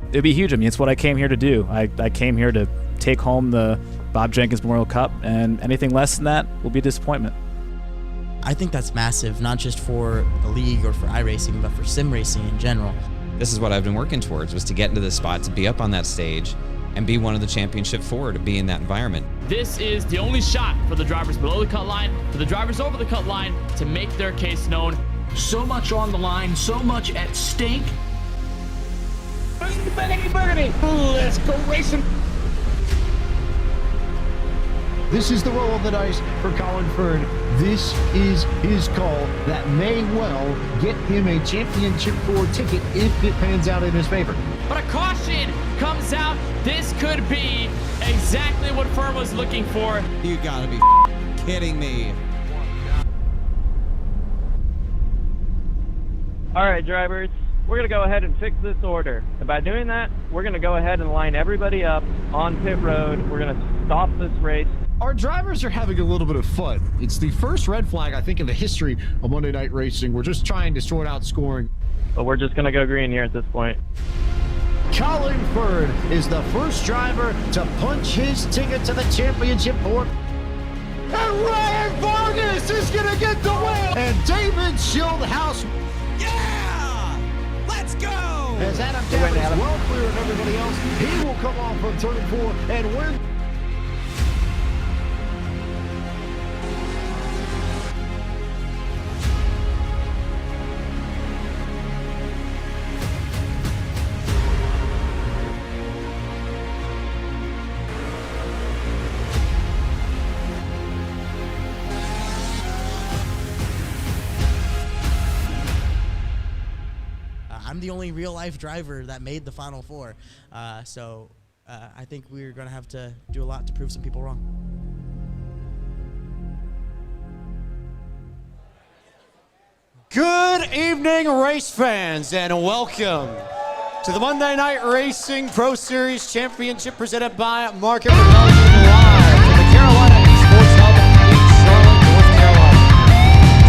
It'd be huge. I mean, it's what I came here to do. I came here to take home the Bob Jenkins Memorial Cup, and anything less than that will be a disappointment. I think that's massive, not just for the league or for iRacing, but for sim racing in general. This is what I've been working towards, was to get into this spot, to be up on that stage, and be one of the championship four, to be in that environment. This is the only shot for the drivers below the cut line, for the drivers over the cut line, to make their case known. So much on the line, so much at stake. Boogity, boogity. Let's go racing. This is the roll of the dice for Colin Fern. This is his call that may well get him a Championship 4 ticket if it pans out in his favor. But a caution comes out. This could be exactly what Fern was looking for. You gotta be kidding me. All right, drivers, we're gonna go ahead and fix this order. And by doing that, we're gonna go ahead and line everybody up on pit road. We're gonna stop this race. Our drivers are having a little bit of fun. It's the first red flag, I think, in the history of Monday Night Racing. We're just trying to sort out scoring. But we're just gonna go green here at this point. Colin Fern is the first driver to punch his ticket to the Championship 4. And Ryan Vargas is gonna get the win! And David Shieldhouse. Yeah! Let's go! As Adam David is well clear of everybody else, he will come off from turn 4 and win. I'm the only real-life driver that made the Final Four, so I think we're going to have to do a lot to prove some people wrong. Good evening, race fans, and welcome to the Monday Night Racing Pro Series Championship presented by Market Rebellion live from the Carolina Esports Hub in Charlotte, North Carolina.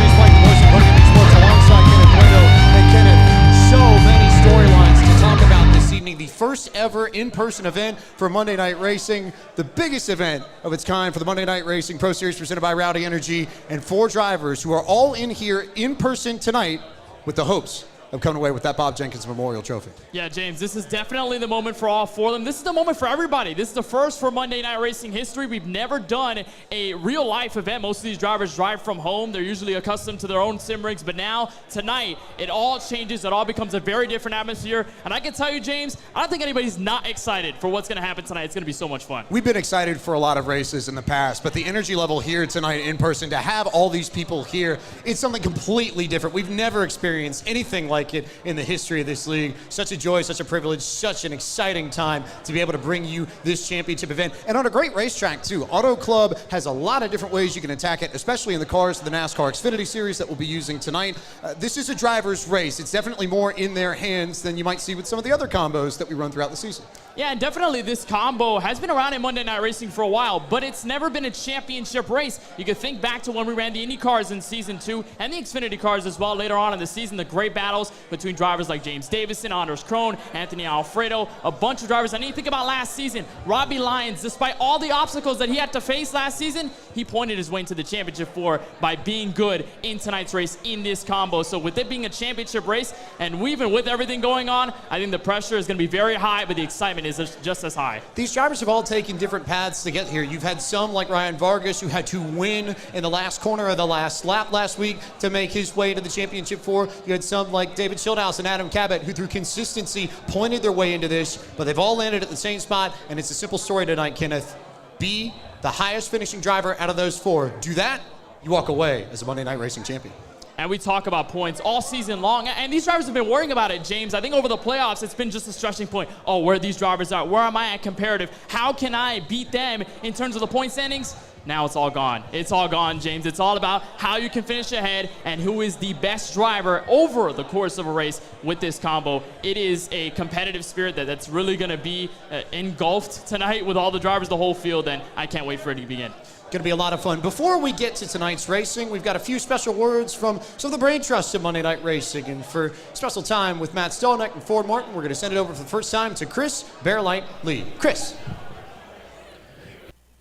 James White, the voice of Podium Esports, alongside Kenneth Bueno. And Kenneth, so many storylines to talk about this evening. The first ever in-person event for Monday Night Racing, the biggest event of its kind for the Monday Night Racing Pro Series presented by Rowdy Energy, and 4 drivers who are all in here in person tonight with the hopes of coming away with that Bob Jenkins Memorial Trophy. Yeah, James, this is definitely the moment for all 4 of them. This is the moment for everybody. This is the first for Monday Night Racing history. We've never done a real-life event. Most of these drivers drive from home. They're usually accustomed to their own sim rigs, but now, tonight, it all changes. It all becomes a very different atmosphere. And I can tell you, James, I don't think anybody's not excited for what's going to happen tonight. It's going to be so much fun. We've been excited for a lot of races in the past, but the energy level here tonight in person, to have all these people here, it's something completely different. We've never experienced anything like it in the history of this league. Such a joy, such a privilege, such an exciting time to be able to bring you this championship event. And on a great racetrack too. Auto Club has a lot of different ways you can attack it, especially in the cars of the NASCAR Xfinity Series that we'll be using tonight. This is a driver's race. It's definitely more in their hands than you might see with some of the other combos that we run throughout the season. Yeah, and definitely this combo has been around in Monday Night Racing for a while, but it's never been a championship race. You can think back to when we ran the Indy cars in Season 2 and the Xfinity cars as well later on in the season, the great battles between drivers like James Davison, Anders Krohn, Anthony Alfredo, a bunch of drivers. And then you think about last season, Robbie Lyons, despite all the obstacles that he had to face last season, he pointed his way into the championship 4 by being good in tonight's race in this combo. So with it being a championship race, and even with everything going on, I think the pressure is going to be very high, but the excitement is just as high. These drivers have all taken different paths to get here. You've had some like Ryan Vargas, who had to win in the last corner of the last lap last week to make his way to the championship 4. You had some like David Shieldhouse and Adam Cabot, who through consistency pointed their way into this, but they've all landed at the same spot, and it's a simple story tonight, Kenneth. Be the highest finishing driver out of those 4. Do that, you walk away as a Monday Night Racing champion. And we talk about points all season long. And these drivers have been worrying about it, James. I think over the playoffs, it's been just a stressing point. Oh, where are these drivers at? Where am I at comparative? How can I beat them in terms of the point standings? Now it's all gone. It's all gone, James. It's all about how you can finish ahead and who is the best driver over the course of a race with this combo. It is a competitive spirit that's really going to be engulfed tonight with all the drivers, the whole field, and I can't wait for it to begin. Going to be a lot of fun. Before we get to tonight's racing, we've got a few special words from some of the brain trusts of Monday Night Racing. And for special time with Matt Stelnick and Ford Martin, we're going to send it over for the first time to Chris Bearlight Lee. Chris.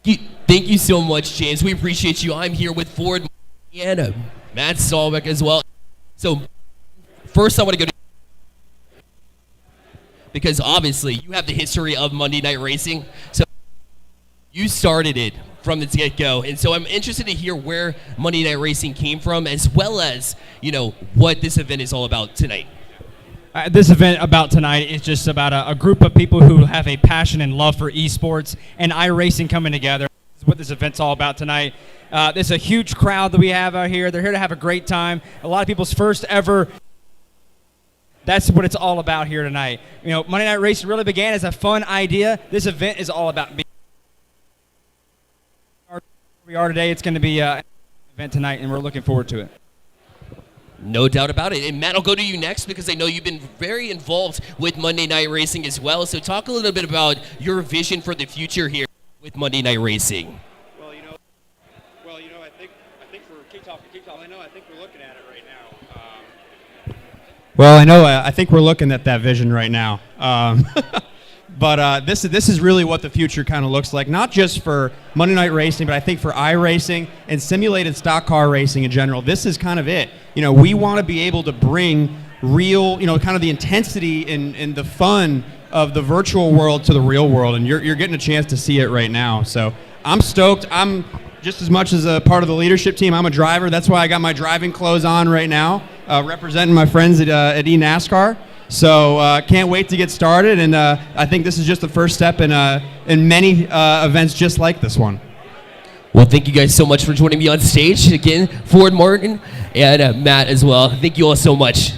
Thank you so much, James. We appreciate you. I'm here with Ford and Matt Stelnick as well. So first I want to go to, because obviously you have the history of Monday Night Racing. So you started it from the get-go, and so I'm interested to hear where Monday Night Racing came from, as well as, you know, what this event is all about tonight. This event about tonight is just about a group of people who have a passion and love for esports and iRacing coming together. This is what this event's all about tonight. There's a huge crowd that we have out here. They're here to have a great time. A lot of people's first ever. That's what it's all about here tonight. You know, Monday Night Racing really began as a fun idea. This event is all about being. We are today. It's going to be an event tonight, and we're looking forward to it. No doubt about it. And Matt, I'll go to you next because I know you've been very involved with Monday Night Racing as well. So talk a little bit about your vision for the future here with Monday Night Racing. Well, I think for kickoff, I think we're looking at it right now. I think we're looking at that vision right now. But this is really what the future kind of looks like, not just for Monday Night Racing, but I think for iRacing and simulated stock car racing in general. This is kind of it. You know, we want to be able to bring real, kind of the intensity and the fun of the virtual world to the real world, and you're getting a chance to see it right now. So I'm stoked. I'm just as much as a part of the leadership team. I'm a driver. That's why I got my driving clothes on right now, representing my friends at eNASCAR. So can't wait to get started, and I think this is just the first step in many events just like this one. Well, thank you guys so much for joining me on stage. Again, Ford Martin and Matt as well. Thank you all so much.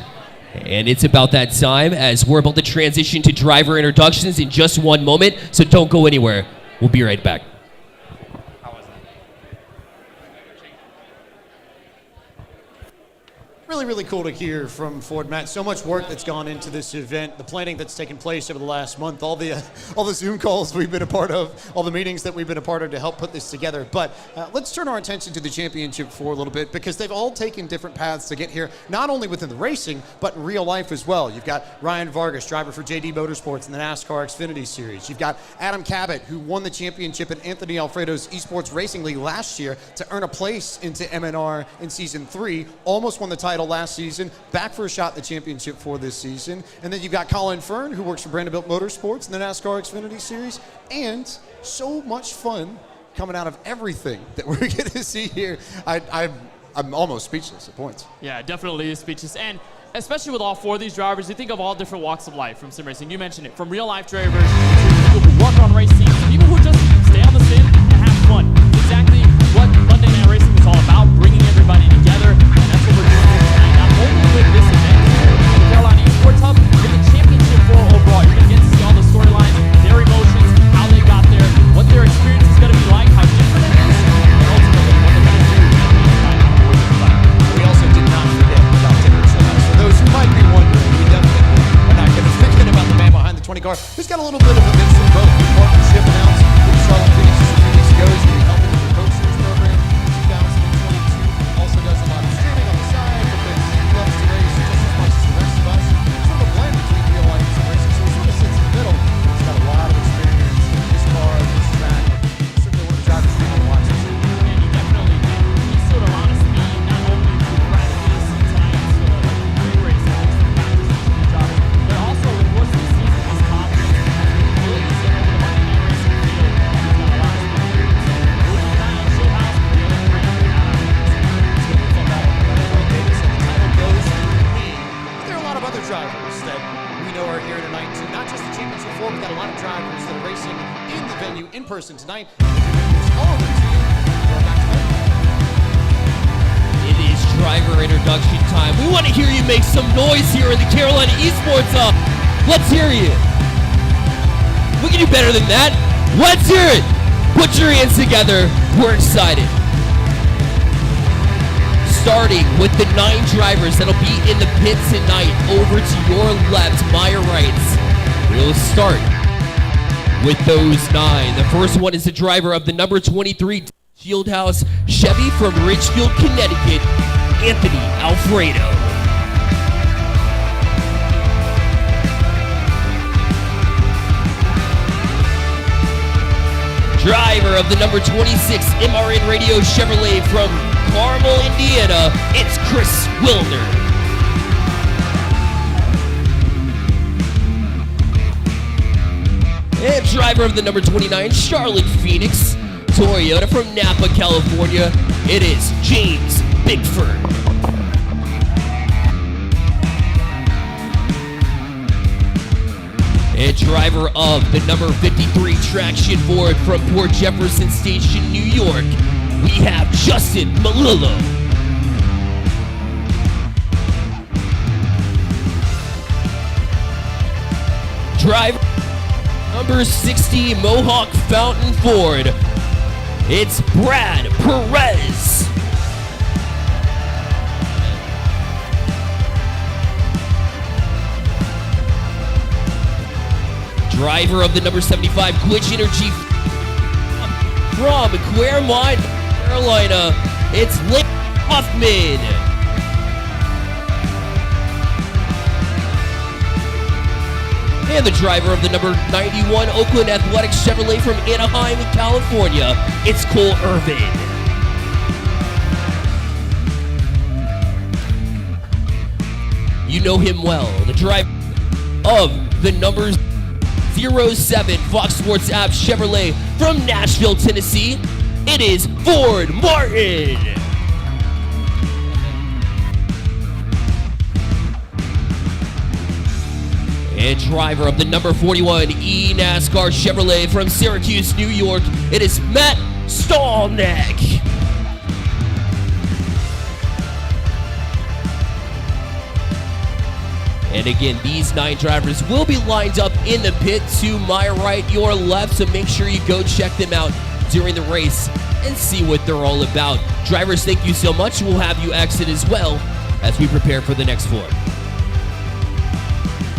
And it's about that time as we're about to transition to driver introductions in just one moment, so don't go anywhere. We'll be right back. Really, really cool to hear from Ford, Matt. So much work that's gone into this event, the planning that's taken place over the last month, all the Zoom calls we've been a part of, all the meetings that we've been a part of to help put this together. But let's turn our attention to the Championship 4 a little bit, because they've all taken different paths to get here, not only within the racing, but in real life as well. You've got Ryan Vargas, driver for JD Motorsports in the NASCAR Xfinity Series. You've got Adam Cabot, who won the championship at Anthony Alfredo's Esports Racing League last year to earn a place into MNR in Season 3, almost won the title last season, back for a shot at the championship for this season. And then you've got Colin Fern, who works for Vanderbilt Motorsports in the NASCAR Xfinity Series. And so much fun coming out of everything that we're going to see here. I'm almost speechless at points. Yeah, definitely speechless. And especially with all four of these drivers, you think of all different walks of life from sim racing. You mentioned it, from real life drivers to people who work on race teams, people who just stay on the sim and have fun. Exactly what Monday Night Racing is all about, bringing everybody together. And that's what we're doing here tonight. Not only with this event, the Carolina Esports Hub, with the Championship 4 overall. You're going to get to see all the storylines, their emotions, how they got there, what their experience is going to be like, how different it is, and ultimately what they're going to do. We also did not forget about Taylor Shieldhouse. For those who might be wondering, we definitely are not going to forget about the man behind the 20 car, who's got a little bit of a mix of both. New partnership announced with Charlotte Phoenix just a few weeks ago. He's going to be helping with the Coach Series program in 2022. Also does a lot of streaming on the side because he loves to race just as much as the rest of us. Sort of a blend between real life and racing, so he sort of sits in the middle. He's got a lot of experience in this car, this track. Certainly one of the drivers we want to watch this year. And he definitely did. He showed a lot of speed, not only through practice and times, pre-racing, but also in the course of the season, his confidence really is in over the Monday Night Racing field. He's got a lot of experience. Moving down Shieldhouse, the other great It's going to be fun battle. Davis and the title goes to me. But there are a lot of other drivers that we know are here tonight too. Not just the Championship 4, we've got a lot of drivers that are racing in the venue in person tonight. All of them to you. We're back to It is driver introduction time. We want to hear you make some noise here in the Carolina Esports Hub. Let's hear you. We can do better than that. Let's hear it. Put your hands together. We're excited. Starting with the 9 drivers that'll be in the pits tonight. Over to your left, my right. We'll start with those 9. The first one is the driver of the number 23 Shieldhouse Chevy from Ridgefield, Connecticut, Anthony Alfredo. Driver of the number 26 MRN Radio Chevrolet from Carmel, Indiana, it's Chris Wilner. And driver of the number 29 Charlotte Phoenix Toyota from Napa, California, it is James Bigford. And driver of the number 53 Traction Ford from Port Jefferson Station, New York, we have Justin Malillo. Driver number 60 Mohawk Fountain Ford, it's Brad Perez. Driver of the number 75 Glitch Energy from Claremont, Carolina, it's Lake Hoffman. And the driver of the number 91 Oakland Athletics Chevrolet from Anaheim, California, it's Cole Irvin. You know him well, the driver of the numbers 07 Fox Sports App Chevrolet from Nashville, Tennessee, it is Ford Martin. And driver of the number 41 NASCAR Chevrolet from Syracuse, New York, it is Matt Stallneck. And again, these 9 drivers will be lined up in the pit to my right, your left, so make sure you go check them out during the race and see what they're all about. Drivers, thank you so much. We'll have you exit as well as we prepare for the next 4.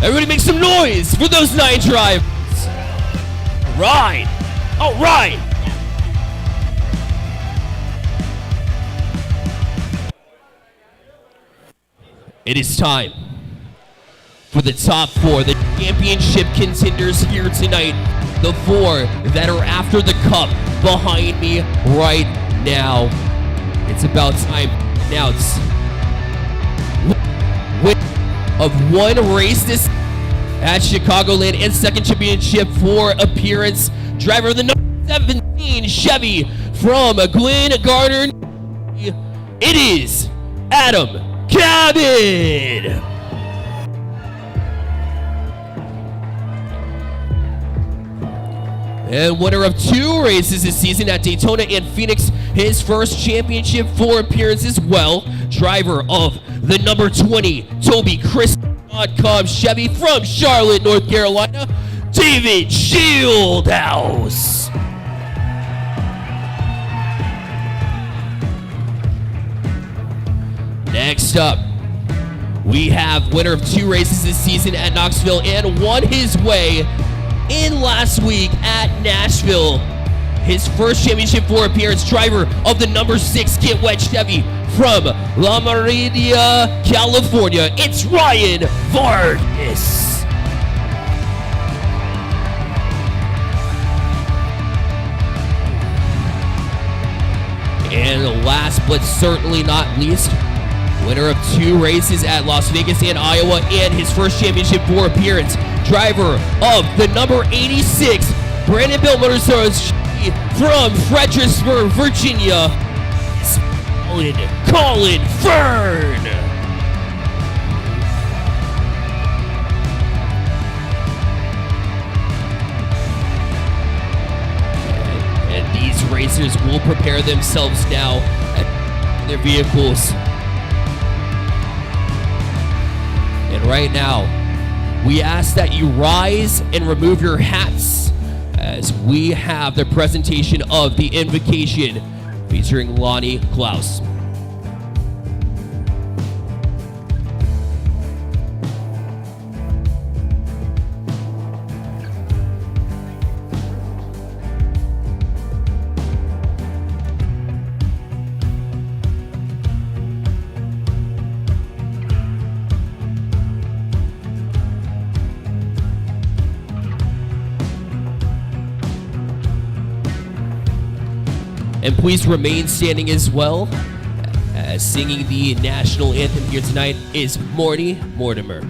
Everybody make some noise for those 9 drivers. All right. All right. It is time for the top 4, the championship contenders here tonight. The 4 that are after the cup behind me right now. It's about time to announce of 1 race this at Chicagoland and 2nd championship for appearance. Driver of the number 17 Chevy from Glen Gardner, it is Adam Cabot. And winner of 2 races this season at Daytona and Phoenix, his first championship 4 appearance as well. Driver of the number 20 Toby Chris.com Chevy from Charlotte, North Carolina, David Shieldhouse. Next up, we have winner of 2 races this season at Knoxville and won his way in last week at Nashville. His first championship 4 appearance, driver of the number 6 Get Wet Chevy from La Mirada, California, it's Ryan Vargas. And last but certainly not least, winner of 2 races at Las Vegas and Iowa and his first championship 4 appearance, driver of the number 86 Brandon Bill Motorsports from Fredericksburg, Virginia, Colin Fern. And these racers will prepare themselves now at their vehicles. And right now, we ask that you rise and remove your hats as we have the presentation of the invocation featuring Lonnie Klaus. And please remain standing as well. Singing the national anthem here tonight is Morty Mortimer.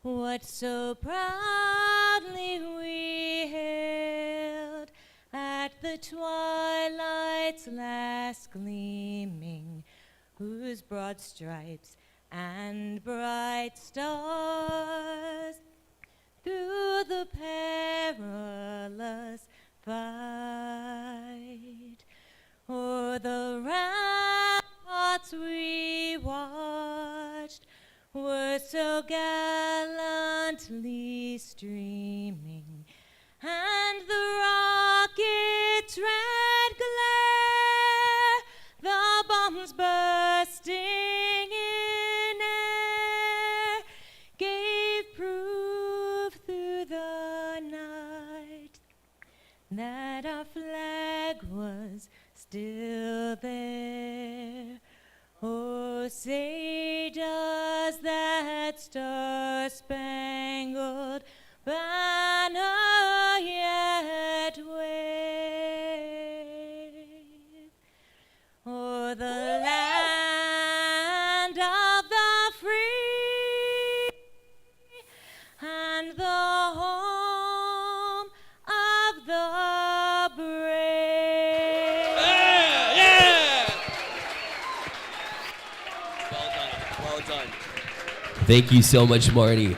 What so proudly we hailed at the twilight's last gleaming, whose broad stripes and bright stars through the perilous fight o'er the ramparts we watched were so gallantly streaming, and the rocket's red glare, the bombs bursting in air, gave proof through the night that our flag was still there. Oh, say does that star-spangled banner yet wave o'er the land of the free and the home of the brave? Well done. Thank you so much, Marty.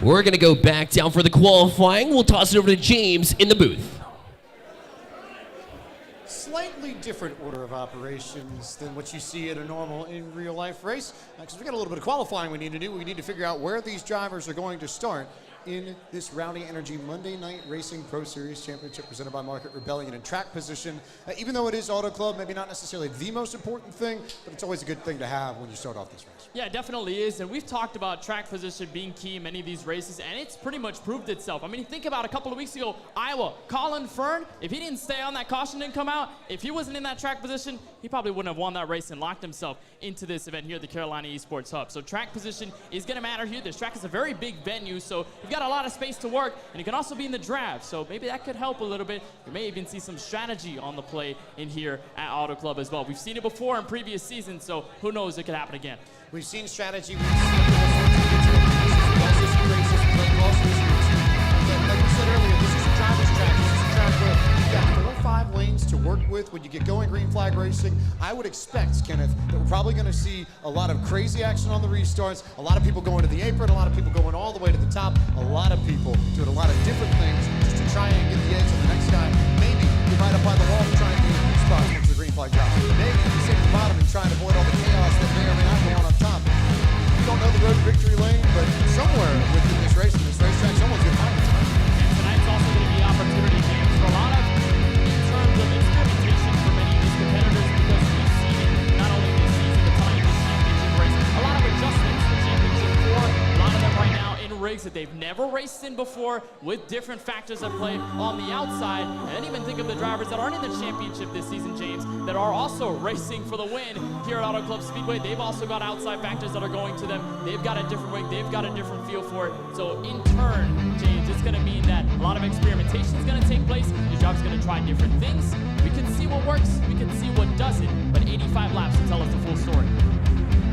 We're going to go back down for the qualifying. We'll toss it over to James in the booth. Slightly different order of operations than what you see in a normal in real life race, because we got a little bit of qualifying we need to do. We need to figure out where these drivers are going to start in this Rowdy Energy Monday Night Racing Pro Series Championship presented by Market Rebellion. In track position, even though it is Auto Club, maybe not necessarily the most important thing, but it's always a good thing to have when you start off this race. Yeah, it definitely is, and we've talked about track position being key in many of these races, and it's pretty much proved itself. I mean, think about a couple of weeks ago, Iowa, Colin Fern, if he didn't stay on, that caution didn't come out, if he wasn't in that track position, he probably wouldn't have won that race and locked himself into this event here at the Carolina Esports Hub. So track position is going to matter here. This track is a very big venue, so you've got a lot of space to work, and you can also be in the draft, so maybe that could help a little bit. You may even see some strategy on the play in here at Auto Club as well. We've seen it before in previous seasons, so who knows, it could happen again. We've seen strategy, we've seen all sorts of races, like we said earlier, this is a driver's track. This is a track where you've got 4 or 5 lanes to work with when you get going green flag racing. I would expect, Kenneth, that we're probably going to see a lot of crazy action on the restarts, a lot of people going to the apron, a lot of people going all the way to the top, a lot of people doing a lot of different things just to try and get the edge on the next guy. Maybe you're right up by the wall and trying to get spots once the green flag drops. Maybe you sit at the bottom and try and avoid all the chaos that may or may not go on top. You don't know the road to victory lane, but somewhere within this race, in this racetrack, someone's going to find it. And tonight's also going to be the opportunity, James, for a lot of, in terms of experimentation for many of these competitors, because we've seen it not only this season, but tonight in this championship race. A lot of adjustments for Championship 4. A lot of them right now in rigs that they've never raced in before, with different factors at play on the outside. And then even think of the drivers that aren't in the championship this season, James, that are also racing for the win here at Auto Club Speedway. They've also got outside factors that are going to them. They've got a different rig. They've got a different feel for it. So in turn, James, it's going to mean that a lot of experimentation is going to take place. These drivers are going to try different things. We can see what works. We can see what doesn't. But 85 laps will tell us the full story.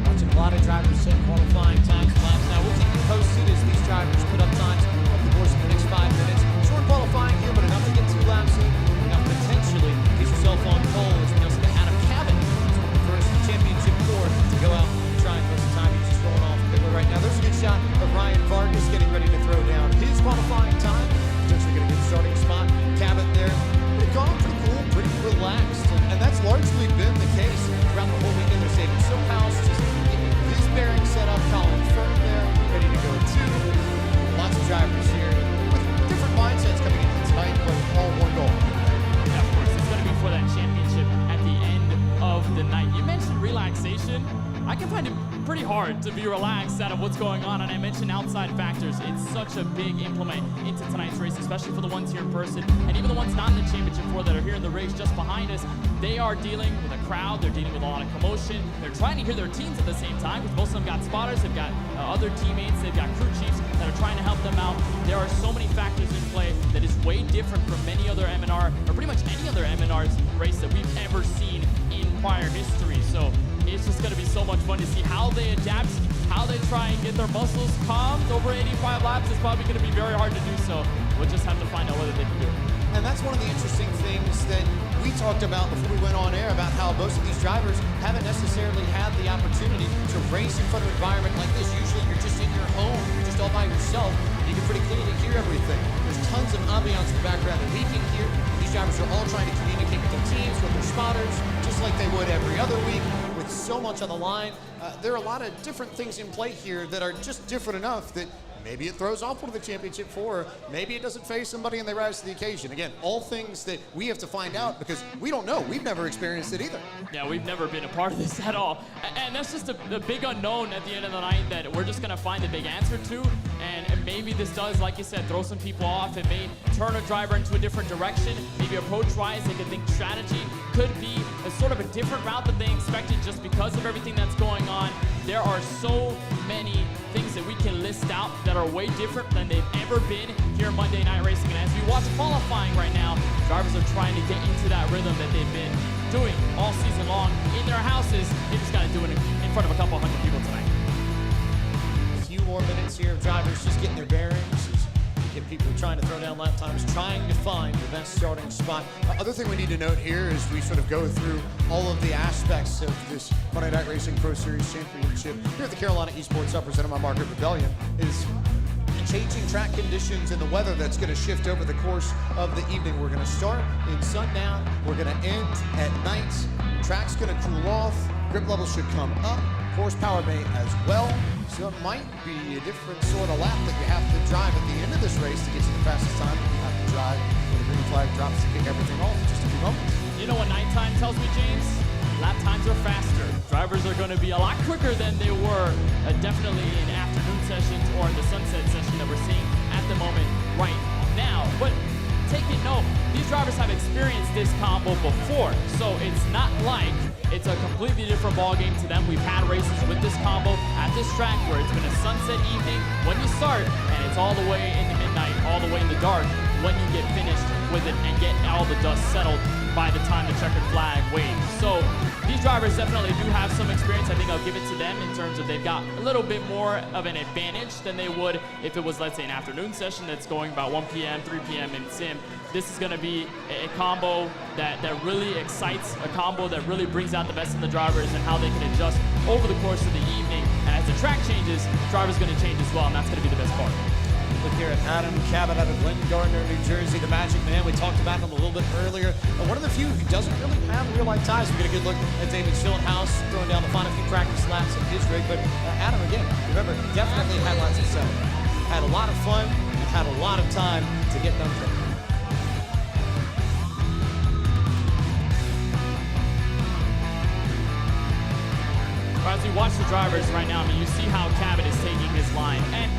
Watching a lot of drivers set qualifying times and laps now. We'll keep you posted as these drivers put up times over the course of the next 5 minutes. Short qualifying here, but enough to get 2 laps in. Enough potentially get yourself on pole as we know some Adam Cabot is one of the first championship 4 to go out and try and post the time. He's just rolling off quickly right now. There's a good shot of Ryan Vargas getting ready to throw down his qualifying time. Potentially going to get a starting spot. Cabot there. They've gone pretty cool, pretty relaxed, and that's largely been the case throughout the whole weekend. They're saving some house, just getting his bearing set up. Colin Fern there, ready to go too. Lots of hard to be relaxed out of what's going on. And I mentioned outside factors. It's such a big implement into tonight's race, especially for the ones here in person. And even the ones not in the Championship 4 that are here in the race just behind us, they are dealing with a crowd. They're dealing with a lot of commotion. They're trying to hear their teams at the same time, because most of them got spotters. They've got other teammates. They've got crew chiefs that are trying to help them out. There are so many factors in play that is way different from many other MNR, or pretty much any other MNR's race that we've ever seen in prior history. So it's just going to be so much fun to see how they adapt, how they try and get their muscles calmed over 85 laps. It's probably going to be very hard to do so. We'll just have to find out whether they can do it. And that's one of the interesting things that we talked about before we went on air, about how most of these drivers haven't necessarily had the opportunity to race in front of an environment like this. Usually you're just in your home, you're just all by yourself, and you can pretty clearly hear everything. There's tons of ambiance in the background that we can hear. These drivers are all trying to communicate with their teams, with their spotters, just like they would every other week, with so much on the line. There are a lot of different things in play here that are just different enough that maybe it throws off one of the Championship 4, maybe it doesn't phase somebody and they rise to the occasion. Again, all things that we have to find out, because we don't know. We've never experienced it either. Yeah, we've never been a part of this at all. And that's just a big unknown at the end of the night that we're just going to find a big answer to. And maybe this does, like you said, throw some people off. It may turn a driver into a different direction. Maybe approach-wise, they could think strategy could be a sort of a different route than they expected just because of everything that's going on. There are so many things that we can list out that are way different than they've ever been here Monday Night Racing. And as we watch qualifying right now, drivers are trying to get into that rhythm that they've been doing all season long in their houses. They just got to do it in front of a couple hundred people tonight. A few more minutes here of drivers just getting their bearings. Get people trying to throw down lap times, trying to find the best starting spot. Other thing we need to note here is we sort of go through all of the aspects of this Monday Night Racing Pro Series Championship here at the Carolina Esports Hub, presented by Market Rebellion, is changing track conditions and the weather that's going to shift over the course of the evening. We're going to start in sundown. We're going to end at night. Track's going to cool off. Grip levels should come up. Horsepower may as well. So it might be a different sort of lap that you have to drive at the end of this race to get to the fastest time. You have to drive when the green flag drops to kick everything off in just a few moments. You know what nighttime tells me, James? Lap times are faster. Drivers are going to be a lot quicker than they were definitely in afternoon sessions or in the sunset session that we're seeing at the moment right now. But take it note, these drivers have experienced this combo before, so it's not like it's a completely different ball game to them. We've had races with this combo at this track where it's been a sunset evening when you start, and it's all the way into midnight, all the way in the dark when you get finished with it and get all the dust settled by the time the checkered flag waves. So these drivers definitely do have some experience. I think I'll give it to them in terms of they've got a little bit more of an advantage than they would if it was, let's say, an afternoon session that's going about 1 p.m., 3 p.m. in sim. This is going to be a combo that really excites, a combo that really brings out the best in the drivers and how they can adjust over the course of the evening. And as the track changes, the driver's going to change as well, and that's going to be the best part. Look here at Adam Cabot out of Glen Gardner, New Jersey, the Magic Man. We talked about him a little bit earlier. One of the few who doesn't really have real-life ties. We get a good look at David Shieldhouse throwing down the final few practice laps of his rig. But Adam, again, remember, definitely had lots of fun. Had a lot of fun, had a lot of time to get them through. As we watch the drivers right now, I mean, you see how Cabot is taking his line. And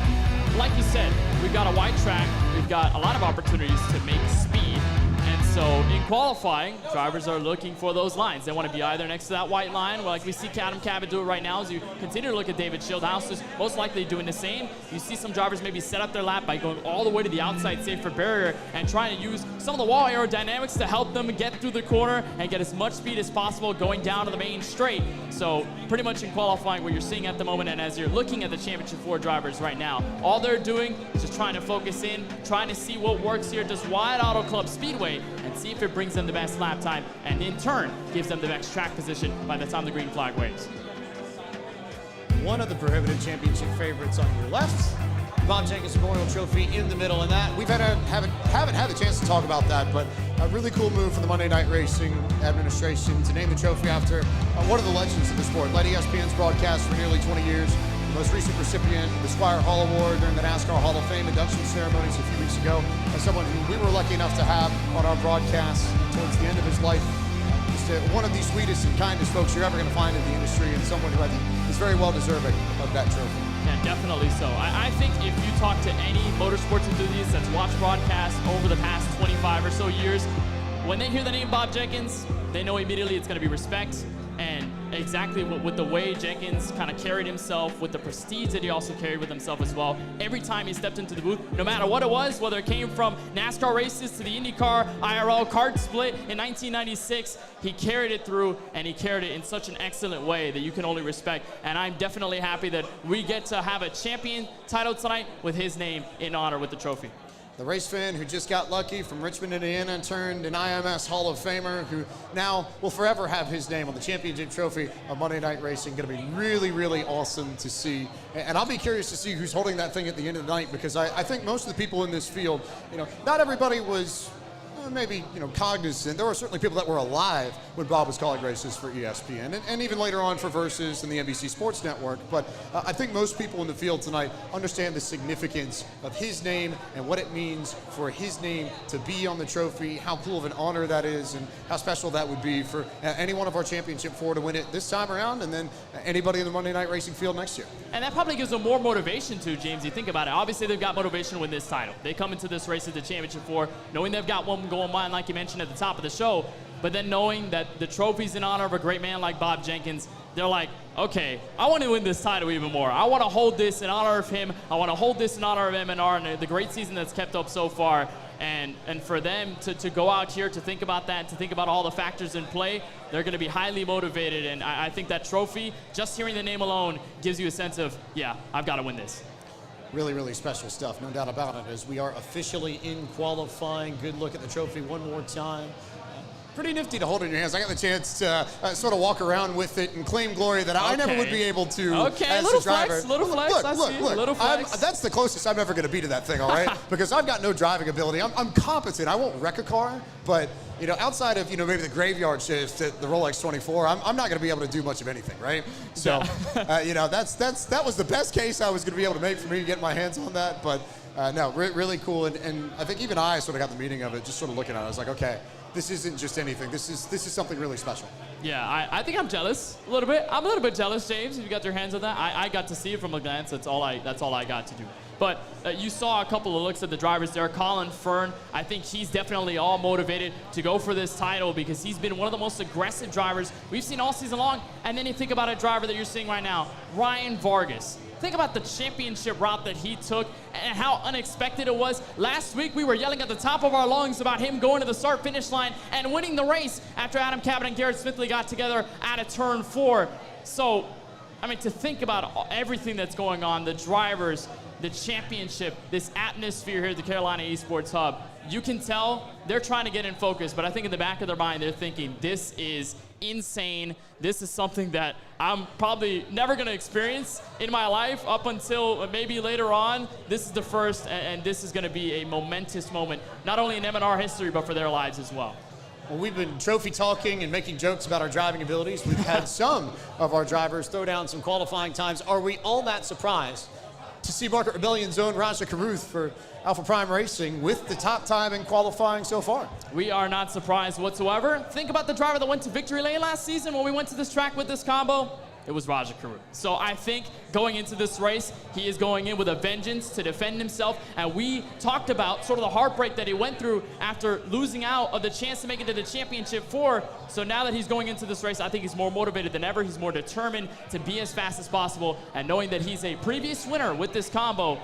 like you said, we've got a wide track. We've got a lot of opportunities to make speed. And so in qualifying, drivers are looking for those lines. They want to be either next to that white line, like we see Adam Cabot do it right now. As you continue to look at David Shieldhouse, is most likely doing the same. You see some drivers maybe set up their lap by going all the way to the outside safer barrier and trying to use some of the wall aerodynamics to help them get through the corner and get as much speed as possible going down to the main straight. So pretty much in qualifying what you're seeing at the moment, and as you're looking at the Championship 4 drivers right now, all they're doing is just trying to focus in, trying to see what works here at this wide Auto Club Speedway and see if it brings them the best lap time and in turn gives them the best track position by the time the green flag waves. One of the prohibited championship favorites on your left, Bob Jenkins Memorial Trophy in the middle, and that we've haven't had the chance to talk about that, but a really cool move from the Monday Night Racing administration to name the trophy after one of the legends of the sport. Led ESPN's broadcast for nearly 20 years. The most recent recipient of the Squire Hall Award during the NASCAR Hall of Fame induction ceremonies a few weeks ago, as someone who we were lucky enough to have on our broadcast towards the end of his life. Just one of the sweetest and kindest folks you're ever going to find in the industry, and someone who I think is very well deserving of that trophy. Yeah, definitely so. I think if you talk to any motorsports enthusiast that's watched broadcasts over the past 25 or so years, when they hear the name Bob Jenkins, they know immediately it's going to be respect. And exactly with the way Jenkins kind of carried himself, with the prestige that he also carried with himself as well. Every time he stepped into the booth, no matter what it was, whether it came from NASCAR races to the IndyCar IRL kart split in 1996, he carried it through, and he carried it in such an excellent way that you can only respect. And I'm definitely happy that we get to have a champion title tonight with his name in honor with the trophy. The race fan who just got lucky from Richmond, Indiana, and turned an IMS Hall of Famer, who now will forever have his name on the championship trophy of Monday Night Racing. Going to be really, really awesome to see. And I'll be curious to see who's holding that thing at the end of the night, because I think most of the people in this field, not everybody was maybe cognizant. There were certainly people that were alive when Bob was calling races for ESPN, and even later on for Versus and the NBC Sports Network. But I think most people in the field tonight understand the significance of his name and what it means for his name to be on the trophy, how cool of an honor that is, and how special that would be for any one of our championship four to win it this time around, and then anybody in the Monday Night Racing field next year. And that probably gives them more motivation too, James. You think about it. Obviously, they've got motivation to win this title. They come into this race at the championship four, knowing they've got one going on, like you mentioned at the top of the show, but then knowing that the trophy's in honor of a great man like Bob Jenkins, they're like, okay, I want to win this title even more. I want to hold this in honor of him. I want to hold this in honor of M&R and the great season that's kept up so far. And for them to go out here to think about that, to think about all the factors in play, they're going to be highly motivated. And I think that trophy, just hearing the name alone, gives you a sense of, yeah, I've got to win this. Really, really special stuff, no doubt about it, as we are officially in qualifying. Good look at the trophy one more time. Pretty nifty to hold it in your hands. I got the chance to sort of walk around with it and claim glory that I never would be able to as little a driver. Flex, little flex, Look, little flex. That's the closest I'm ever going to be to that thing, all right? Because I've got no driving ability. I'm competent. I won't wreck a car, but outside of maybe the graveyard shift at the Rolex 24, I'm not going to be able to do much of anything, right? So, that was the best case I was going to be able to make for me to get my hands on that. But no, really cool. And I think even I sort of got the meaning of it, just sort of looking at it. I was like, okay, this isn't just anything. This is something really special. Yeah, I think I'm jealous a little bit. I'm a little bit jealous, James, if you got your hands on that. I got to see it from a glance. That's all I got to do. But you saw a couple of looks at the drivers there. Colin Fern, I think he's definitely all motivated to go for this title because he's been one of the most aggressive drivers we've seen all season long. And then you think about a driver that you're seeing right now, Ryan Vargas. Think about the championship route that he took and how unexpected it was. Last week, we were yelling at the top of our lungs about him going to the start-finish line and winning the race after Adam Cabot and Garrett Smithley got together out of turn 4. So, I mean, to think about everything that's going on, the drivers, the championship, this atmosphere here at the Carolina Esports Hub, you can tell they're trying to get in focus, but I think in the back of their mind, they're thinking, this is insane. This is something that I'm probably never going to experience in my life up until maybe later on. This is the first, and this is going to be a momentous moment, not only in M&R history, but for their lives as well. Well, we've been trophy talking and making jokes about our driving abilities. We've had some of our drivers throw down some qualifying times. Are we all that surprised to see Market Rebellion's own Raja Caruth for Alpha Prime Racing with the top time in qualifying so far? We are not surprised whatsoever. Think about the driver that went to victory lane last season when we went to this track with this combo. It was Raja Caruth. So I think going into this race, he is going in with a vengeance to defend himself. And we talked about sort of the heartbreak that he went through after losing out of the chance to make it to the championship 4. So now that he's going into this race, I think he's more motivated than ever. He's more determined to be as fast as possible. And knowing that he's a previous winner with this combo,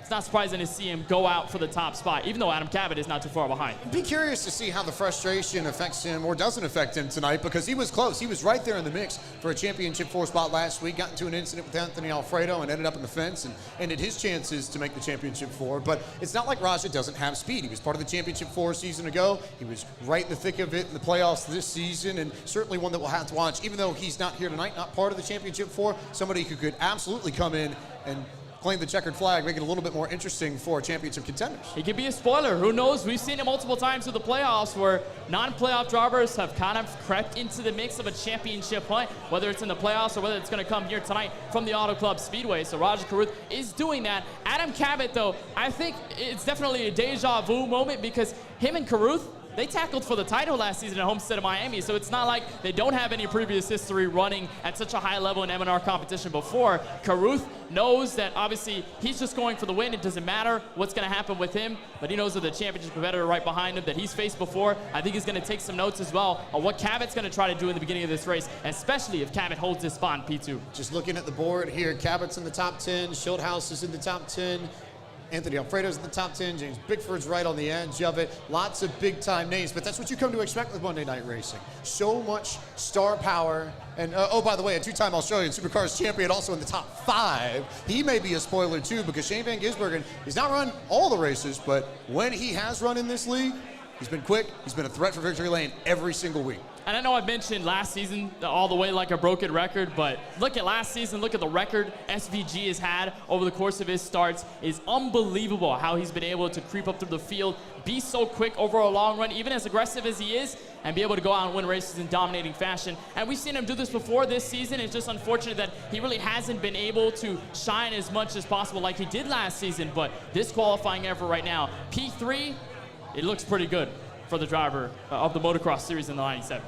it's not surprising to see him go out for the top spot, even though Adam Cabot is not too far behind. Be curious to see how the frustration affects him or doesn't affect him tonight, because he was close. He was right there in the mix for a championship 4 spot last week, got into an incident with Anthony Alfredo and ended up in the fence and ended his chances to make the championship 4. But it's not like Raja doesn't have speed. He was part of the championship 4 season ago. He was right in the thick of it in the playoffs this season, and certainly one that we'll have to watch, even though he's not here tonight, not part of the championship 4, somebody who could absolutely come in and claim the checkered flag, make it a little bit more interesting for championship contenders. He could be a spoiler. Who knows? We've seen it multiple times with the playoffs where non-playoff drivers have kind of crept into the mix of a championship play, whether it's in the playoffs or whether it's going to come here tonight from the Auto Club Speedway. So Raja Caruth is doing that. Adam Cabot, though, I think it's definitely a deja vu moment because him and Caruth, they tackled for the title last season at Homestead of Miami, so it's not like they don't have any previous history running at such a high level in M&R competition before. Caruth knows that obviously he's just going for the win. It doesn't matter what's going to happen with him, but he knows that the championship competitor right behind him that he's faced before, I think he's going to take some notes as well on what Cabot's going to try to do in the beginning of this race, especially if Cabot holds his spot in P2. Just looking at the board here, Cabot's in the top 10, Shieldhouse is in the top 10, Anthony Alfredo's in the top 10, James Bickford's right on the edge of it. Lots of big-time names, but that's what you come to expect with Monday Night Racing. So much star power. And, oh, by the way, a two-time Australian Supercars champion also in the top 5. He may be a spoiler, too, because Shane Van Gisbergen, he's not run all the races, but when he has run in this league, he's been quick. He's been a threat for victory lane every single week. And I know I mentioned last season all the way like a broken record, but look at last season, look at the record SVG has had over the course of his starts. It's unbelievable how he's been able to creep up through the field, be so quick over a long run, even as aggressive as he is, and be able to go out and win races in dominating fashion. And we've seen him do this before this season. It's just unfortunate that he really hasn't been able to shine as much as possible like he did last season, but this qualifying effort right now, P3, it looks pretty good for the driver of the motocross series in the 97.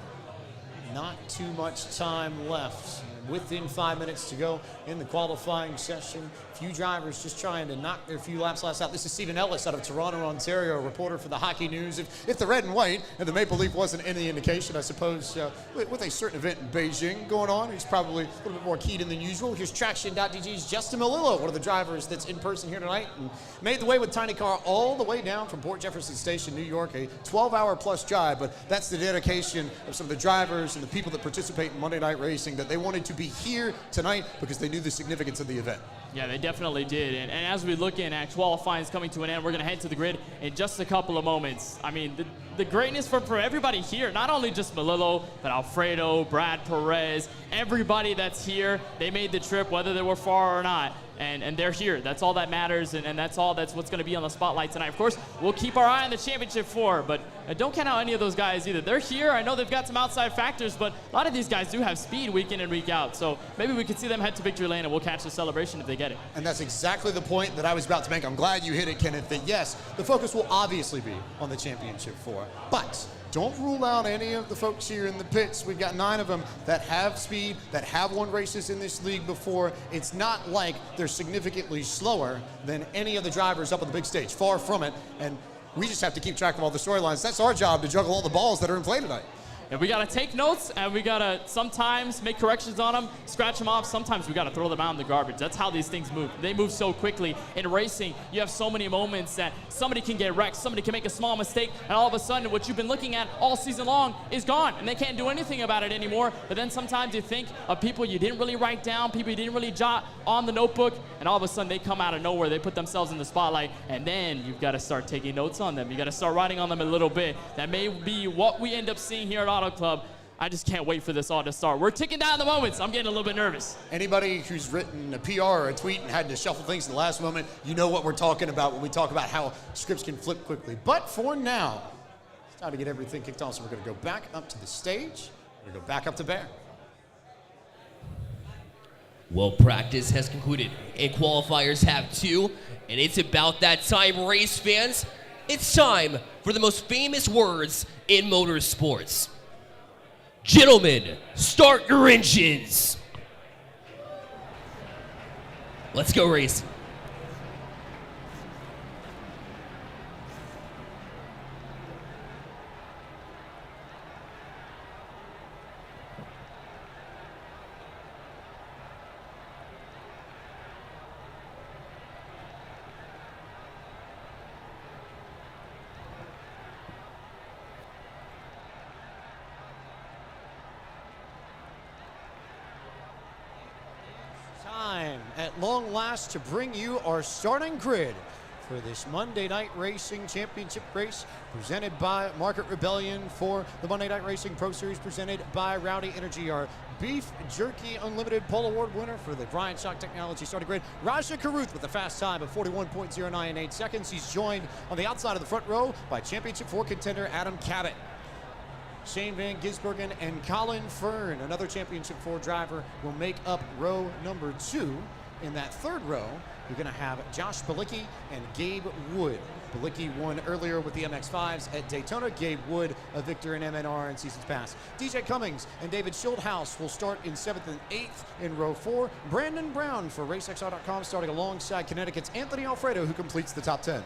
Not too much time left. Within 5 minutes to go in the qualifying session. Few drivers just trying to knock their few laps last out. This is Stephen Ellis out of Toronto, Ontario, a reporter for the Hockey News. If the red and white and the maple leaf wasn't any indication, I suppose, with a certain event in Beijing going on, he's probably a little bit more keyed in than usual. Here's Traction.DG's Justin Melillo, one of the drivers that's in person here tonight, and made the way with Tiny Car all the way down from Port Jefferson Station, New York, a 12-hour plus drive, but that's the dedication of some of the drivers and the people that participate in Monday Night Racing, that they wanted to be here tonight because they knew the significance of the event. Yeah, they definitely did. And as we look in at qualifying is coming to an end, we're going to head to the grid in just a couple of moments. I mean, the greatness for everybody here, not only just Melillo, but Alfredo, Brad Perez, everybody that's here, they made the trip, whether they were far or not. And they're here. That's all that matters, and that's what's going to be on the spotlight tonight. Of course, we'll keep our eye on the championship 4, but don't count out any of those guys either. They're here. I know they've got some outside factors, but a lot of these guys do have speed week in and week out. So maybe we could see them head to victory lane, and we'll catch the celebration if they get it. And that's exactly the point that I was about to make. I'm glad you hit it, Kenneth, that yes, the focus will obviously be on the championship 4, but don't rule out any of the folks here in the pits. We've got 9 of them that have speed, that have won races in this league before. It's not like they're significantly slower than any of the drivers up on the big stage. Far from it. And we just have to keep track of all the storylines. That's our job, to juggle all the balls that are in play tonight. And we got to take notes, and we got to sometimes make corrections on them, scratch them off. Sometimes we got to throw them out in the garbage. That's how these things move. They move so quickly. In racing, you have so many moments that somebody can get wrecked, somebody can make a small mistake, and all of a sudden what you've been looking at all season long is gone, and they can't do anything about it anymore. But then sometimes you think of people you didn't really write down, people you didn't really jot on the notebook, and all of a sudden they come out of nowhere. They put themselves in the spotlight, and then you've got to start taking notes on them. You got to start writing on them a little bit. That may be what we end up seeing here at Auto Club. I just can't wait for this all to start. We're ticking down the moments. I'm getting a little bit nervous. Anybody who's written a PR or a tweet and had to shuffle things in the last moment, you know what we're talking about when we talk about how scripts can flip quickly. But for now, it's time to get everything kicked off. So we're going to go back up to the stage. We're going to go back up to Bear. Well, practice has concluded, and qualifiers have too. And it's about that time, race fans. It's time for the most famous words in motorsports. Gentlemen, start your engines. Let's go race. Time at long last to bring you our starting grid for this Monday Night Racing Championship race presented by Market Rebellion for the Monday Night Racing Pro Series presented by Rowdy Energy, our Beef Jerky Unlimited Pole Award winner for the Bryant Shock Technology starting grid. Raja Caruth with a fast time of 41.098 seconds. He's joined on the outside of the front row by Championship 4 contender Adam Cabot. Shane Van Gisbergen and Colin Fern, another Championship 4 driver, will make up row number 2. In that third row, you're going to have Josh Balicki and Gabe Wood. Balicki won earlier with the MX-5s at Daytona. Gabe Wood, a victor in MNR in seasons past. DJ Cummings and David Shieldhouse will start in 7th and 8th in row 4. Brandon Brown for RaceXR.com starting alongside Connecticut's Anthony Alfredo, who completes the top 10.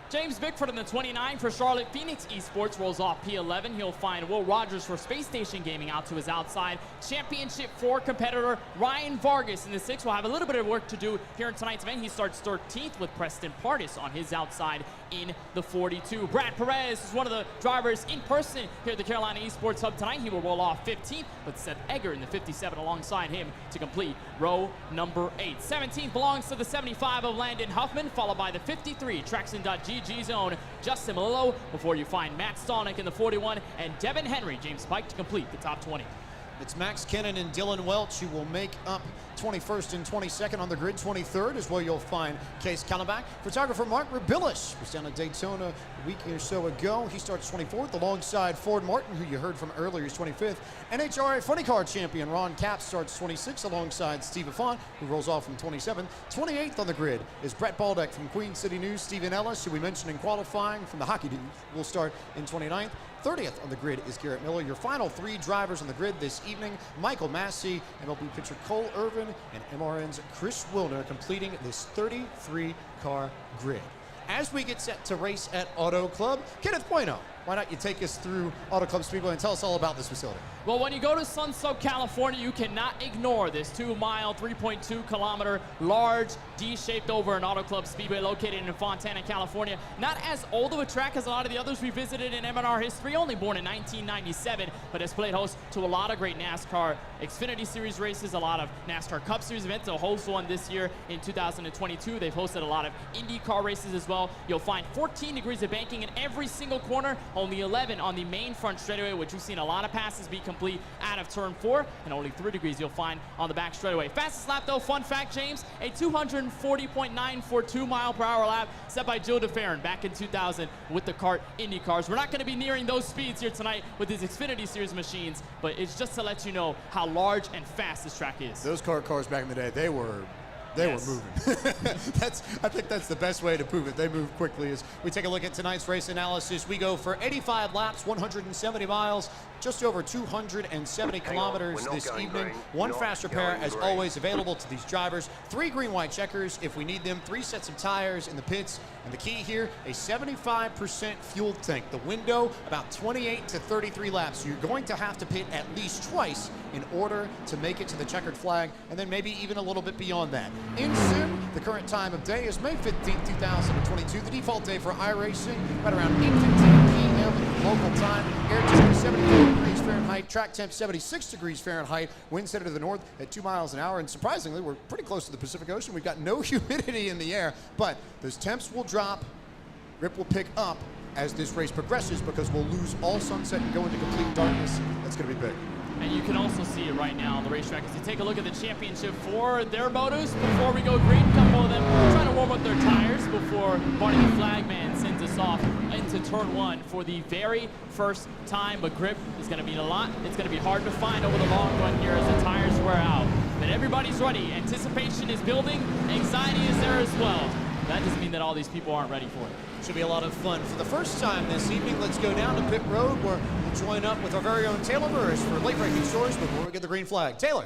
James Bickford in the 29 for Charlotte Phoenix Esports rolls off P11. He'll find Will Rogers for Space Station Gaming out to his outside. Championship 4 competitor Ryan Vargas in the 6 will have a little bit of work to do here in tonight's event. He starts 13th with Preston Pardis on his outside in the 42. Brad Perez is one of the drivers in person here at the Carolina Esports Hub tonight. He will roll off 15th with Seth Egger in the 57 alongside him to complete row number 8. 17th belongs to the 75 of Landon Huffman, followed by the 53 Traxon.GG's own Justin Malillo, before you find Matt Stolnick in the 41 and Devin Henry, James Pike to complete the top 20. It's Max Kennan and Dylan Welch who will make up 21st and 22nd on the grid. 23rd is where you'll find Case Callenbach. Photographer Mark Rabillish was down at Daytona a week or so ago. He starts 24th alongside Ford Martin, who you heard from earlier, is 25th. NHRA Funny Car champion Ron Capps starts 26th alongside Steve Affont, who rolls off from 27th. 28th on the grid is Brett Baldeck from Queen City News. Stephen Ellis, who we mentioned in qualifying from the Hockey Dudes, will start in 29th. 30th on the grid is Garrett Miller. Your final 3 drivers on the grid this evening, Michael Massey, MLB pitcher Cole Irvin, and MRN's Chris Wilner completing this 33-car grid. As we get set to race at Auto Club, Kenneth Bueno, why not you take us through Auto Club Speedway and tell us all about this facility? Well, when you go to Sunsoak, California, you cannot ignore this 2-mile, 3.2-kilometer, large, D-shaped over an Auto Club Speedway located in Fontana, California. Not as old of a track as a lot of the others we visited in MNR history, only born in 1997, but has played host to a lot of great NASCAR Xfinity Series races, a lot of NASCAR Cup Series events. They'll host one this year in 2022. They've hosted a lot of IndyCar races as well. You'll find 14 degrees of banking in every single corner, only 11 on the main front straightaway, which we've seen a lot of passes be complete out of turn 4, and only 3 degrees you'll find on the back straightaway. Fastest lap though, fun fact, James, a 240.942 mile per hour lap set by Joe DeFerrin back in 2000 with the kart Indy cars. We're not going to be nearing those speeds here tonight with these Xfinity Series machines, but it's just to let you know how large and fast this track is. Those kart cars back in the day, they were moving. I think that's the best way to prove it. They move quickly. As we take a look at tonight's race analysis, we go for 85 laps, 170 miles, just over 270 kilometers this evening. One fast repair, as always, available to these drivers. 3 green-white checkers if we need them. 3 sets of tires in the pits. And the key here, a 75% fuel tank. The window, about 28 to 33 laps. So you're going to have to pit at least twice in order to make it to the checkered flag, and then maybe even a little bit beyond that. In sim, the current time of day is May 15th, 2022. The default day for iRacing, right around 8:15 p.m. local time. Air temperature 74 degrees Fahrenheit. Track temp 76 degrees Fahrenheit. Wind center to the north at 2 miles an hour. And surprisingly, we're pretty close to the Pacific Ocean. We've got no humidity in the air, but those temps will drop. Grip will pick up as this race progresses because we'll lose all sunset and go into complete darkness. That's going to be big. And you can also see it right now on the racetrack as you take a look at the championship for their motos. Before we go green, a couple of them trying to warm up their tires before Barney the Flagman sends us off into turn 1 for the very first time. But grip is going to mean a lot. It's going to be hard to find over the long run here as the tires wear out. But everybody's ready. Anticipation is building. Anxiety is there as well. That doesn't mean that all these people aren't ready for it. Should be a lot of fun. For the first time this evening, let's go down to pit road where we'll join up with our very own Taylor Burris for late breaking stories before we get the green flag. Taylor.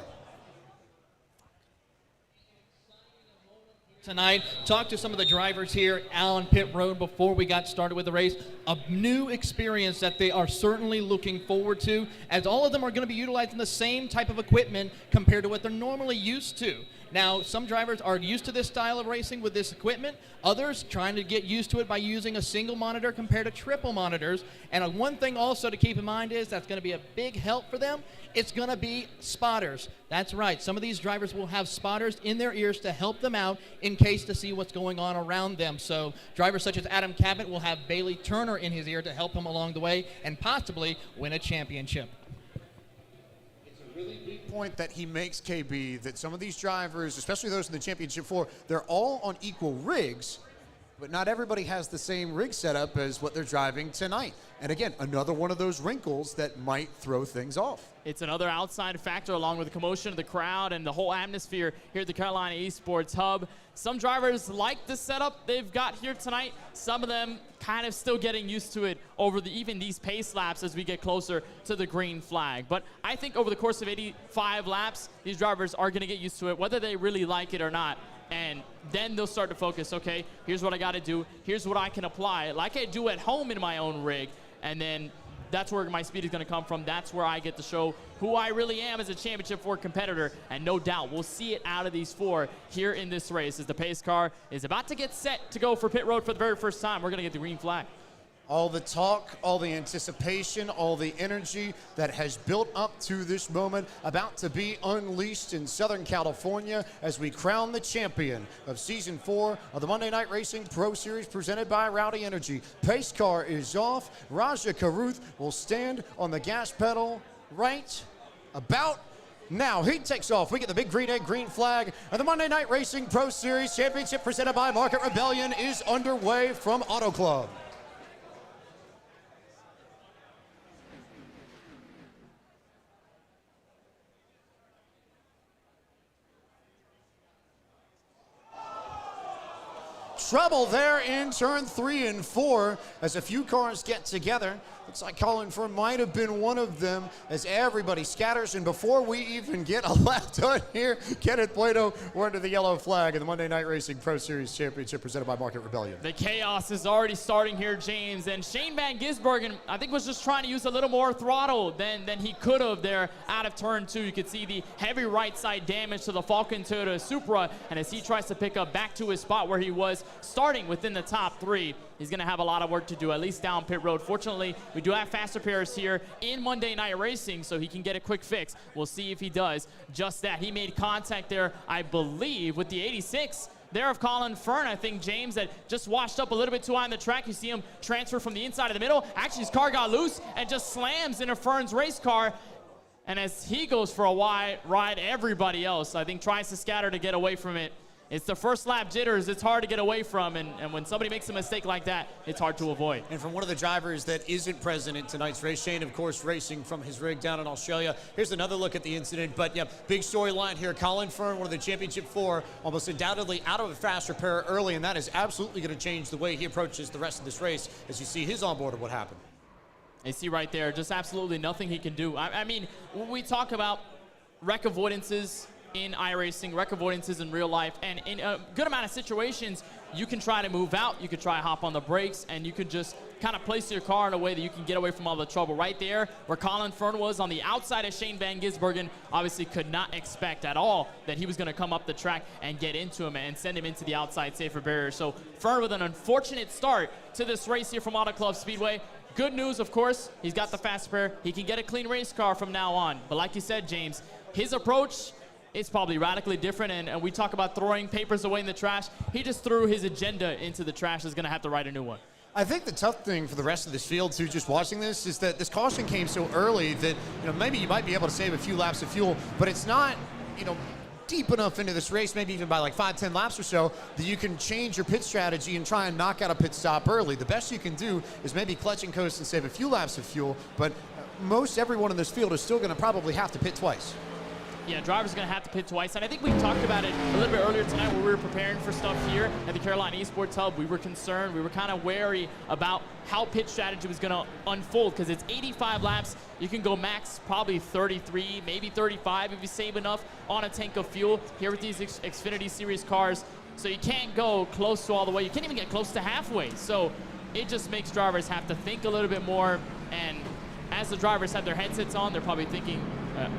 Tonight, talk to some of the drivers here on pit road before we got started with the race. A new experience that they are certainly looking forward to, as all of them are going to be utilizing the same type of equipment compared to what they're normally used to. Now, some drivers are used to this style of racing with this equipment. Others trying to get used to it by using a single monitor compared to triple monitors. And one thing also to keep in mind is that's going to be a big help for them. It's going to be spotters. That's right. Some of these drivers will have spotters in their ears to help them out in case to see what's going on around them. So drivers such as Adam Cabot will have Bailey Turner in his ear to help him along the way and possibly win a championship. Really big point that he makes, KB, that some of these drivers, especially those in the championship 4, they're all on equal rigs, but not everybody has the same rig setup as what they're driving tonight. And again, another one of those wrinkles that might throw things off. It's another outside factor along with the commotion of the crowd and the whole atmosphere here at the Carolina Esports Hub. Some drivers like the setup they've got here tonight. Some of them kind of still getting used to it over even these pace laps as we get closer to the green flag. But I think over the course of 85 laps, these drivers are going to get used to it, whether they really like it or not. And then they'll start to focus, okay, here's what I got to do. Here's what I can apply, like I do at home in my own rig. And then that's where my speed is going to come from. That's where I get to show who I really am as a Championship 4 competitor. And no doubt, we'll see it out of these 4 here in this race as the pace car is about to get set to go for pit road for the very first time. We're going to get the green flag. All the talk, all the anticipation, all the energy that has built up to this moment about to be unleashed in Southern California as we crown the champion of Season 4 of the Monday Night Racing Pro Series presented by Rowdy Energy. Pace car is off. Raja Karuth will stand on the gas pedal right about now. He takes off. We get the big green egg, green flag, and the Monday Night Racing Pro Series Championship presented by Market Rebellion is underway from Auto Club. Trouble there in turn 3 and 4 as a few cars get together. Looks like Colin Fern might have been one of them as everybody scatters. And before we even get a lap done here, Kenneth Plato, we're under the yellow flag in the Monday Night Racing Pro Series Championship presented by Market Rebellion. The chaos is already starting here, James. And Shane Van Gisbergen, I think, was just trying to use a little more throttle than he could have there out of turn 2. You could see the heavy right side damage to the Falcon Toyota Supra. And as he tries to pick up back to his spot where he was starting within the top 3, he's going to have a lot of work to do, at least down pit road. Fortunately, we do have faster pairs here in Monday Night Racing, so he can get a quick fix. We'll see if he does just that. He made contact there, I believe, with the 86 there of Colin Fern. I think, James, that just washed up a little bit too high on the track. You see him transfer from the inside of the middle. Actually, his car got loose and just slams into Fern's race car. And as he goes for a wide ride, everybody else, I think, tries to scatter to get away from it. It's the first lap jitters. It's hard to get away from, and when somebody makes a mistake like that, it's hard to avoid. And from one of the drivers that isn't present in tonight's race, Shane, of course, racing from his rig down in Australia. Here's another look at the incident, but yeah, big storyline here. Colin Fern, one of the Championship 4, almost undoubtedly out of a faster pair early, and that is absolutely going to change the way he approaches the rest of this race as you see his onboard of what happened. You see right there, just absolutely nothing he can do. I mean, when we talk about wreck avoidances in iRacing, wreck avoidances in real life, and in a good amount of situations, you can try to move out, you could try to hop on the brakes, and you could just kind of place your car in a way that you can get away from all the trouble. Right there, where Colin Fern was on the outside of Shane Van Gisbergen, obviously could not expect at all that he was going to come up the track and get into him and send him into the outside safer barrier. So Fern with an unfortunate start to this race here from Auto Club Speedway. Good news, of course, he's got the fast pair. He can get a clean race car from now on. But like you said, James, his approach, it's probably radically different, and we talk about throwing papers away in the trash. He just threw his agenda into the trash. Is going to have to write a new one. I think the tough thing for the rest of this field, too, just watching this, is that this caution came so early that, maybe you might be able to save a few laps of fuel, but it's not, deep enough into this race, maybe even by like 5-10 laps or so, that you can change your pit strategy and try and knock out a pit stop early. The best you can do is maybe clutch and coast and save a few laps of fuel, but most everyone in this field is still going to probably have to pit twice. Yeah, drivers are going to have to pit twice. And I think we talked about it a little bit earlier tonight when we were preparing for stuff here at the Carolina Esports Hub. We were concerned. We were kind of wary about how pit strategy was going to unfold because it's 85 laps. You can go max probably 33, maybe 35 if you save enough on a tank of fuel here with these Xfinity Series cars. So you can't go close to all the way. You can't even get close to halfway. So it just makes drivers have to think a little bit more. And as the drivers have their headsets on, they're probably thinking,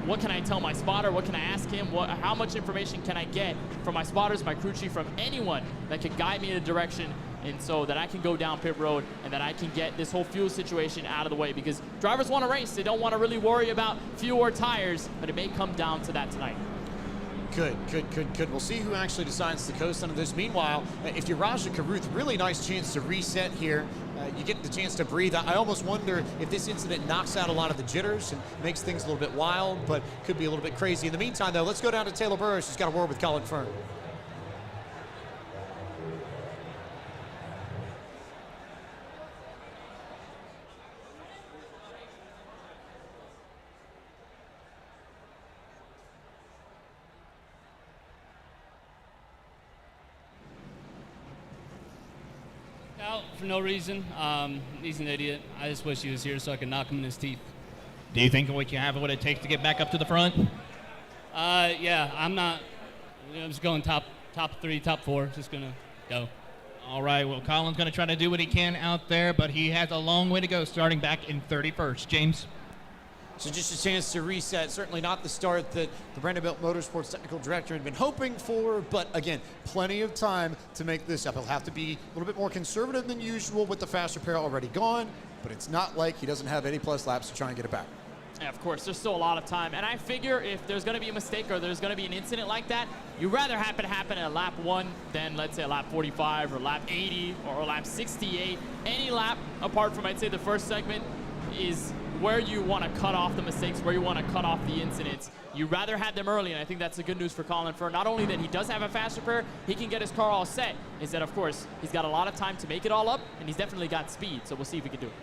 what can I tell my spotter? What can I ask him? How much information can I get from my spotters, my crew chief, from anyone that could guide me in a direction, and so that I can go down pit road and that I can get this whole fuel situation out of the way? Because drivers want to race. They don't want to really worry about fuel or tires, but it may come down to that tonight. Good. We'll see who actually decides to coast under this. Meanwhile, if you're Raja Karuth, really nice chance to reset here. You get the chance to breathe. I almost wonder if this incident knocks out a lot of the jitters and makes things a little bit wild, but could be a little bit crazy. In the meantime, though, let's go down to Taylor Burris, who's got a word with Colin Fern. Out for no reason. He's an idiot. I just wish he was here so I could knock him in his teeth. Do you think what you have what it takes to get back up to the front? Yeah, I'm just going top 3, top 4. Just gonna go. All right, well, Colin's going to try to do what he can out there, but he has a long way to go starting back in 31st. James? So just a chance to reset. Certainly not the start that the Vanderbilt Motorsports technical director had been hoping for, but again, plenty of time to make this up. He'll have to be a little bit more conservative than usual with the faster pair already gone, but it's not like he doesn't have any plus laps to try and get it back. Yeah, of course, there's still a lot of time. And I figure if there's going to be a mistake or there's going to be an incident like that, you'd rather have it happen at lap 1 than, let's say, lap 45 or lap 80 or lap 68. Any lap apart from, I'd say, the first segment is where you want to cut off the mistakes, where you want to cut off the incidents. You'd rather have them early, and I think that's the good news for Colin Fern. Not only that he does have a faster pair, he can get his car all set, is that, of course, he's got a lot of time to make it all up, and he's definitely got speed, so we'll see if he can do it.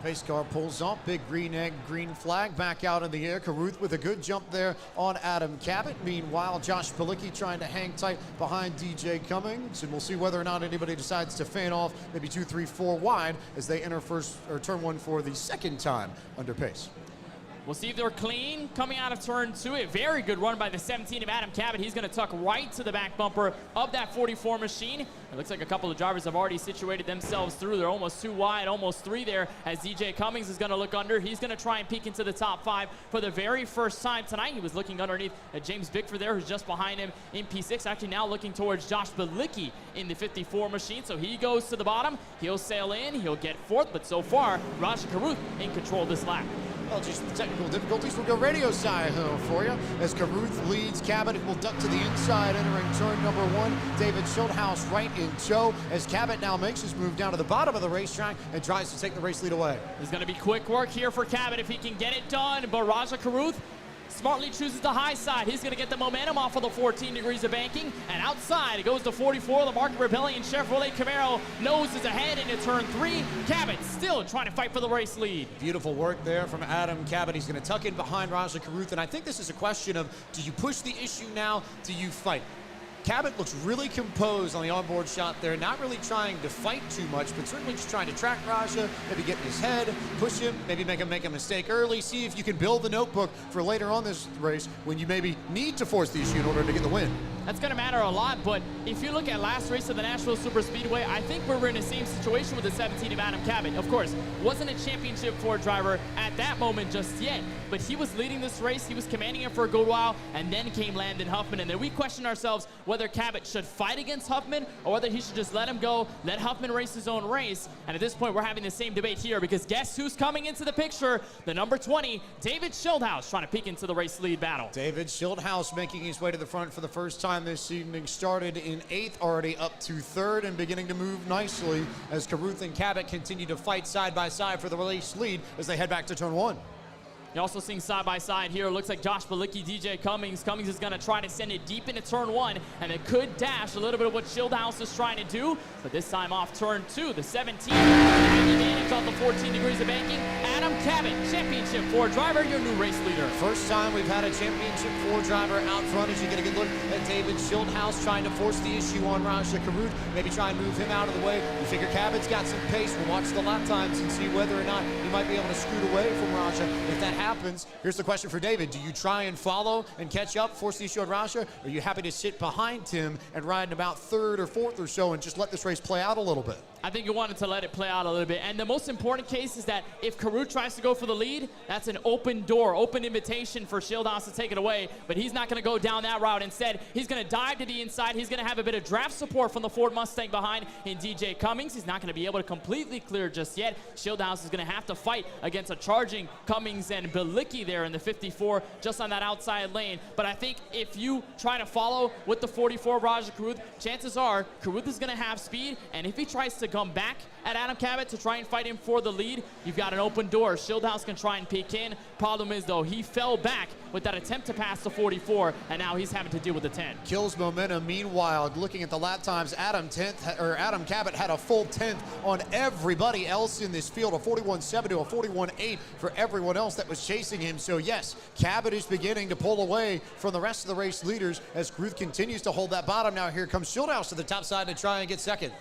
Pace car pulls off, big green egg, green flag back out in the air. Caruth with a good jump there on Adam Cabot. Meanwhile, Josh Palicki trying to hang tight behind DJ Cummings, and we'll see whether or not anybody decides to fan off maybe 2, 3, 4 wide as they enter turn 1 for the second time under pace. We'll see if they're clean coming out of turn 2. A very good run by the 17 of Adam Cabot. He's going to tuck right to the back bumper of that 44 machine. It looks like a couple of drivers have already situated themselves through. They're almost 2 wide, almost 3 there, as DJ Cummings is going to look under. He's going to try and peek into the top 5 for the very first time tonight. He was looking underneath James Bickford there, who's just behind him in P6. Actually now looking towards Josh Balicki in the 54 machine. So he goes to the bottom. He'll sail in. He'll get 4th. But so far, Raja Caruth in control this lap. Well, just the technical difficulties. We'll go radio side for you as Caruth leads. Cabot will duck to the inside, entering turn number 1. David Shieldhouse right in tow as Cabot now makes his move down to the bottom of the racetrack and tries to take the race lead away. There's going to be quick work here for Cabot if he can get it done, but Raja Caruth smartly chooses the high side. He's going to get the momentum off of the 14 degrees of banking, and outside it goes to 44. The Market Rebellion Chevrolet Camaro noses ahead into turn 3. Cabot still trying to fight for the race lead. Beautiful work there from Adam Cabot. He's going to tuck in behind Raja Caruth, and I think this is a question of, do you push the issue now? Do you fight? Cabot looks really composed on the onboard shot there, not really trying to fight too much, but certainly just trying to track Raja, maybe get in his head, push him, maybe make him make a mistake early, see if you can build the notebook for later on this race when you maybe need to force the issue in order to get the win. That's going to matter a lot, but if you look at last race of the Nashville Super Speedway, I think we're in the same situation with the 17 of Adam Cabot. Of course, wasn't a championship Ford driver at that moment just yet, but he was leading this race, he was commanding it for a good while, and then came Landon Huffman, and then we questioned ourselves whether Cabot should fight against Huffman or whether he should just let him go, let Huffman race his own race, and at this point we're having the same debate here because guess who's coming into the picture? The number 20, David Shieldhouse, trying to peek into the race lead battle. David Shieldhouse making his way to the front for the first time this evening, started in 8th, already up to 3rd and beginning to move nicely as Caruth and Cabot continue to fight side by side for the race lead as they head back to turn 1. You're also seeing side by side here. It looks like Josh Balicki, DJ Cummings. Cummings is going to try to send it deep into turn 1, and it could dash a little bit of what Shieldhouse is trying to do, but this time off turn 2. The 17 advantage on the 14 degrees of banking. Adam Cabot, championship Ford driver, your new race leader. First time we've had a championship Ford driver out front as you get a good look at David Shieldhouse trying to force the issue on Raja Caruth, maybe try and move him out of the way. You figure Cabot's got some pace. We'll watch the lap times and see whether or not he might be able to scoot away from Raja. If that happens, here's the question for David. Do you try and follow and catch up, force the issue on Raja, or are you happy to sit behind him and ride in about 3rd or 4th or so and just let this race play out a little bit? I think you wanted to let it play out a little bit. And the most important case is that if Caruth tries to go for the lead, that's an open door, open invitation for Shieldhouse to take it away. But he's not going to go down that route. Instead, he's going to dive to the inside. He's going to have a bit of draft support from the Ford Mustang behind in DJ Cummings. He's not going to be able to completely clear just yet. Shieldhouse is going to have to fight against a charging Cummings and Balicki there in the 54, just on that outside lane. But I think if you try to follow with the 44 Raja Caruth, chances are Caruth is going to have speed. And if he tries to come back at Adam Cabot to try and fight him for the lead, you've got an open door. Shieldhouse can try and peek in. Problem is, though, he fell back with that attempt to pass the 44, and now he's having to deal with the 10. Kills momentum. Meanwhile, looking at the lap times, Adam Cabot had a full 10th on everybody else in this field, a 41.7 to a 41.8 for everyone else that was chasing him. So yes, Cabot is beginning to pull away from the rest of the race leaders as Caruth continues to hold that bottom. Now here comes Shieldhouse to the top side to try and get second.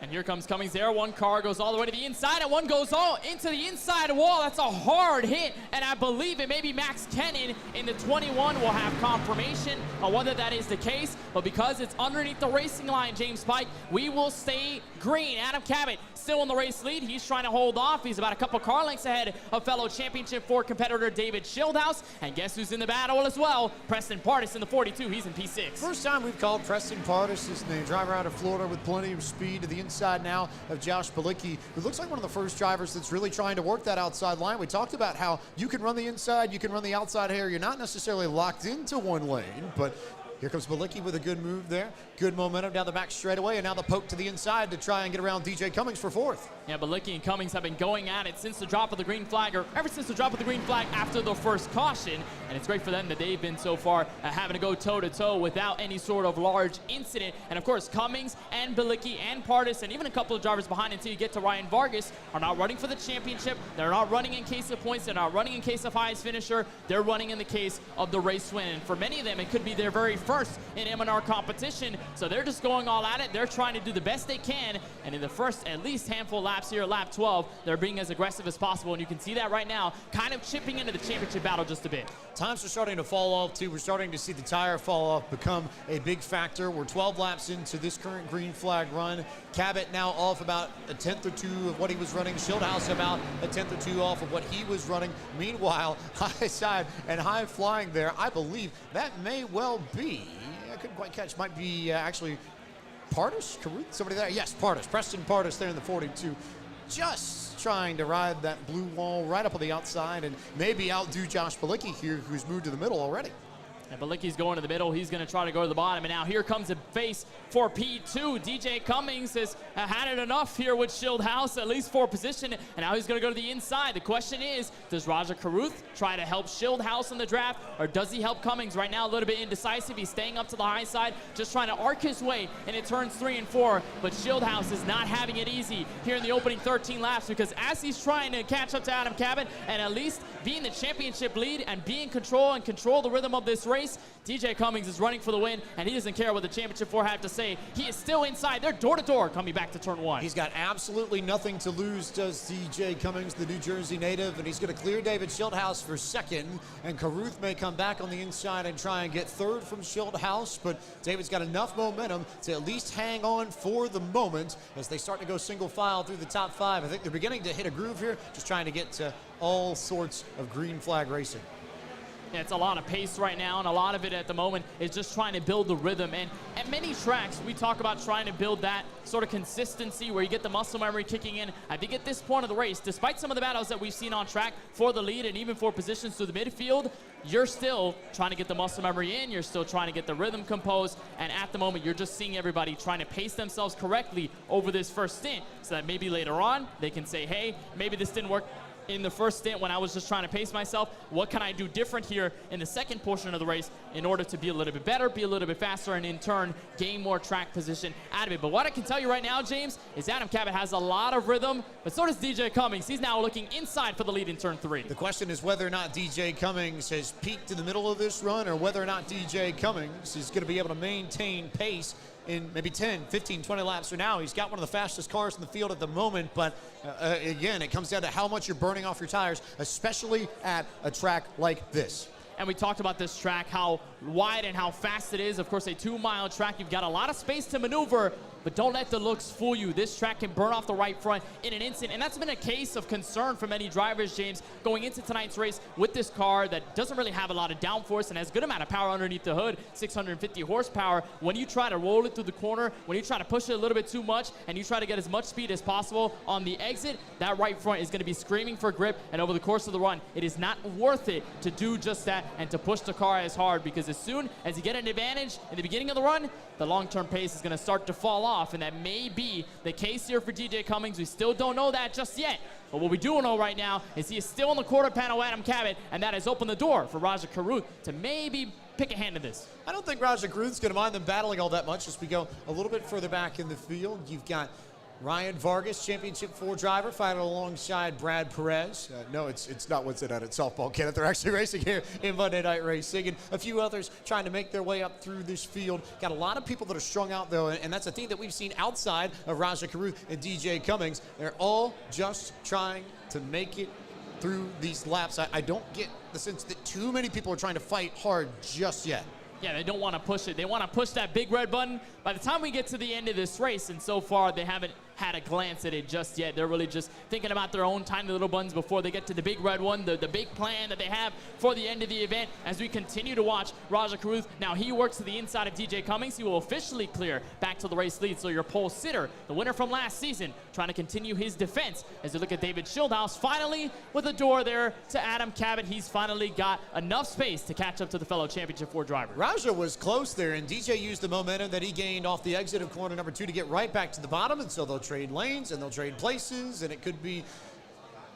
And here comes Cummings there. One car goes all the way to the inside, and one goes all into the inside wall. That's a hard hit, and I believe it may be Max Kennan in the 21 will have confirmation on whether that is the case. But because it's underneath the racing line, James Pike, we will stay green. Adam Cabot still in the race lead. He's trying to hold off. He's about a couple car lengths ahead of fellow Championship 4 competitor David Shieldhouse. And guess who's in the battle as well? Preston Pardis in the 42. He's in P6. First time we've called Preston Pardis as the driver out of Florida with plenty of speed to the inside now of Josh Bilicki, who looks like one of the first drivers that's really trying to work that outside line. We talked about how you can run the inside, you can run the outside here. You're not necessarily locked into one lane, but here comes Bilicki with a good move there. Good momentum down the back straightaway, and now the poke to the inside to try and get around DJ Cummings for 4th. Yeah, Bilicki and Cummings have been going at it since the drop of the green flag, or ever since the drop of the green flag after the first caution. And it's great for them that they've been so far having to go toe-to-toe without any sort of large incident. And of course, Cummings and Bilicki and Pardis and even a couple of drivers behind until you get to Ryan Vargas are not running for the championship. They're not running in case of points. They're not running in case of highest finisher. They're running in the case of the race win. And for many of them, it could be their very first in M&R competition. So they're just going all at it. They're trying to do the best they can. And in the first at least handful of laps here, lap 12, they're being as aggressive as possible. And you can see that right now, kind of chipping into the championship battle just a bit. Times are starting to fall off too. We're starting to see the tire fall off become a big factor. We're 12 laps into this current green flag run. Cabot now off about a tenth or two of what he was running. Shieldhouse about a tenth or two off of what he was running. Meanwhile, high side and high flying there. I believe that may well be, I couldn't quite catch, might be actually Pardis, Caruth, somebody there? Yes, Pardis, Preston Pardis there in the 42. Just trying to ride that blue wall right up on the outside and maybe outdo Josh Bilicki here, who's moved to the middle already. And Bilicki's going to the middle. He's going to try to go to the bottom. And now here comes a face for P2. DJ Cummings has had it enough here with Shieldhouse, at least for position. And now he's going to go to the inside. The question is, does Raja Caruth try to help Shieldhouse in the draft, or does he help Cummings? Right now, a little bit indecisive. He's staying up to the high side, just trying to arc his way into turns 3 and 4. But Shieldhouse is not having it easy here in the opening 13 laps, because as he's trying to catch up to Adam Cabot and at least be in the championship lead and be in control and control the rhythm of this race, DJ Cummings is running for the win, and he doesn't care what the Championship 4 have to say. He is still inside. They're door-to-door coming back to turn 1. He's got absolutely nothing to lose, does DJ Cummings, the New Jersey native, and he's going to clear David Shieldhouse for 2nd, and Caruth may come back on the inside and try and get 3rd from Shieldhouse, but David's got enough momentum to at least hang on for the moment as they start to go single file through the top 5. I think they're beginning to hit a groove here, just trying to get to all sorts of green flag racing. Yeah, it's a lot of pace right now, and a lot of it at the moment is just trying to build the rhythm. And at many tracks, we talk about trying to build that sort of consistency where you get the muscle memory kicking in. I think at this point of the race, despite some of the battles that we've seen on track for the lead and even for positions to the midfield, you're still trying to get the muscle memory in. You're still trying to get the rhythm composed. And at the moment, you're just seeing everybody trying to pace themselves correctly over this first stint so that maybe later on they can say, hey, maybe this didn't work in the first stint when I was just trying to pace myself. What can I do different here in the second portion of the race in order to be a little bit better, be a little bit faster, and in turn gain more track position out of it? But what I can tell you right now, James, is Adam Cabot has a lot of rhythm, but so does DJ Cummings. He's now looking inside for the lead in turn 3. The question is whether or not DJ Cummings has peaked in the middle of this run, or whether or not DJ Cummings is going to be able to maintain pace in maybe 10, 15, 20 laps from now. He's got one of the fastest cars in the field at the moment, but again, it comes down to how much you're burning off your tires, especially at a track like this. And we talked about this track, how wide and how fast it is. Of course, a 2-mile track. You've got a lot of space to maneuver, but don't let the looks fool you. This track can burn off the right front in an instant, and that's been a case of concern for many drivers, James, going into tonight's race with this car that doesn't really have a lot of downforce and has a good amount of power underneath the hood, 650 horsepower. When you try to roll it through the corner, when you try to push it a little bit too much, and you try to get as much speed as possible on the exit, that right front is going to be screaming for grip, and over the course of the run, it is not worth it to do just that and to push the car as hard, because as soon as you get an advantage in the beginning of the run, the long-term pace is going to start to fall off, and that may be the case here for DJ Cummings. We still don't know that just yet, but what we do know right now is he is still on the quarter panel, Adam Cabot, and that has opened the door for Raja Caruth to maybe pick a hand in this. I don't think Raja Caruth's going to mind them battling all that much as we go a little bit further back in the field. You've got Ryan Vargas, Championship 4 driver, fighting alongside Brad Perez. No, it's not what's it at softball, Kenneth. They're actually racing here in Monday Night Racing, and a few others trying to make their way up through this field. Got a lot of people that are strung out, though, and that's a thing that we've seen outside of Raja Caruth and DJ Cummings. They're all just trying to make it through these laps. I don't get the sense that too many people are trying to fight hard just yet. Yeah, they don't want to push it. They want to push that big red button. By the time we get to the end of this race, and so far they haven't had a glance at it just yet. They're really just thinking about their own tiny little buttons before they get to the big red one, the big plan that they have for the end of the event. As we continue to watch Raja Caruth, now he works to the inside of DJ Cummings. He will officially clear back to the race lead. So your pole sitter, the winner from last season, trying to continue his defense as you look at David Shieldhouse finally with a door there to Adam Cabot. He's finally got enough space to catch up to the fellow Championship 4 driver. Raja was close there, and DJ used the momentum that he gained off the exit of corner number 2 to get right back to the bottom, and so they'll trade lanes and they'll trade places, and it could be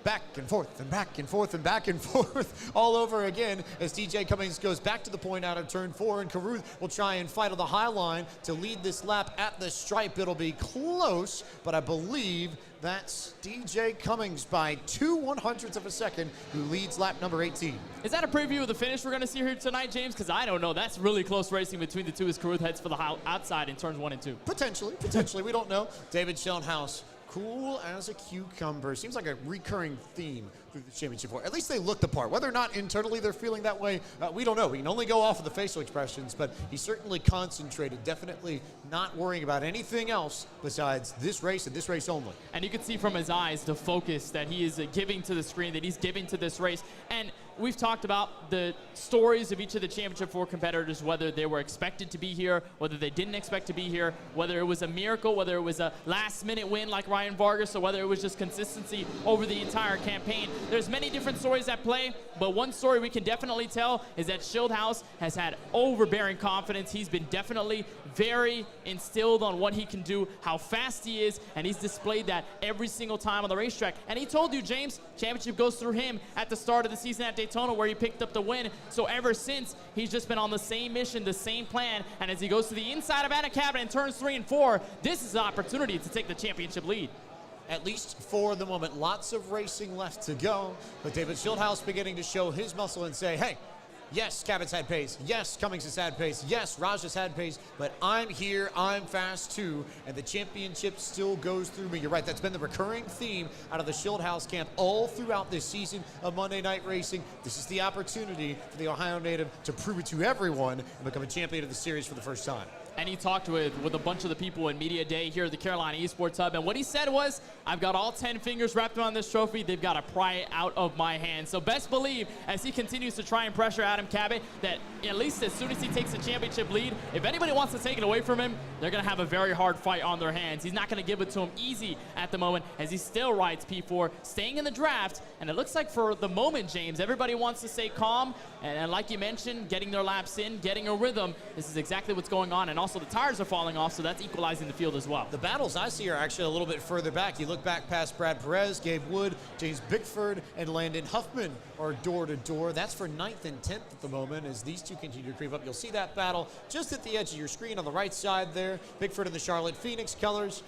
back and forth and back and forth and back and forth all over again as DJ Cummings goes back to the point out of turn 4, and Caruth will try and fight on the high line to lead this lap at the stripe. It'll be close, but I believe that's DJ Cummings by 2/100ths of a second who leads lap number 18. Is that a preview of the finish we're going to see here tonight, James? Because I don't know. That's really close racing between the two as Caruth heads for the outside in turns 1 and 2. Potentially, we don't know. David Shieldhouse, cool as a cucumber. Seems like a recurring theme through the Championship 4. At least they look the part. Whether or not internally they're feeling that way, we don't know. We can only go off of the facial expressions, but he's certainly concentrated, definitely not worrying about anything else besides this race and this race only. And you can see from his eyes the focus that he is giving to the screen, that he's giving to this race. And we've talked about the stories of each of the Championship 4 competitors, whether they were expected to be here, whether they didn't expect to be here, whether it was a miracle, whether it was a last-minute win like Ryan Vargas, or whether it was just consistency over the entire campaign. There's many different stories at play, but one story we can definitely tell is that Shieldhouse has had overbearing confidence. He's been definitely very instilled on what he can do, how fast he is, and he's displayed that every single time on the racetrack. And he told you, James, championship goes through him at the start of the season at Daytona where he picked up the win. So ever since, he's just been on the same mission, the same plan, and as he goes to the inside of Adam Cabot in turns 3 and 4, this is an opportunity to take the championship lead. At least for the moment. Lots of racing left to go, but David Shieldhouse beginning to show his muscle and say, hey, yes, Cabot's had pace. Yes, Cummings has had pace. Yes, Raja's had pace, but I'm here, I'm fast too, and the championship still goes through me. You're right, that's been the recurring theme out of the Shieldhouse camp all throughout this season of Monday Night Racing. This is the opportunity for the Ohio native to prove it to everyone and become a champion of the series for the first time. And he talked with a bunch of the people in Media Day here at the Carolina Esports Hub, and what he said was, I've got all 10 fingers wrapped around this trophy. They've got to pry it out of my hands. So best believe, as he continues to try and pressure Adam Cabot, that at least as soon as he takes the championship lead, if anybody wants to take it away from him, they're going to have a very hard fight on their hands. He's not going to give it to him easy at the moment, as he still rides P4, staying in the draft. And it looks like for the moment, James, everybody wants to stay calm. And like you mentioned, getting their laps in, getting a rhythm. This is exactly what's going on. And also the tires are falling off, so that's equalizing the field as well. The battles I see are actually a little bit further back. You look back past Brad Perez, Gabe Wood, James Bickford, and Landon Huffman are door to door. That's for 9th and 10th at the moment as these two continue to creep up. You'll see that battle just at the edge of your screen on the right side there. Bickford in the Charlotte Phoenix colors.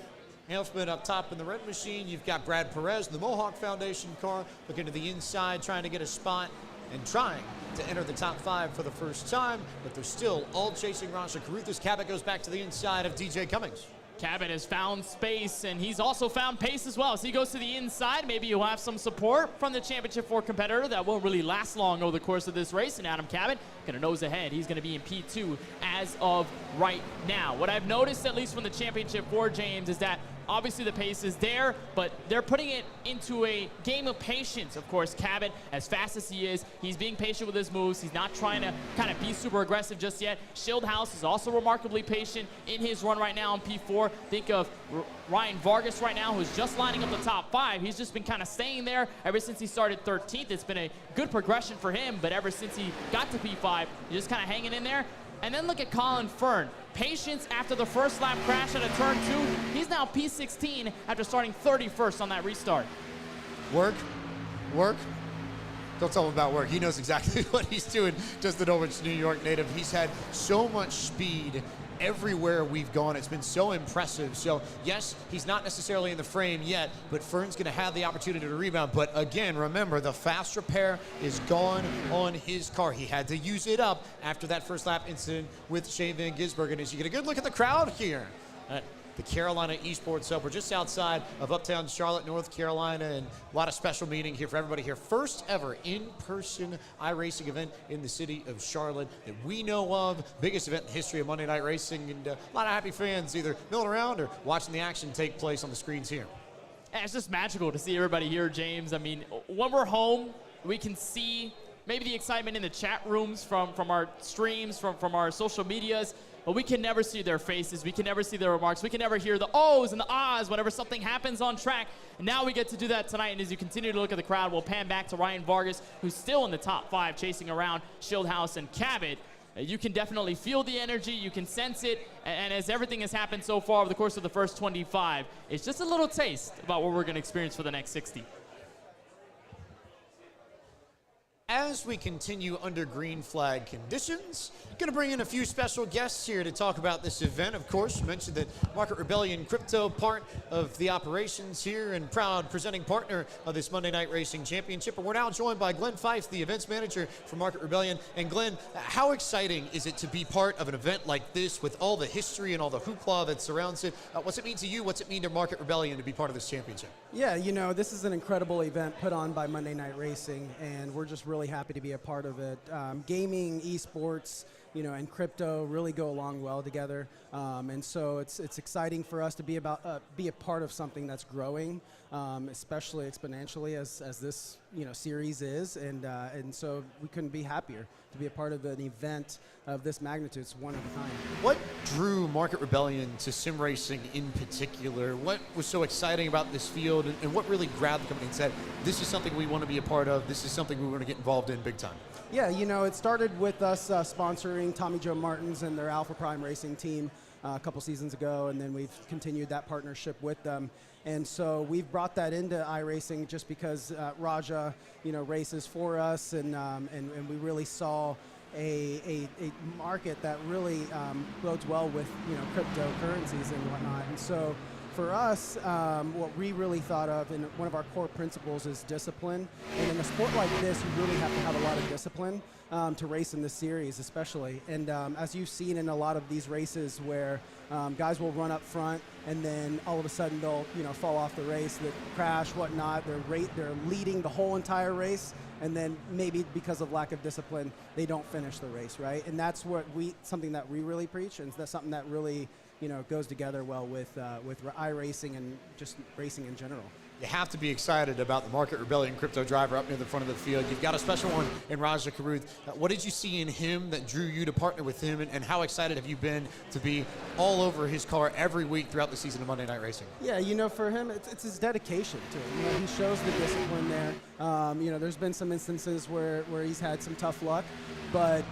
Huffman up top in the red machine. You've got Brad Perez in the Mohawk Foundation car looking to the inside, trying to get a spot and trying to enter the top 5 for the first time, but they're still all chasing Raja Caruth as Cabot goes back to the inside of DJ Cummings. Cabot has found space, and he's also found pace as well. So he goes to the inside. Maybe he'll have some support from the Championship 4 competitor that won't really last long over the course of this race. And Adam Cabot going to nose ahead. He's going to be in P2 as of right now. What I've noticed, at least from the Championship 4, James, is that obviously the pace is there, but they're putting it into a game of patience. Of course, Cabot, as fast as he is, he's being patient with his moves. He's not trying to kind of be super aggressive just yet. Shieldhouse is also remarkably patient in his run right now in P4. Think of Ryan Vargas right now, who's just lining up the top 5. He's just been kind of staying there ever since he started 13th. It's been a good progression for him, but ever since he got to P5, he's just kind of hanging in there. And then look at Colin Fern. Patience after the first lap crash out of turn 2. He's now P16 after starting 31st on that restart. Work. Don't tell him about work. He knows exactly what he's doing. Just an Norwich, New York native. He's had so much speed everywhere we've gone. It's been so impressive. So, yes, he's not necessarily in the frame yet, but Fern's going to have the opportunity to rebound. But again, remember, the fast repair is gone on his car. He had to use it up after that first lap incident with Shane Van Gisbergen. And as you get a good look at the crowd here at the Carolina Esports Hub. We're just outside of uptown Charlotte, North Carolina, and a lot of special meeting here for everybody here. First ever in-person iRacing event in the city of Charlotte that we know of. Biggest event in the history of Monday Night Racing, and a lot of happy fans either milling around or watching the action take place on the screens here. It's just magical to see everybody here, James. I mean, when we're home, we can see maybe the excitement in the chat rooms from our streams, from our social medias, but we can never see their faces. We can never see their remarks. We can never hear the ohs and the ahs whenever something happens on track. And now we get to do that tonight. And as you continue to look at the crowd, we'll pan back to Ryan Vargas, who's still in the top 5, chasing around Shieldhouse and Cabot. You can definitely feel the energy. You can sense it. And as everything has happened so far over the course of the first 25, it's just a little taste about what we're going to experience for the next 60. As we continue under green flag conditions, going to bring in a few special guests here to talk about this event. Of course, you mentioned that Market Rebellion Crypto, part of the operations here and proud presenting partner of this Monday Night Racing Championship. And we're now joined by Glenn Fife, the events manager for Market Rebellion. And Glenn, how exciting is it to be part of an event like this with all the history and all the hoopla that surrounds it? What's it mean to you? What's it mean to Market Rebellion to be part of this championship? Yeah, you know, this is an incredible event put on by Monday Night Racing, and we're just really happy to be a part of it. Gaming, esports, you know, and crypto really go along well together, and so it's exciting for us to be a part of something that's growing, especially exponentially as this series is, and so we couldn't be happier to be a part of an event of this magnitude. It's one of a kind. What drew Market Rebellion to sim racing in particular? What was so exciting about this field, and what really grabbed the company and said, this is something we want to be a part of, this is something we want to get involved in big time? Yeah, you know, it started with us sponsoring Tommy Joe Martins and their Alpha Prime Racing team a couple seasons ago, and then we've continued that partnership with them. And so we've brought that into iRacing just because Raja, races for us, and we really saw a market that really bodes well with cryptocurrencies and whatnot. And so for us, what we really thought of, and one of our core principles, is discipline. And in a sport like this, you really have to have a lot of discipline to race in this series, especially. And as you've seen in a lot of these races where guys will run up front and then all of a sudden they'll fall off the race, that crash, whatnot. They're leading the whole entire race, and then maybe because of lack of discipline, they don't finish the race, right? And that's something that we really preach, and that's something that really goes together well with iRacing and just racing in general. You have to be excited about the Market Rebellion crypto driver up near the front of the field. You've got a special one in Raja Karuth. What did you see in him that drew you to partner with him, and how excited have you been to be all over his car every week throughout the season of Monday Night Racing? Yeah, for him, it's his dedication to it. He shows the discipline there. There's been some instances where he's had some tough luck, but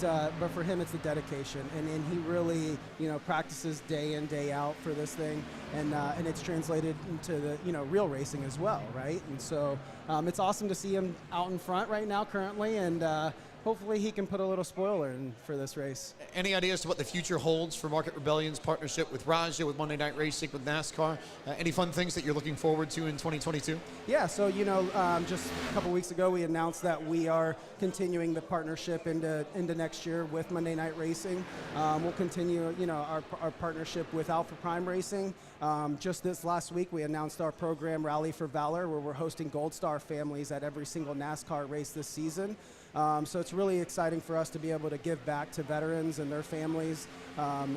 for him, it's the dedication, and he really practices day in, day out for this thing, and it's translated into the real racing as well, right? And so it's awesome to see him out in front right now currently, and hopefully he can put a little spoiler in for this race. Any ideas to what the future holds for Market Rebellion's partnership with Raja, with Monday Night Racing, with NASCAR? Any fun things that you're looking forward to in 2022? Yeah, so just a couple weeks ago we announced that we are continuing the partnership into next year with Monday Night Racing. We'll continue our partnership with Alpha Prime Racing. Just this last week we announced our program Rally for Valor, where we're hosting Gold Star families at every single NASCAR race this season. So it's really exciting for us to be able to give back to veterans and their families, and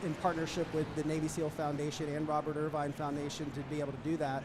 in partnership with the Navy SEAL Foundation and Robert Irvine Foundation to be able to do that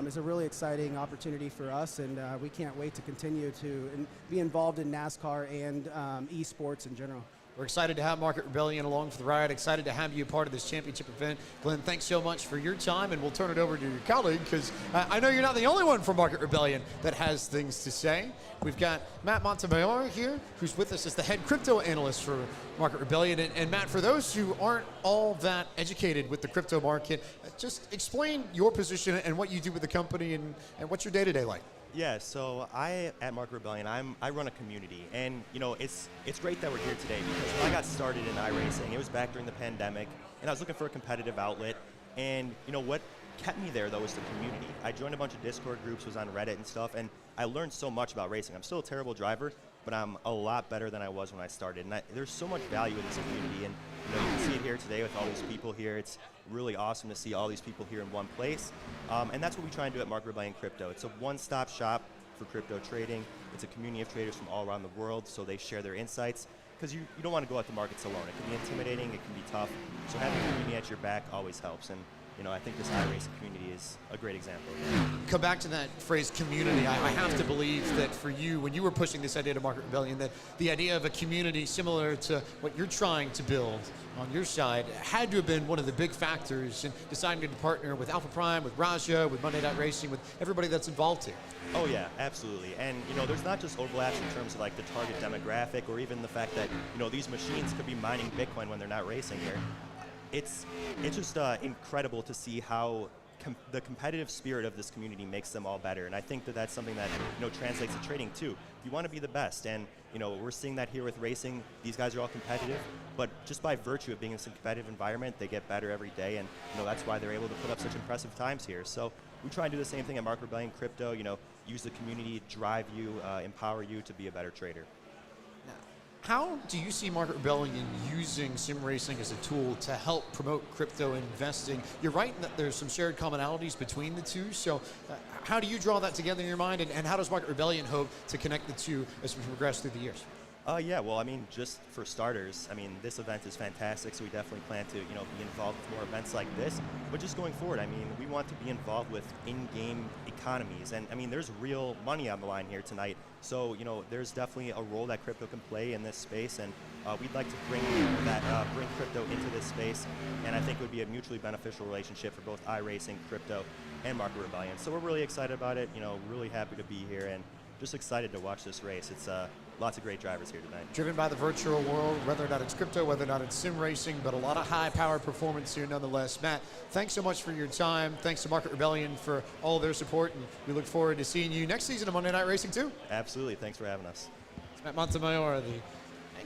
is a really exciting opportunity for us, and we can't wait to continue to be involved in NASCAR and esports in general. We're excited to have Market Rebellion along for the ride. Excited to have you a part of this championship event. Glenn, thanks so much for your time, and we'll turn it over to your colleague, because I know you're not the only one from Market Rebellion that has things to say. We've got Matt Montemayor here, who's with us as the head crypto analyst for Market Rebellion. And Matt, for those who aren't all that educated with the crypto market, just explain your position and what you do with the company, and what's your day-to-day like. Yeah, so at Market Rebellion, I run a community, and it's great that we're here today because when I got started in iRacing, it was back during the pandemic, and I was looking for a competitive outlet, and what kept me there though was the community. I joined a bunch of Discord groups, was on Reddit and stuff, and I learned so much about racing. I'm still a terrible driver, but I'm a lot better than I was when I started, and there's so much value in this community, and you can see it here today with all these people here. It's really awesome to see all these people here in one place, and that's what we try and do at Market Rebellion Crypto. It's a one-stop shop for crypto trading. It's a community of traders from all around the world, so they share their insights, because you don't want to go at the markets alone. It can be intimidating, it can be tough, so having a community at your back always helps, and I think this iRacing community is a great example of that. Come back to that phrase community. I have to believe that for you, when you were pushing this idea to Market Rebellion, that the idea of a community similar to what you're trying to build on your side had to have been one of the big factors in deciding to partner with Alpha Prime, with Raja, with Monday Night Racing, with everybody that's involved here. Oh yeah, absolutely. And there's not just overlaps in terms of like the target demographic or even the fact that these machines could be mining Bitcoin when they're not racing here. It's just incredible to see how the competitive spirit of this community makes them all better, and I think that that's something that translates to trading too. You want to be the best, and we're seeing that here with racing. These guys are all competitive, but just by virtue of being in this competitive environment, they get better every day, and that's why they're able to put up such impressive times here. So we try and do the same thing at Market Rebellion Crypto. Use the community, drive you, empower you to be a better trader. How do you see Market Rebellion using sim racing as a tool to help promote crypto investing? You're right in that there's some shared commonalities between the two, so how do you draw that together in your mind, and how does Market Rebellion hope to connect the two as we progress through the years? Yeah, well, just for starters, this event is fantastic, so we definitely plan to, be involved with more events like this. But just going forward, we want to be involved with in-game economies, and there's real money on the line here tonight. So, there's definitely a role that crypto can play in this space, and we'd like to bring crypto into this space, and I think it would be a mutually beneficial relationship for both iRacing, crypto, and Market Rebellion. So we're really excited about it. Really happy to be here, and just excited to watch this race. It's lots of great drivers here tonight. Driven by the virtual world, whether or not it's crypto, whether or not it's sim racing, but a lot of high-powered performance here nonetheless. Matt, thanks so much for your time. Thanks to Market Rebellion for all their support, and we look forward to seeing you next season of Monday Night Racing too. Absolutely. Thanks for having us. It's Matt Montemayor, the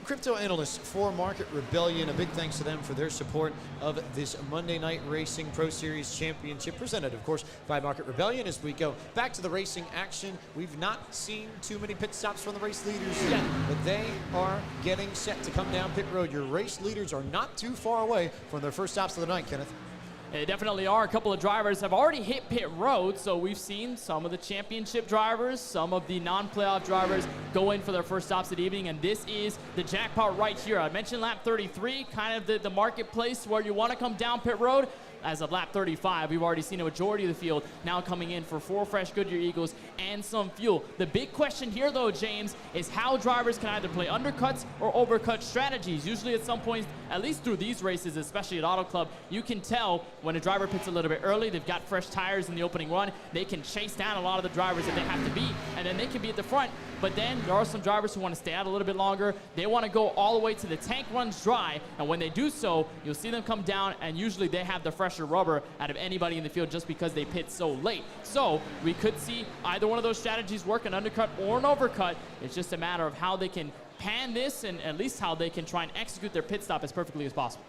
crypto analyst for Market Rebellion. A big thanks to them for their support of this Monday Night Racing Pro Series Championship, presented, of course, by Market Rebellion. As we go back to the racing action, we've not seen too many pit stops from the race leaders yet, but they are getting set to come down pit road. Your race leaders are not too far away from their first stops of the night, Kenneth. They definitely are. A couple of drivers have already hit pit road, so we've seen some of the championship drivers, some of the non-playoff drivers go in for their first stops of the evening, and this is the jackpot right here. I mentioned lap 33, kind of the marketplace where you want to come down pit road. As of lap 35, we've already seen a majority of the field now coming in for 4 fresh Goodyear Eagles and some fuel. The big question here, though, James, is how drivers can either play undercuts or overcut strategies. Usually at some points, at least through these races, especially at Auto Club, you can tell when a driver pits a little bit early, they've got fresh tires in the opening run, they can chase down a lot of the drivers that they have to beat, and then they can be at the front. But then there are some drivers who want to stay out a little bit longer. They want to go all the way to the tank runs dry, and when they do so, you'll see them come down, and usually they have the fresher rubber out of anybody in the field just because they pit so late. So we could see either one of those strategies work, an undercut or an overcut. It's just a matter of how they can pan this, and at least how they can try and execute their pit stop as perfectly as possible.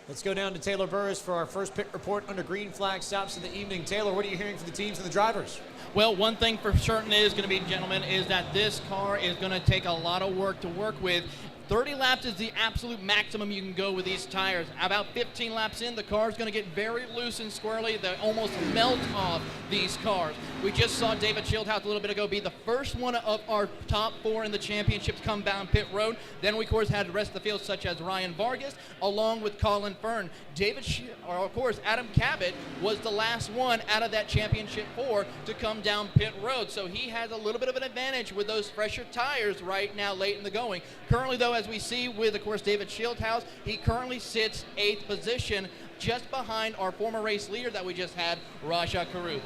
Let's go down to Taylor Burris for our first pit report under green flag stops of the evening. Taylor, what are you hearing from the teams and the drivers? Well, one thing for certain is going to be, gentlemen, is that this car is going to take a lot of work to work with. 30 laps is the absolute maximum you can go with these tires. About 15 laps in, the car is going to get very loose and squirrely. They almost melt off these cars. We just saw David Shieldhouse a little bit ago be the first one of our top 4 in the championship to come down pit road. Then we, of course, had the rest of the field, such as Ryan Vargas, along with Colin Fern. Of course, Adam Cabot was the last one out of that championship 4 to come down pit road. So he has a little bit of an advantage with those fresher tires right now late in the going. Currently, though, as we see with, of course, David Shieldhouse, he currently sits 8th position, just behind our former race leader that we just had, Raja Karuth.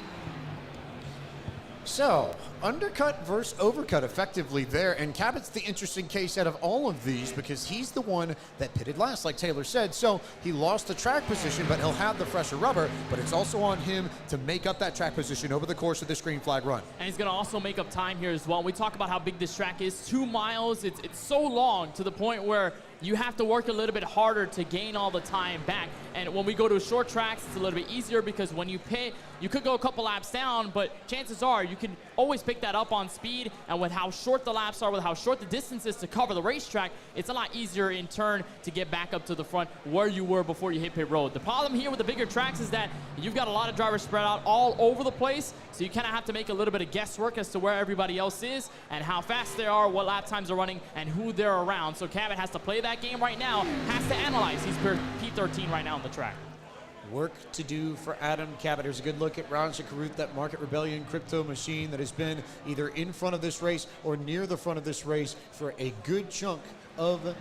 So, undercut versus overcut effectively there, and Cabot's the interesting case out of all of these because he's the one that pitted last, like Taylor said. So, he lost the track position, but he'll have the fresher rubber, but it's also on him to make up that track position over the course of this green flag run. And he's going to also make up time here as well. We talk about how big this track is, 2 miles. It's so long to the point where you have to work a little bit harder to gain all the time back. And when we go to short tracks, it's a little bit easier because when you pit, you could go a couple laps down, but chances are you can always pick that up on speed. And with how short the laps are, with how short the distance is to cover the racetrack, it's a lot easier in turn to get back up to the front where you were before you hit pit road. The problem here with the bigger tracks is that you've got a lot of drivers spread out all over the place, so you kind of have to make a little bit of guesswork as to where everybody else is and how fast they are, what lap times are running, and who they're around. So Cabot has to play that game right now, has to analyze. He's P13 right now on the track. Work to do for Adam Cabot. Here's a good look at Raja Karuth, that Market Rebellion crypto machine that has been either in front of this race or near the front of this race for a good chunk of the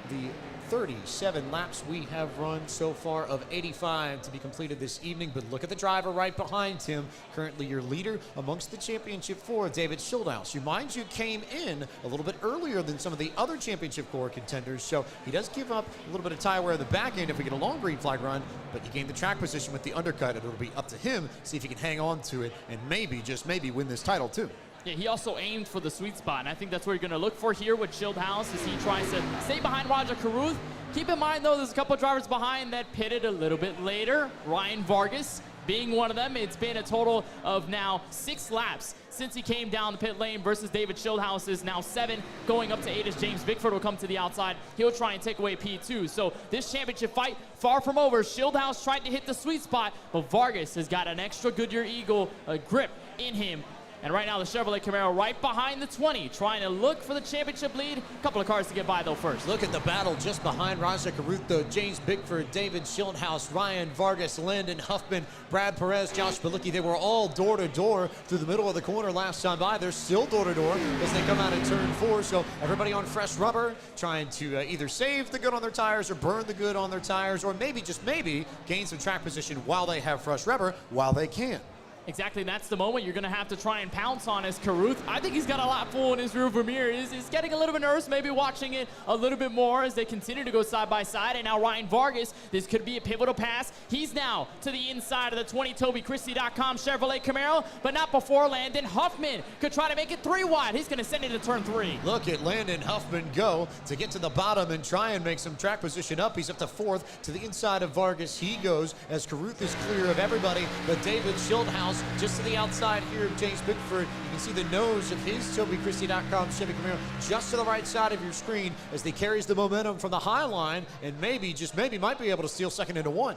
37 laps we have run so far, of 85 to be completed this evening. But look at the driver right behind him, currently your leader amongst the championship 4, David Shieldhouse, who, mind you, came in a little bit earlier than some of the other championship 4 contenders, so he does give up a little bit of tire wear at the back end if we get a long green flag run, but he gained the track position with the undercut, and it'll be up to him, see if he can hang on to it and maybe, just maybe, win this title too. Yeah, he also aimed for the sweet spot, and I think that's what you're going to look for here with Shieldhouse as he tries to stay behind Raja Karuth. Keep in mind, though, there's a couple drivers behind that pitted a little bit later. Ryan Vargas being one of them. It's been a total of now 6 laps since he came down the pit lane versus David Shieldhouse is now 7, going up to 8 as James Bickford will come to the outside. He'll try and take away P2. So this championship fight, far from over. Shieldhouse tried to hit the sweet spot, but Vargas has got an extra Goodyear Eagle grip in him. And right now, the Chevrolet Camaro right behind the 20, trying to look for the championship lead. A couple of cars to get by, though, first. Look at the battle just behind Raja Karuth, though. James Bickford, David Shieldhouse, Ryan Vargas, Landon Huffman, Brad Perez, Josh Balicki. They were all door-to-door through the middle of the corner last time by. They're still door-to-door as they come out in turn 4. So everybody on fresh rubber trying to either save the good on their tires or burn the good on their tires, or maybe, just maybe, gain some track position while they have fresh rubber, while they can. Exactly, that's the moment you're going to have to try and pounce on as Karuth. I think he's got a lot full in his rearview mirror. He's getting a little bit nervous, maybe watching it a little bit more as they continue to go side by side. And now Ryan Vargas, this could be a pivotal pass. He's now to the inside of the 20 TobyChristie.com Chevrolet Camaro, but not before Landon Huffman could try to make it 3 wide. He's going to send it to turn 3. Look at Landon Huffman go to get to the bottom and try and make some track position up. He's up to 4th to the inside of Vargas. He goes as Karuth is clear of everybody, but David Shieldhouse just to the outside here of James Bickford. You can see the nose of his TobyChristie.com Chevy Camaro just to the right side of your screen as he carries the momentum from the high line and maybe, just maybe, might be able to steal second into 1.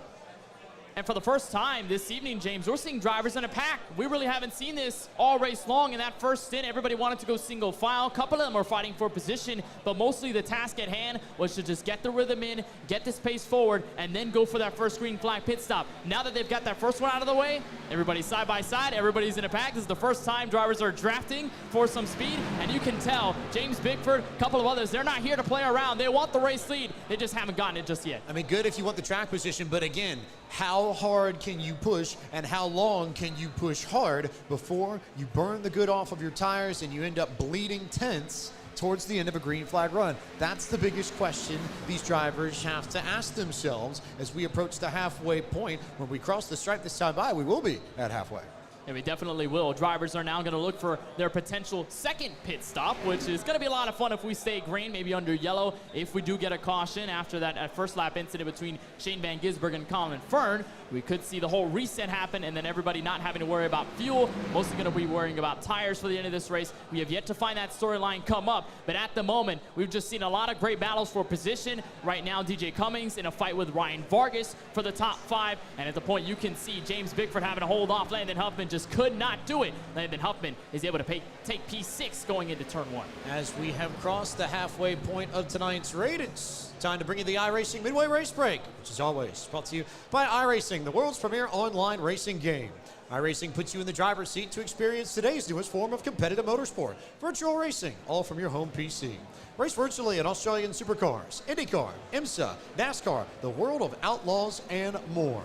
And for the first time this evening, James, we're seeing drivers in a pack. We really haven't seen this all race long. In that first stint, everybody wanted to go single file. A couple of them were fighting for position, but mostly the task at hand was to just get the rhythm in, get this pace forward, and then go for that first green flag pit stop. Now that they've got that first one out of the way, everybody's side by side, everybody's in a pack. This is the first time drivers are drafting for some speed, and you can tell James Bickford, a couple of others, they're not here to play around. They want the race lead. They just haven't gotten it just yet. I mean, good if you want the track position, but again, how hard can you push and how long can you push hard before you burn the good off of your tires and you end up bleeding tenths towards the end of a green flag run? That's the biggest question these drivers have to ask themselves as we approach the halfway point. When we cross the stripe this time by, we will be at halfway. Yeah, we definitely will. Drivers are now going to look for their potential second pit stop, which is going to be a lot of fun if we stay green, maybe under yellow, if we do get a caution after that first lap incident between Shane Van Gisbergen and Colin Fern. We could see the whole reset happen and then everybody not having to worry about fuel, mostly going to be worrying about tires for the end of this race. We have yet to find that storyline come up, but at the moment, we've just seen a lot of great battles for position. Right now, DJ Cummings in a fight with Ryan Vargas for the top 5, and at the point you can see James Bickford having to hold off Landon Huffman, just could not do it. Landon Huffman is able to take P6 going into turn 1. As we have crossed the halfway point of tonight's race, it's time to bring you the iRacing Midway Race Break, which is always brought to you by iRacing, the world's premier online racing game. iRacing puts you in the driver's seat to experience today's newest form of competitive motorsport, virtual racing, all from your home PC. Race virtually in Australian supercars, IndyCar, IMSA, NASCAR, the world of outlaws, and more.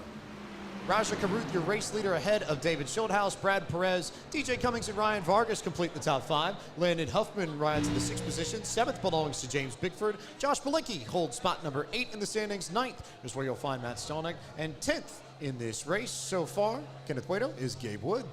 Raja Caruth, your race leader, ahead of David Shieldhouse, Brad Perez, DJ Cummings, and Ryan Vargas complete the top 5. Landon Huffman rides in the 6th position. 7th belongs to James Bigford. Josh Balicki holds spot number 8 in the standings. 9th is where you'll find Matt Stelnick. And 10th in this race so far, Kenneth Cueto, is Gabe Wood.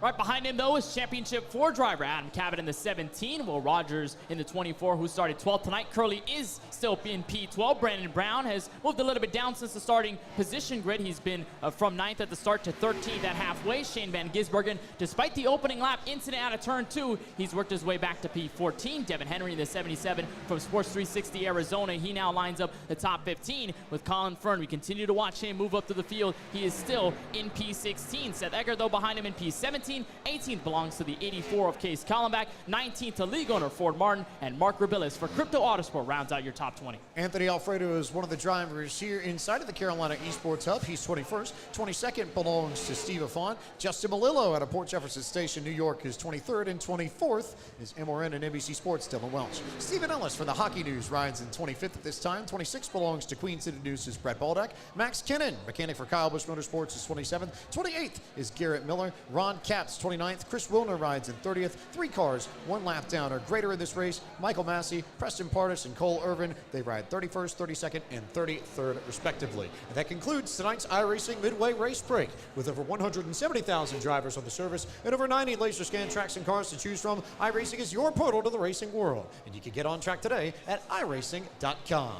Right behind him, though, is Championship 4 driver Adam Cabot in the 17, Will Rogers in the 24, who started 12th tonight. Curley is still in P12. Brandon Brown has moved a little bit down since the starting position grid. He's been from 9th at the start to 13th at halfway. Shane Van Gisbergen, despite the opening lap incident out of turn 2, he's worked his way back to P14. Devin Henry in the 77 from Sports 360 Arizona. He now lines up the top 15 with Colin Fern. We continue to watch him move up to the field. He is still in P16. Seth Egger, though, behind him in P17. 18th belongs to the 84 of Case Collenbach. 19th to league owner Ford Martin. And Mark Rabillis for Crypto Autosport rounds out your top 20. Anthony Alfredo is one of the drivers here inside of the Carolina Esports Hub. He's 21st. 22nd belongs to Steve Affont. Justin Malillo out of Port Jefferson Station, New York, is 23rd. And 24th is MRN and NBC Sports, Dylan Welch. Stephen Ellis for the Hockey News rides in 25th at this time. 26th belongs to Queen City News' Brett Baldock. Max Kinnon, mechanic for Kyle Busch Motorsports, is 27th. 28th is Garrett Miller. Ron Capps, 29th. Chris Wilner rides in 30th. 3 cars, 1 lap down or greater in this race. Michael Massey, Preston Pardis, and Cole Irvin. They ride 31st, 32nd, and 33rd, respectively. And that concludes tonight's iRacing Midway Race Break. With over 170,000 drivers on the service and over 90 laser scan tracks and cars to choose from, iRacing is your portal to the racing world. And you can get on track today at iRacing.com.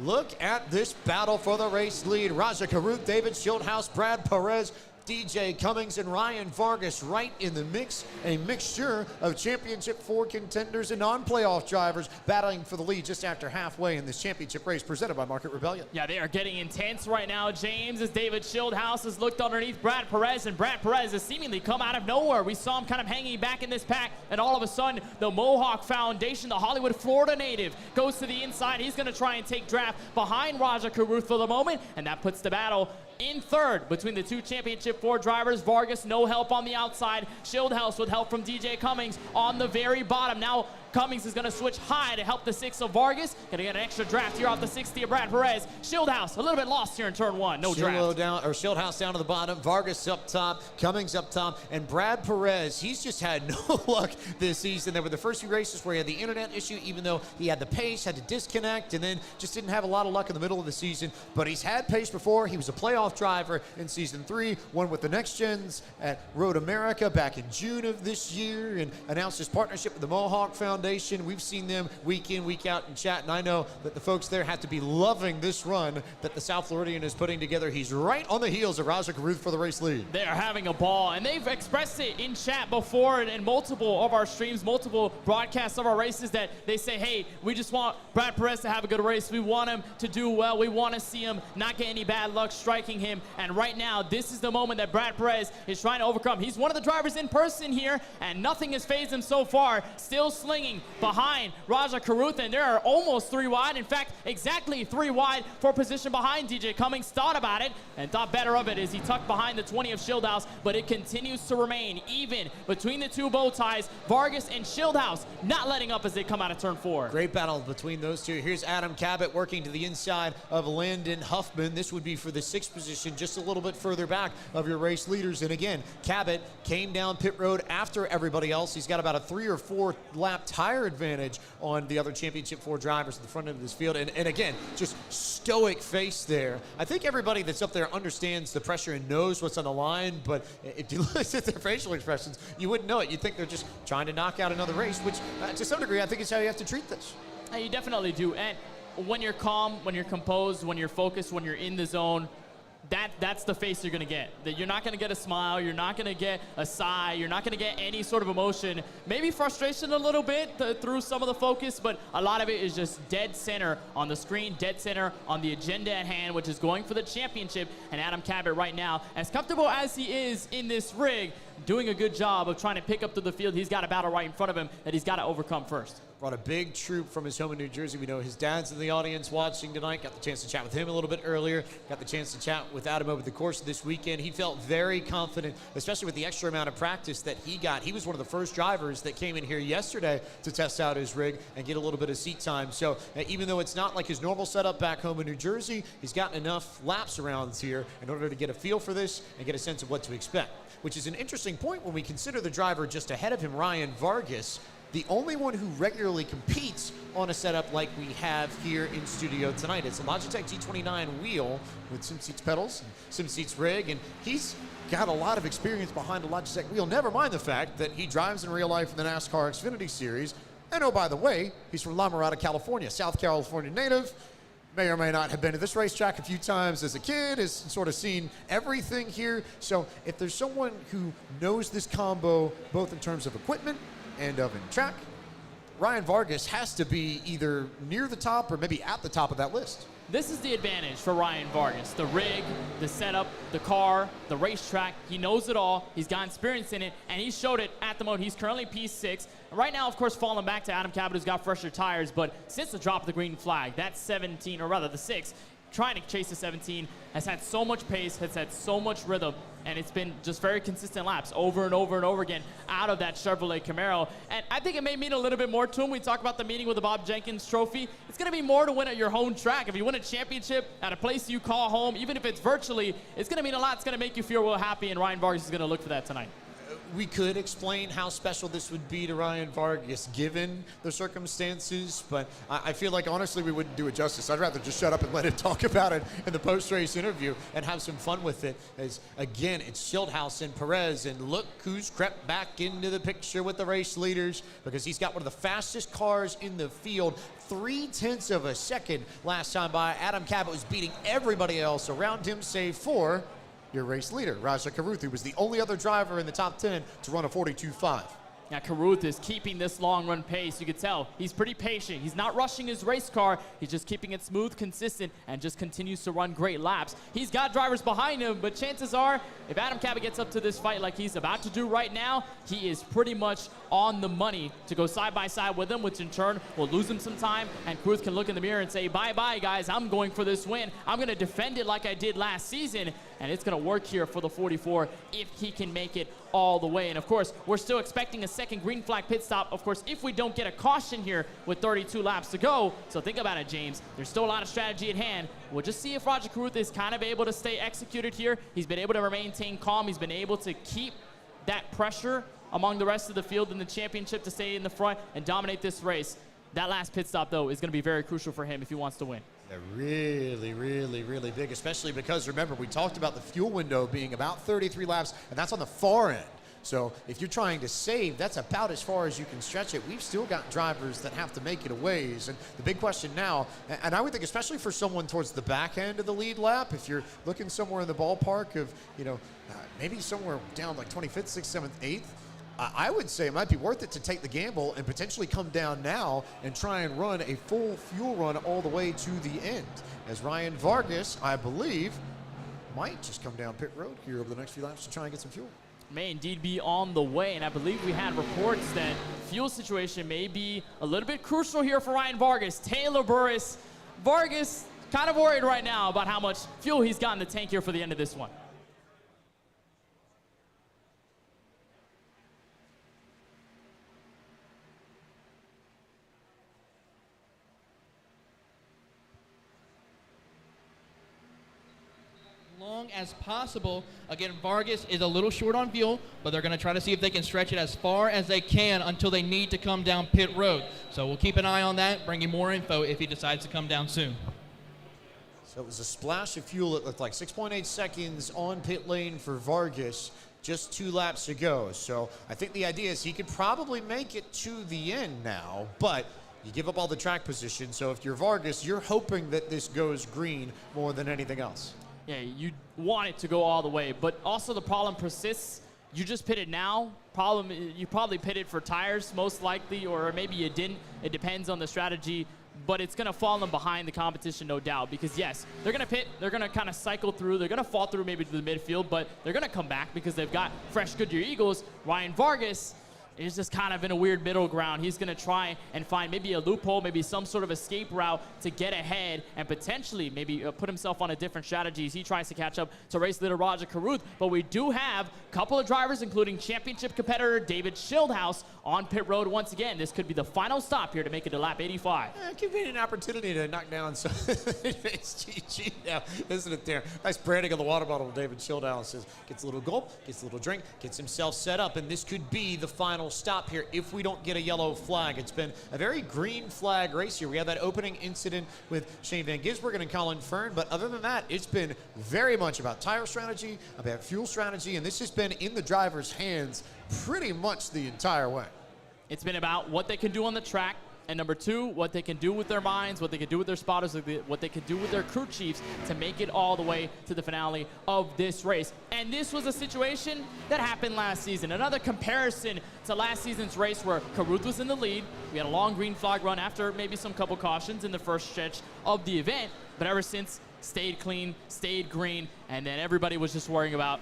Look at this battle for the race lead. Raja Caruth, David Shieldhouse, Brad Perez, DJ Cummings, and Ryan Vargas right in the mix. A mixture of Championship 4 contenders and non-playoff drivers battling for the lead just after halfway in this championship race presented by Market Rebellion. Yeah, they are getting intense right now, James, as David Shieldhouse has looked underneath Brad Perez, and Brad Perez has seemingly come out of nowhere. We saw him kind of hanging back in this pack, and all of a sudden, the Mohawk Foundation, the Hollywood, Florida native, goes to the inside. He's going to try and take draft behind Raja Caruth for the moment, and that puts the battle in third between the 2 Championship 4 drivers. Vargas, no help on the outside. Shieldhouse with help from DJ Cummings on the very bottom. Now Cummings is going to switch high to help the 6 of Vargas. Going to get an extra draft here off the 60 of Brad Perez. Shieldhouse a little bit lost here in turn 1. No draft. Shieldhouse down to the bottom. Vargas up top. Cummings up top. And Brad Perez, he's just had no luck this season. There were the first few races where he had the internet issue, even though he had the pace, had to disconnect, and then just didn't have a lot of luck in the middle of the season. But he's had pace before. He was a playoff driver in season 3, won with the Next Gens at Road America back in June of this year, and announced his partnership with the Mohawk Foundation. We've seen them week in, week out in chat, and I know that the folks there have to be loving this run that the South Floridian is putting together. He's right on the heels of Raja Caruth for the race lead. They are having a ball, and they've expressed it in chat before and in multiple of our streams, multiple broadcasts of our races, that they say, hey, we just want Brad Perez to have a good race. We want him to do well. We want to see him not get any bad luck striking him. And right now, this is the moment that Brad Perez is trying to overcome. He's one of the drivers in person here, and nothing has fazed him so far. Still slinging behind Raja Caruth, and there are almost 3 wide. In fact, exactly 3 wide for position behind DJ Cummings. Thought about it and thought better of it as he tucked behind the 20 of Shieldhouse, but it continues to remain even between the 2 bow ties. Vargas and Shieldhouse not letting up as they come out of turn 4. Great battle between those 2. Here's Adam Cabot working to the inside of Landon Huffman. This would be for the 6th position, just a little bit further back of your race leaders. And again, Cabot came down pit road after everybody else. He's got about a 3 or 4 lap tire advantage on the other Championship 4 drivers at the front end of this field. And again, just stoic face there. I think everybody that's up there understands the pressure and knows what's on the line, but if you look at their facial expressions, you wouldn't know it. You'd think they're just trying to knock out another race, which to some degree, I think is how you have to treat this. You definitely do. And when you're calm, when you're composed, when you're focused, when you're in the zone, that's the face you're going to get. That you're not going to get a smile, you're not going to get a sigh, you're not going to get any sort of emotion. Maybe frustration a little bit through some of the focus, but a lot of it is just dead center on the screen, dead center on the agenda at hand, which is going for the championship. And Adam Cabot right now, as comfortable as he is in this rig, doing a good job of trying to pick up through the field. He's got a battle right in front of him that he's got to overcome first. Brought a big troop from his home in New Jersey. We know his dad's in the audience watching tonight. Got the chance to chat with him a little bit earlier. Got the chance to chat with Adam over the course of this weekend. He felt very confident, especially with the extra amount of practice that he got. He was one of the first drivers that came in here yesterday to test out his rig and get a little bit of seat time. So even though it's not like his normal setup back home in New Jersey, he's gotten enough laps around here in order to get a feel for this and get a sense of what to expect, which is an interesting point when we consider the driver just ahead of him, Ryan Vargas, the only one who regularly competes on a setup like we have here in studio tonight. It's a Logitech G29 wheel with SimSeats pedals, SimSeats rig, and he's got a lot of experience behind a Logitech wheel, never mind the fact that he drives in real life in the NASCAR Xfinity Series. And oh, by the way, he's from La Mirada, California, South California native. May or may not have been to this racetrack a few times as a kid, has sort of seen everything here. So if there's someone who knows this combo, both in terms of equipment and of in track, Ryan Vargas has to be either near the top or maybe at the top of that list. This is the advantage for Ryan Vargas. The rig, the setup, the car, the racetrack. He knows it all. He's got experience in it, and he showed it at the moment. He's currently P6. Right now, of course, falling back to Adam Cabot, who's got fresher tires, but since the drop of the green flag, that 17, or rather the 6, trying to chase the 17, has had so much pace, has had so much rhythm, and it's been just very consistent laps over and over and over again out of that Chevrolet Camaro. And I think it may mean a little bit more to him. We talk about the meeting with the Bob Jenkins Trophy. It's going to be more to win at your home track. If you win a championship at a place you call home, even if it's virtually, it's going to mean a lot. It's going to make you feel real happy, and Ryan Vargas is going to look for that tonight. We could explain how special this would be to Ryan Vargas given the circumstances, but I feel like honestly we wouldn't do it justice. I'd rather just shut up and let him talk about it in the post-race interview and have some fun with it. As again, it's Shieldhouse and Perez, and look who's crept back into the picture with the race leaders, because he's got one of the fastest cars in the field. 0.3 of a second last time by. Adam Cabot was beating everybody else around him, save for your race leader, Raja Karuth, who was the only other driver in the top 10 to run a 42.5. Now, Karuth is keeping this long run pace. You can tell he's pretty patient. He's not rushing his race car. He's just keeping it smooth, consistent, and just continues to run great laps. He's got drivers behind him, but chances are, if Adam Cabot gets up to this fight like he's about to do right now, he is pretty much on the money to go side by side with him, which in turn will lose him some time, and Karuth can look in the mirror and say, bye-bye, guys. I'm going for this win. I'm going to defend it like I did last season, and it's going to work here for the 44 if he can make it all the way. And, of course, we're still expecting a second green flag pit stop, of course, if we don't get a caution here with 32 laps to go. So think about it, James. There's still a lot of strategy at hand. We'll just see if Raja Karuth is kind of able to stay executed here. He's been able to maintain calm. He's been able to keep that pressure among the rest of the field in the championship to stay in the front and dominate this race. That last pit stop, though, is going to be very crucial for him if he wants to win. They're really, really, really big, especially because, remember, we talked about the fuel window being about 33 laps, and that's on the far end. So if you're trying to save, that's about as far as you can stretch it. We've still got drivers that have to make it a ways. And the big question now, and I would think especially for someone towards the back end of the lead lap, if you're looking somewhere in the ballpark of, maybe somewhere down like 25th, 6th, 7th, 8th, I would say it might be worth it to take the gamble and potentially come down now and try and run a full fuel run all the way to the end. As Ryan Vargas, I believe, might just come down pit road here over the next few laps to try and get some fuel. May indeed be on the way, and I believe we had reports that fuel situation may be a little bit crucial here for Ryan Vargas. Taylor Burris, Vargas kind of worried right now about how much fuel he's got in the tank here for the end of this one. Long as possible. Again, Vargas is a little short on fuel, but they're going to try to see if they can stretch it as far as they can until they need to come down pit road. So we'll keep an eye on that, bring you more info if he decides to come down soon. So it was a splash of fuel. It looked like 6.8 seconds on pit lane for Vargas, just 2 laps to go. So I think the idea is he could probably make it to the end now, but you give up all the track position. So if you're Vargas, you're hoping that this goes green more than anything else. Yeah, you want it to go all the way, but also the problem persists. You just pitted now. You probably pitted for tires most likely, or maybe you didn't. It depends on the strategy but it's going to fall them behind the competition, no doubt, because yes, they're going to pit, they're going to kind of cycle through, they're going to fall through maybe to the midfield, but they're going to come back because they've got fresh Goodyear Eagles. Ryan Vargas is just kind of in a weird middle ground. He's going to try and find maybe a loophole, maybe some sort of escape route to get ahead and potentially maybe put himself on a different strategy as he tries to catch up to race leader Roger Carruth. But we do have a couple of drivers, including championship competitor David Shieldhouse, on pit road once again. This could be the final stop here to make it to lap 85. Convenient opportunity to knock down some it's GG now, isn't it there? Nice branding on the water bottle. David Shieldhouse gets a little gulp, gets a little drink, gets himself set up, and this could be the final stop here if we don't get a yellow flag. It's been a very green flag race here. We had that opening incident with Shane Van Gisbergen and Colin Fern, but other than that, it's been very much about tire strategy, about fuel strategy, and this has been in the driver's hands pretty much the entire way. It's been about what they can do on the track, and number two, what they can do with their minds, what they can do with their spotters, what they can do with their crew chiefs to make it all the way to the finale of this race. And this was a situation that happened last season. Another comparison to last season's race where Carruth was in the lead. We had a long green flag run after maybe some couple cautions in the first stretch of the event, but ever since, stayed clean, stayed green, and then everybody was just worrying about,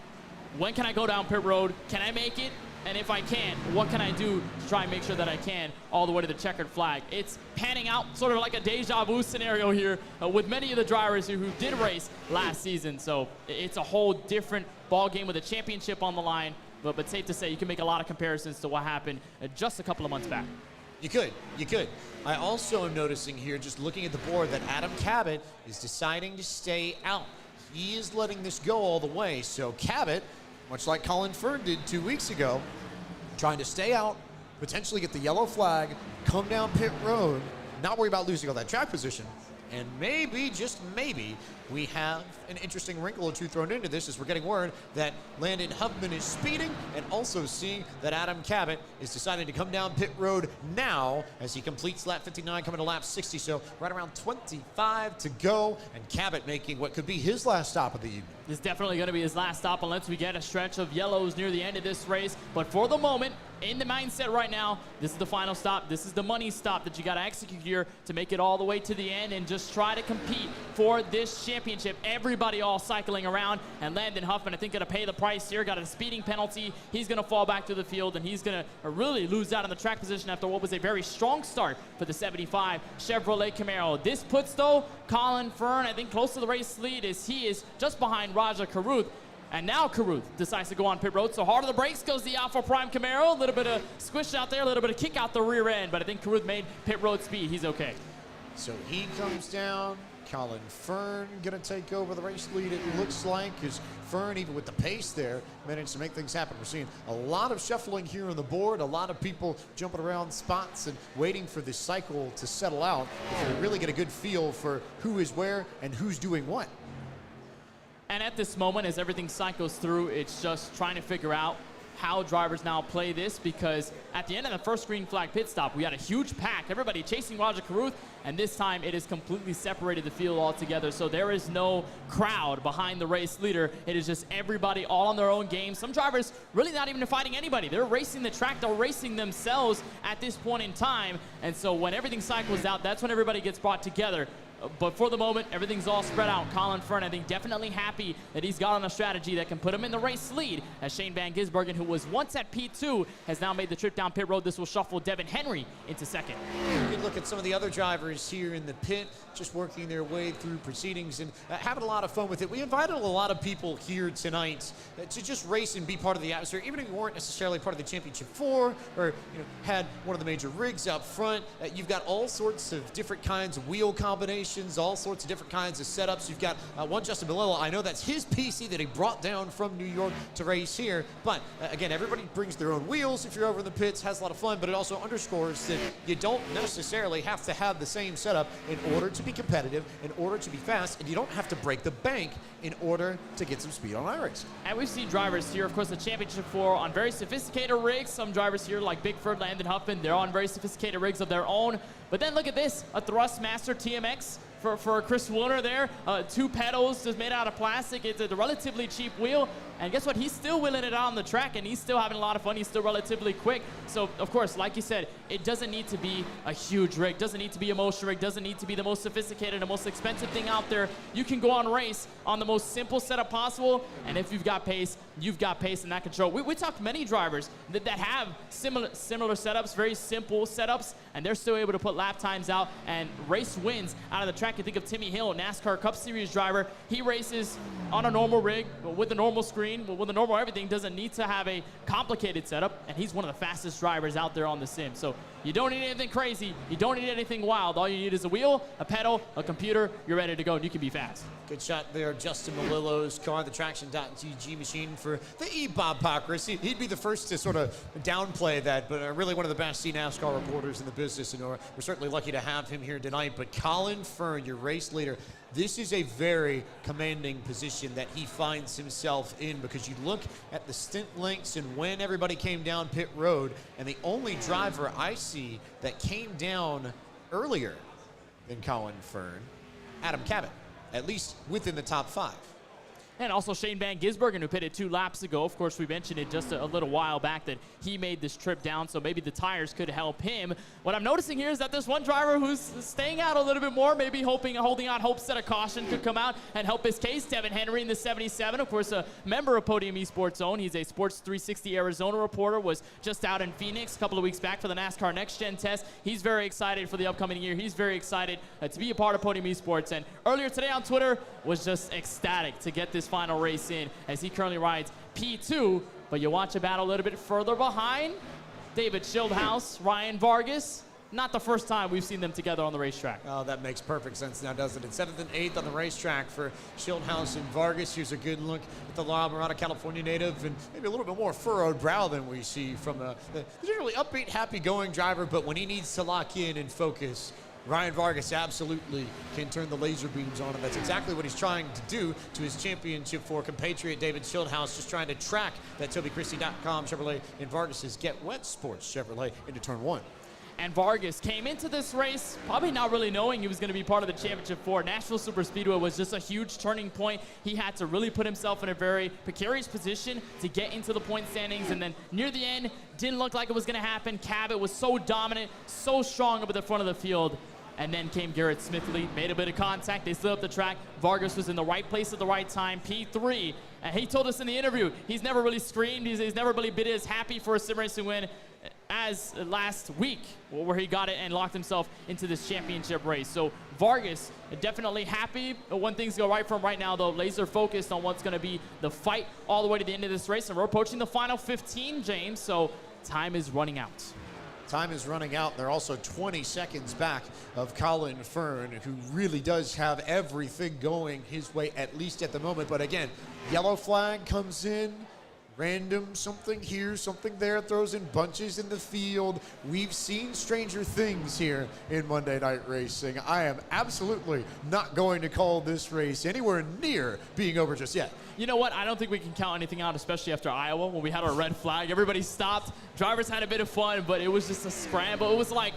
when can I go down pit road? Can I make it? And if I can, what can I do to try and make sure that I can all the way to the checkered flag? It's panning out sort of like a deja vu scenario here with many of the drivers who did race last season. So it's a whole different ball game with a championship on the line. But safe to say, you can make a lot of comparisons to what happened just a couple of months back. You could. I also am noticing here, just looking at the board, that Adam Cabot is deciding to stay out. He is letting this go all the way. So Cabot, much like Colin Fern did 2 weeks ago, trying to stay out, potentially get the yellow flag, come down pit road, not worry about losing all that track position. And maybe, just maybe, we have an interesting wrinkle or two thrown into this as we're getting word that Landon Huffman is speeding, and also seeing that Adam Cabot is deciding to come down pit road now as he completes lap 59, coming to lap 60. So right around 25 to go, and Cabot making what could be his last stop of the evening. This is definitely going to be his last stop unless we get a stretch of yellows near the end of this race. But for the moment, in the mindset right now, this is the final stop. This is the money stop that you got to execute here to make it all the way to the end and just try to compete for this championship. Everybody all cycling around, and Landon Huffman, I think, going to pay the price here. Got a speeding penalty. He's going to fall back to the field, and he's going to really lose out on the track position after what was a very strong start for the 75 Chevrolet Camaro. This puts, though, Colin Fern, I think, close to the race lead as he is just behind Roger Carruth. And now Carruth decides to go on pit road. So hard on the brakes goes the Alpha Prime Camaro. A little bit of squish out there, a little bit of kick out the rear end. But I think Carruth made pit road speed. He's okay. So he comes down. Colin Fern going to take over the race lead, it looks like, because Fern, even with the pace there, managed to make things happen. We're seeing a lot of shuffling here on the board, a lot of people jumping around spots and waiting for this cycle to settle out to really get a good feel for who is where and who's doing what. And at this moment, as everything cycles through, it's just trying to figure out how drivers now play this, because at the end of the first green flag pit stop, we had a huge pack, everybody chasing Roger Carruth, and this time it has completely separated the field altogether. So there is no crowd behind the race leader. It is just everybody all on their own game. Some drivers really not even fighting anybody. They're racing the track, they're racing themselves at this point in time. And so when everything cycles out, that's when everybody gets brought together. But for the moment, everything's all spread out. Colin Fern, I think, definitely happy that he's got on a strategy that can put him in the race lead, as Shane Van Gisbergen, who was once at P2, has now made the trip down pit road. This will shuffle Devin Henry into second. You can look at some of the other drivers here in the pit, just working their way through proceedings and having a lot of fun with it. We invited a lot of people here tonight to just race and be part of the atmosphere, even if you weren't necessarily part of the Championship 4 or had one of the major rigs up front. You've got all sorts of different kinds of wheel combinations, all sorts of different kinds of setups. You've got one Justin Malillo. I know that's his PC that he brought down from New York to race here. But again, everybody brings their own wheels if you're over in the pits, has a lot of fun, but it also underscores that you don't necessarily have to have the same setup in order to be competitive, in order to be fast, and you don't have to break the bank in order to get some speed on iRacing. And we've seen drivers here, of course, the Championship 4 on very sophisticated rigs. Some drivers here like Bigford, Landon Huffman, they're on very sophisticated rigs of their own. But then look at this, a Thrustmaster TMX for Chris Wooner there. 2 pedals just made out of plastic. It's a relatively cheap wheel. And guess what? He's still wheeling it out on the track, and he's still having a lot of fun. He's still relatively quick. So, of course, like you said, it doesn't need to be a huge rig, doesn't need to be a motion rig, doesn't need to be the most sophisticated, the most expensive thing out there. You can go on race on the most simple setup possible, and if you've got pace, you've got pace in that control. We talked to many drivers that have similar setups, very simple setups, and they're still able to put lap times out and race wins out of the track. You think of Timmy Hill, NASCAR Cup Series driver. He races on a normal rig with a normal screen, with a normal everything, doesn't need to have a complicated setup, and he's one of the fastest drivers out there on the sim. So you don't need anything crazy, you don't need anything wild. All you need is a wheel, a pedal, a computer, you're ready to go, and you can be fast. Good shot there, Justin Melillo's car, the Traction.gg machine for the E-Bob-pocracy. He'd be the first to sort of downplay that, but really one of the best NASCAR reporters in the business, and we're certainly lucky to have him here tonight. But Colin Fern, your race leader, this is a very commanding position that he finds himself in, because you look at the stint lengths and when everybody came down pit road, and the only driver I see that came down earlier than Colin Fern, Adam Cabot, at least within the top 5. And also Shane Van Gisbergen, who pitted 2 laps ago. Of course, we mentioned it just a little while back that he made this trip down, so maybe the tires could help him. What I'm noticing here is that there's one driver who's staying out a little bit more, maybe holding out hopes that a caution could come out and help his case. Devin Henry in the 77, of course, a member of Podium Esports Zone. He's a Sports 360 Arizona reporter, was just out in Phoenix a couple of weeks back for the NASCAR Next Gen test. He's very excited for the upcoming year. He's very excited to be a part of Podium Esports. And earlier today on Twitter was just ecstatic to get this final race in, as he currently rides P2. But you watch a battle a little bit further behind. David Shieldhouse, Ryan Vargas. Not the first time we've seen them together on the racetrack. Oh, that makes perfect sense now, doesn't it? 7th and 8th on the racetrack for Shieldhouse and Vargas. Here's a good look at the La Mirada, California native, and maybe a little bit more furrowed brow than we see from the generally upbeat, happy-going driver. But when he needs to lock in and focus, Ryan Vargas absolutely can turn the laser beams on, and that's exactly what he's trying to do to his championship 4 compatriot David Shieldhouse, just trying to track that TobyChristie.com Chevrolet in Vargas's Get Wet Sports Chevrolet into turn 1. And Vargas came into this race probably not really knowing he was going to be part of the Championship 4. Nashville Super Speedway was just a huge turning point. He had to really put himself in a very precarious position to get into the point standings, and then near the end, didn't look like it was going to happen. Cabot was so dominant, so strong up at the front of the field. And then came Garrett Smithley, made a bit of contact. They slid up the track. Vargas was in the right place at the right time, P3. And he told us in the interview, he's never really screamed. He's never really been as happy for a sim racing win as last week, where he got it and locked himself into this championship race. So Vargas definitely happy when things go right for him right now, though. Laser focused on what's going to be the fight all the way to the end of this race. And we're approaching the final 15, James, so time is running out. Time is running out. They're also 20 seconds back of Colin Fern, who really does have everything going his way, at least at the moment. But again, yellow flag comes in, random something here, something there, throws in bunches in the field. We've seen stranger things here in Monday Night Racing. I am absolutely not going to call this race anywhere near being over just yet. You know what? I don't think we can count anything out, especially after Iowa, when we had our red flag. Everybody stopped. Drivers had a bit of fun, but it was just a scramble. It was like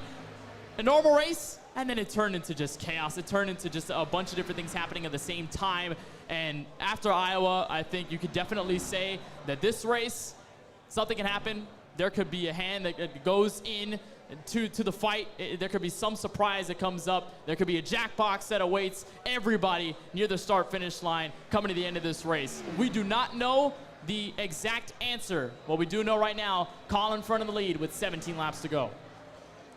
a normal race, and then it turned into just chaos. It turned into just a bunch of different things happening at the same time. And after Iowa, I think you could definitely say that this race, something can happen. There could be a hand that goes in to the fight. There could be some surprise that comes up. There could be a jackbox that awaits everybody near the start-finish line coming to the end of this race. We do not know the exact answer. What we do know right now, Colin Fern in the lead with 17 laps to go.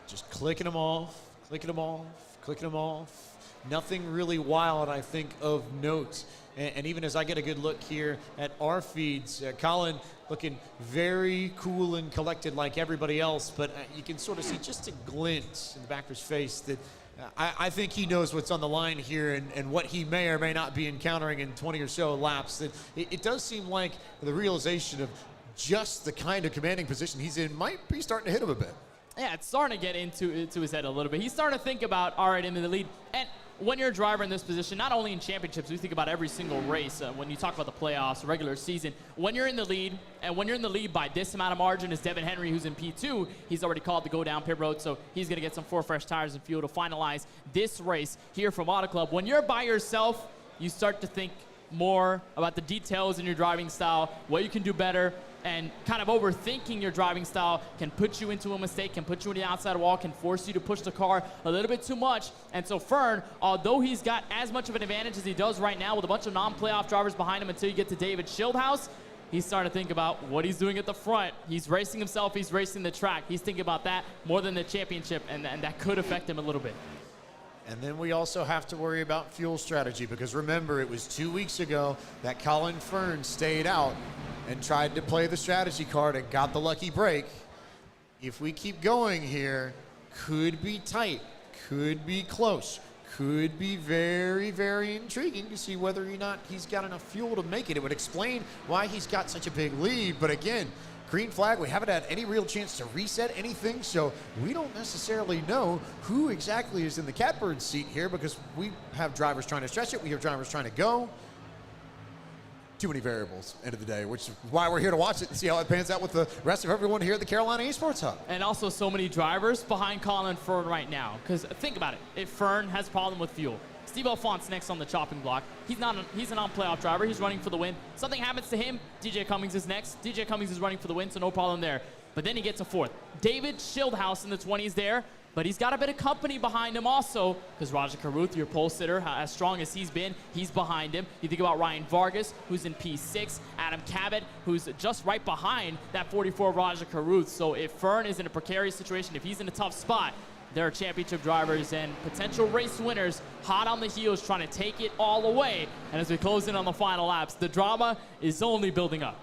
Just clicking them off, clicking them off, clicking them off. Nothing really wild, I think, of note. And even as I get a good look here at our feeds, Colin looking very cool and collected like everybody else, but you can sort of see just a glint in the backer's face that I think he knows what's on the line here and what he may or may not be encountering in 20 or so laps. That it does seem like the realization of just the kind of commanding position he's in might be starting to hit him a bit. Yeah, it's starting to get into his head a little bit. He's starting to think about, all right, I'm in the lead. And when you're a driver in this position, not only in championships, we think about every single race. When you talk about the playoffs, regular season, when you're in the lead, and when you're in the lead by this amount of margin, as Devin Henry, who's in P2, he's already called to go down pit road, so he's going to get some 4 fresh tires and fuel to finalize this race here from Auto Club. When you're by yourself, you start to think more about the details in your driving style, what you can do better, and kind of overthinking your driving style can put you into a mistake, can put you in the outside wall, can force you to push the car a little bit too much. And so Fern, although he's got as much of an advantage as he does right now with a bunch of non-playoff drivers behind him until you get to David Shieldhouse, he's starting to think about what he's doing at the front. He's racing himself, he's racing the track. He's thinking about that more than the championship, and that could affect him a little bit. And then we also have to worry about fuel strategy, because remember, it was 2 weeks ago that Colin Fern stayed out and tried to play the strategy card and got the lucky break. If we keep going here, could be tight, could be close, could be very, very intriguing to see whether or not he's got enough fuel to make it. It would explain why he's got such a big lead. But again, green flag, we haven't had any real chance to reset anything, so we don't necessarily know who exactly is in the catbird seat here, because we have drivers trying to stretch it, we have drivers trying to go. Too many variables, end of the day, which is why we're here to watch it and see how it pans out with the rest of everyone here at the Carolina Esports Hub. And also so many drivers behind Colin Fern right now, because think about it, if Fern has a problem with fuel, Steve Alfon's next on the chopping block. He's a non-playoff driver. He's running for the win. Something happens to him, DJ Cummings is next. DJ Cummings is running for the win, so no problem there. But then he gets a fourth. David Shieldhouse in the 20s there, but he's got a bit of company behind him also, because Raja Karuth, your pole sitter, as strong as he's been, he's behind him. You think about Ryan Vargas, who's in P6, Adam Cabot, who's just right behind that 44 Raja Karuth. So if Fern is in a precarious situation, if he's in a tough spot, there are championship drivers and potential race winners hot on the heels trying to take it all away. And as we close in on the final laps, the drama is only building up.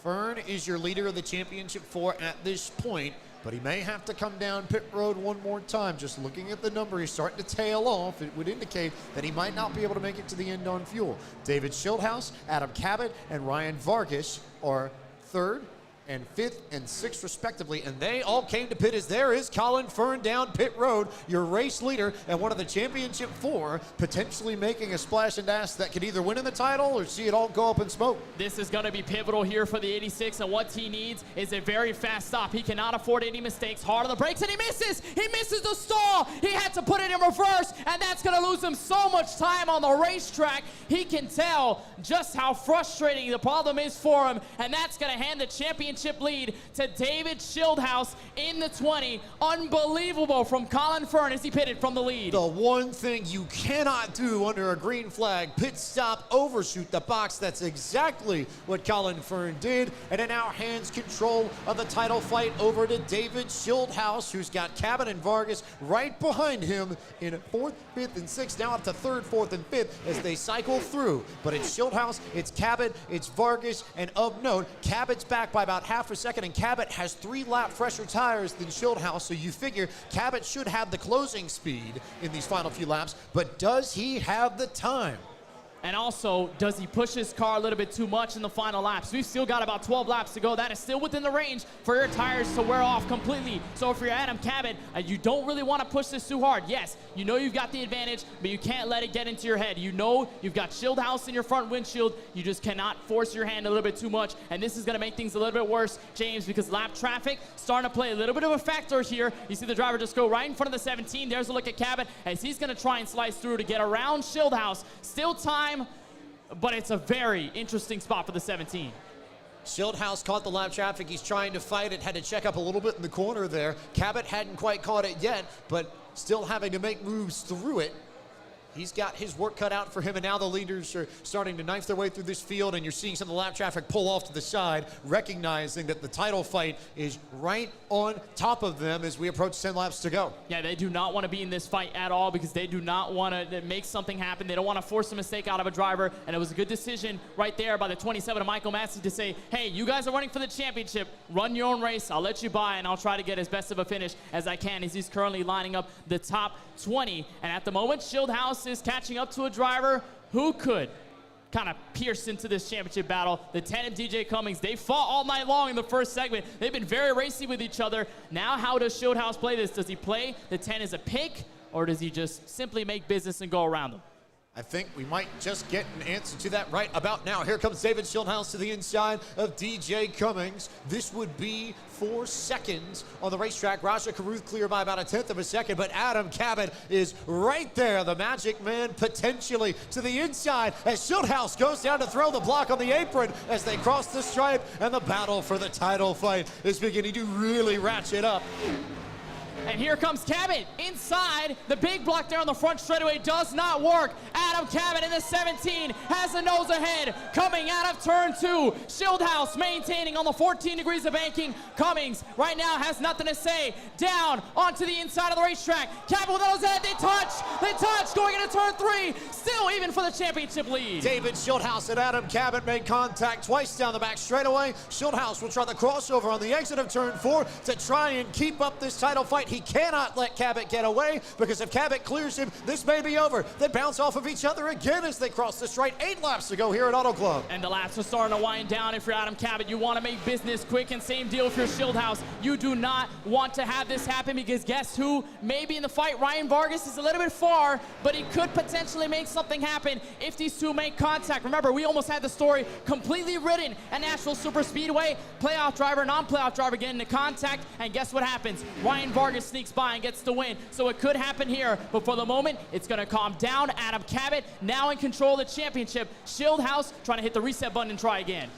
Fern is your leader of the championship 4 at this point, but he may have to come down pit road one more time. Just looking at the number, he's starting to tail off. It would indicate that he might not be able to make it to the end on fuel. David Shieldhouse, Adam Cabot, and Ryan Vargas are 3rd and 5th and 6th respectively, and they all came to pit as there is Colin Fern down pit road, your race leader and one of the championship 4, potentially making a splash and dash that could either win in the title or see it all go up in smoke. This is going to be pivotal here for the 86, and what he needs is a very fast stop. He cannot afford any mistakes. Hard on the brakes, and he misses! He misses the stall! He had to put it in reverse, and that's going to lose him so much time on the racetrack. He can tell just how frustrating the problem is for him, and that's going to hand the championship lead to David Shieldhouse in the 20. Unbelievable from Colin Fern as he pitted from the lead. The one thing you cannot do under a green flag, pit stop, overshoot the box. That's exactly what Colin Fern did, and it now hands control of the title fight over to David Shieldhouse, who's got Cabot and Vargas right behind him in 4th, 5th, and 6th, now up to 3rd, 4th, and 5th as they cycle through. But it's Shieldhouse, it's Cabot, it's Vargas, and of note, Cabot's back by about half a second, and Cabot has 3 lap fresher tires than Shieldhouse, so you figure Cabot should have the closing speed in these final few laps, but does he have the time? And also, does he push his car a little bit too much in the final laps? We've still got about 12 laps to go. That is still within the range for your tires to wear off completely. So if you're Adam Cabot, you don't really want to push this too hard. Yes, you know you've got the advantage, but you can't let it get into your head. You know you've got Shieldhouse in your front windshield. You just cannot force your hand a little bit too much, and this is going to make things a little bit worse, James, because lap traffic starting to play a little bit of a factor here. You see the driver just go right in front of the 17. There's a look at Cabot as he's going to try and slice through to get around Shieldhouse. Still time, but it's a very interesting spot for the 17. Shieldhouse caught the lap traffic. He's trying to fight it. Had to check up a little bit in the corner there. Cabot hadn't quite caught it yet, but still having to make moves through it. He's got his work cut out for him, and now the leaders are starting to knife their way through this field, and you're seeing some of the lap traffic pull off to the side, recognizing that the title fight is right on top of them as we approach 10 laps to go. Yeah, they do not want to be in this fight at all because they do not want to make something happen. They don't want to force a mistake out of a driver, and it was a good decision right there by the 27 of Michael Massey to say, hey, you guys are running for the championship. Run your own race. I'll let you by, and I'll try to get as best of a finish as I can as he's currently lining up the top 20. And at the moment, Shieldhouse is catching up to a driver who could kind of pierce into this championship battle. The 10 and DJ Cummings, they fought all night long in the first segment. They've been very racy with each other. Now how does Shieldhouse play this? Does he play the 10 as a pick, or does he just simply make business and go around them? I think we might just get an answer to that right about now. Here comes David Shieldhouse to the inside of DJ Cummings. This would be 4 seconds on the racetrack. Raja Caruth clear by about 1/10 of a second, but Adam Cabot is right there. The Magic Man potentially to the inside as Shieldhouse goes down to throw the block on the apron as they cross the stripe, and the battle for the title fight is beginning to really ratchet up. And here comes Cabot inside. The big block there on the front straightaway does not work. Adam Cabot in the 17 has the nose ahead coming out of turn 2. Shieldhouse maintaining on the 14 degrees of banking. Cummings right now has nothing to say. Down onto the inside of the racetrack. Cabot with the nose ahead. They touch going into turn 3. Still even for the championship lead. David Shieldhouse and Adam Cabot made contact twice down the back straightaway. Shieldhouse will try the crossover on the exit of turn 4 to try and keep up this title fight. He cannot let Cabot get away, because if Cabot clears him, this may be over. They bounce off of each other again as they cross the straight. 8 laps to go here at Auto Club. And the laps are starting to wind down. If you're Adam Cabot, you want to make business quick, and same deal if you're Shieldhouse. You do not want to have this happen, because guess who? Maybe in the fight, Ryan Vargas is a little bit far, but he could potentially make something happen if these two make contact. Remember, we almost had the story completely written at Nashville Super Speedway. Playoff driver, non-playoff driver getting into contact, and guess what happens? Ryan Vargas sneaks by and gets the win. So it could happen here, but for the moment, it's going to calm down. Adam Cabot now in control of the championship. Shieldhouse trying to hit the reset button and try again.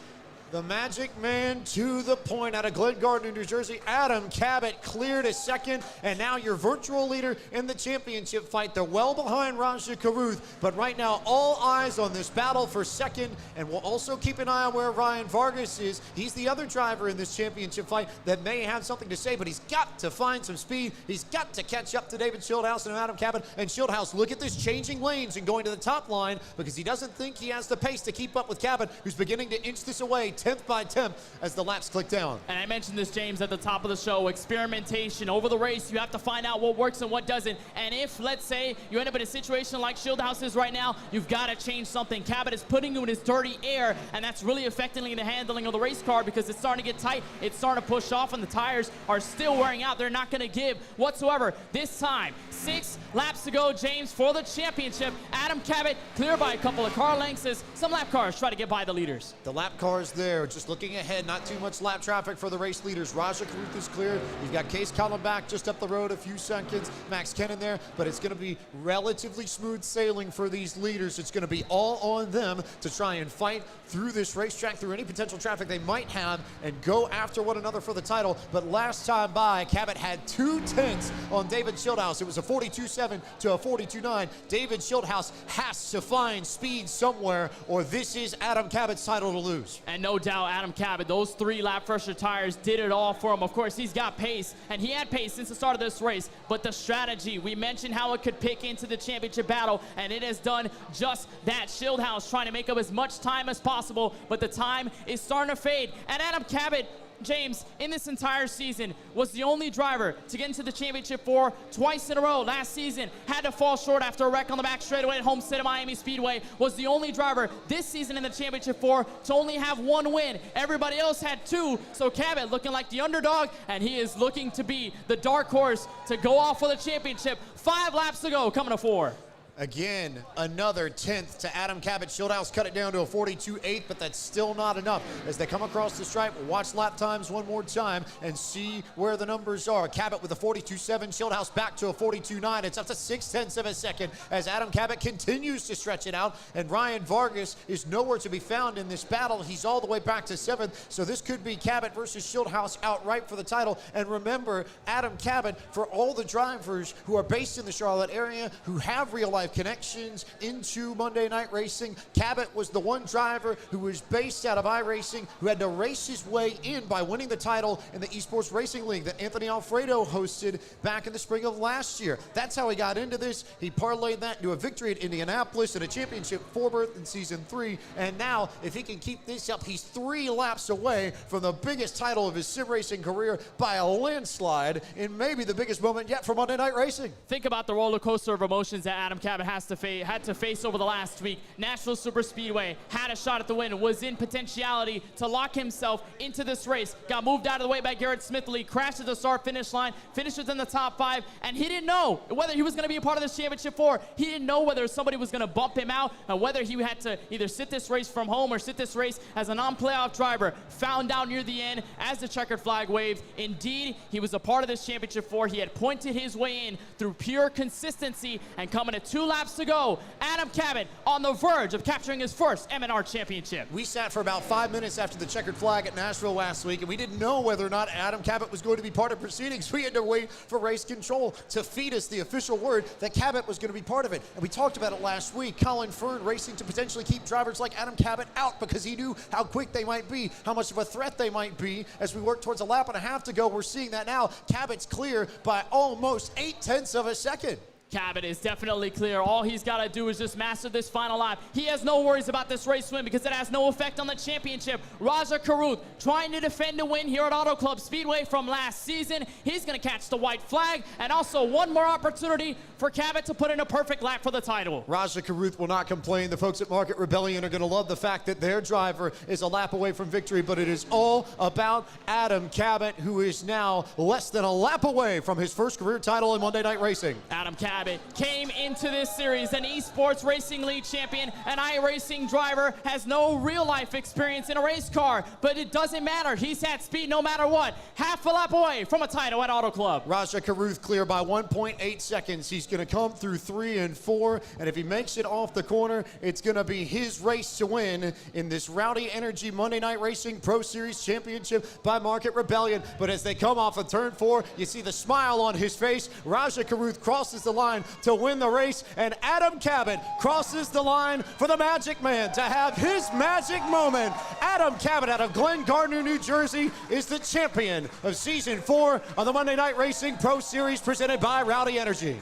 The Magic Man to the point out of Glen Gardner, New Jersey. Adam Cabot cleared a second, and now your virtual leader in the championship fight. They're well behind Raja Caruth, but right now all eyes on this battle for second, and we'll also keep an eye on where Ryan Vargas is. He's the other driver in this championship fight that may have something to say, but he's got to find some speed. He's got to catch up to David Shieldhouse and Adam Cabot. And Shieldhouse, look at this, changing lanes and going to the top line, because he doesn't think he has the pace to keep up with Cabot, who's beginning to inch this away 10th by 10th as the laps click down. And I mentioned this, James, at the top of the show. Experimentation over the race. You have to find out what works and what doesn't. And if, let's say, you end up in a situation like Shieldhouse is right now, you've got to change something. Cabot is putting you in his dirty air, and that's really affecting the handling of the race car, because it's starting to get tight. It's starting to push off, and the tires are still wearing out. They're not going to give whatsoever. This time, 6 laps to go, James, for the championship. Adam Cabot clear by a couple of car lengths as some lap cars try to get by the leaders. The lap cars there, just looking ahead, not too much lap traffic for the race leaders. Raja Caruth is clear. You've got Case Colin back just up the road a few seconds. Max Kennan there, but it's going to be relatively smooth sailing for these leaders. It's going to be all on them to try and fight through this racetrack, through any potential traffic they might have, and go after one another for the title. But last time by, Cabot had 2/10 on David Shieldhouse. It was a 42.7 to a 42.9. David Shieldhouse has to find speed somewhere, or this is Adam Cabot's title to lose. And no doubt, Adam Cabot, those 3 lap fresher tires did it all for him. Of course, he's got pace, and he had pace since the start of this race, but the strategy, we mentioned how it could pick into the championship battle, and it has done just that. Shieldhouse trying to make up as much time as possible, but the time is starting to fade. And Adam Cabot, James, in this entire season, was the only driver to get into the championship 4 twice in a row. Last season, had to fall short after a wreck on the back straightaway at Homestead of Miami Speedway. Was the only driver this season in the championship 4 to only have 1 win. Everybody else had 2, so Cabot looking like the underdog, and he is looking to be the dark horse to go off for the championship. 5 laps to go, coming to 4. Again, another 10th to Adam Cabot. Shieldhouse cut it down to a 42.8, but that's still not enough. As they come across the stripe, watch lap times one more time and see where the numbers are. Cabot with a 42.7, Shieldhouse back to a 42.9. It's up to 0.6 of a second as Adam Cabot continues to stretch it out, and Ryan Vargas is nowhere to be found in this battle. He's all the way back to 7th, so this could be Cabot versus Shieldhouse outright for the title. And remember, Adam Cabot, for all the drivers who are based in the Charlotte area, who have real-life connections into Monday Night Racing, Cabot was the one driver who was based out of iRacing, who had to race his way in by winning the title in the Esports Racing League that Anthony Alfredo hosted back in the spring of last year. That's how he got into this. He parlayed that into a victory at Indianapolis and a championship 4 berth in season 3. And now, if he can keep this up, he's 3 laps away from the biggest title of his sim racing career by a landslide in maybe the biggest moment yet for Monday Night Racing. Think about the roller coaster of emotions that Adam Cabot Cabot had to face over the last week. Nashville Super Speedway had a shot at the win, was in potentiality to lock himself into this race. Got moved out of the way by Garrett Smithley, crashed at the start-finish line, finishes in the top 5, and he didn't know whether he was going to be a part of this championship 4. He didn't know whether somebody was going to bump him out, and whether he had to either sit this race from home or sit this race as a non-playoff driver. Found out near the end as the checkered flag waved. Indeed, he was a part of this championship 4. He had pointed his way in through pure consistency, and coming to 2 laps to go, Adam Cabot on the verge of capturing his first M&R championship. We sat for about 5 minutes after the checkered flag at Nashville last week, and we didn't know whether or not Adam Cabot was going to be part of proceedings. We had to wait for race control to feed us the official word that Cabot was going to be part of it. And we talked about it last week. Colin Fern racing to potentially keep drivers like Adam Cabot out because he knew how quick they might be, how much of a threat they might be. As we work towards a lap and a half to go, we're seeing that now. Cabot's clear by almost 0.8 of a second. Cabot is definitely clear. All he's got to do is just master this final lap. He has no worries about this race win because it has no effect on the championship. Raja Karuth trying to defend a win here at Auto Club Speedway from last season. He's going to catch the white flag, and also one more opportunity for Cabot to put in a perfect lap for the title. Raja Karuth will not complain. The folks at Market Rebellion are going to love the fact that their driver is a lap away from victory, but it is all about Adam Cabot, who is now less than a lap away from his first career title in Monday Night Racing. Adam Cabot came into this series an esports racing league champion, an iRacing driver, has no real life experience in a race car, but it doesn't matter. He's had speed no matter what. Half a lap away from a title at Auto Club. Raja Karuth clear by 1.8 seconds. He's going to come through 3 and 4, and if he makes it off the corner, it's going to be his race to win in this Rowdy Energy Monday Night Racing Pro Series Championship by Market Rebellion. But as they come off of turn 4, you see the smile on his face. Raja Karuth crosses the line to win the race, and Adam Cabot crosses the line for the Magic Man to have his magic moment. Adam Cabot out of Glen Gardner, New Jersey is the champion of Season 4 of the Monday Night Racing Pro Series presented by Rowdy Energy.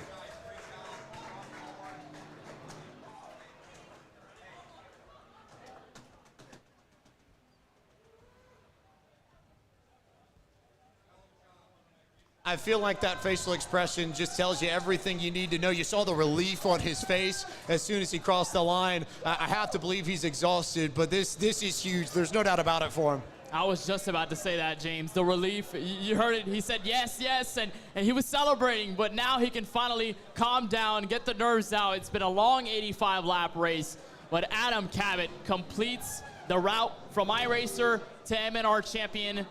I feel like that facial expression just tells you everything you need to know. You saw the relief on his face as soon as he crossed the line. I have to believe he's exhausted, but this is huge. There's no doubt about it for him. I was just about to say that, James. The relief, you heard it. He said yes, yes, and he was celebrating, but now he can finally calm down, get the nerves out. It's been a long 85-lap race, but Adam Cabot completes the route from iRacer to M&R champion.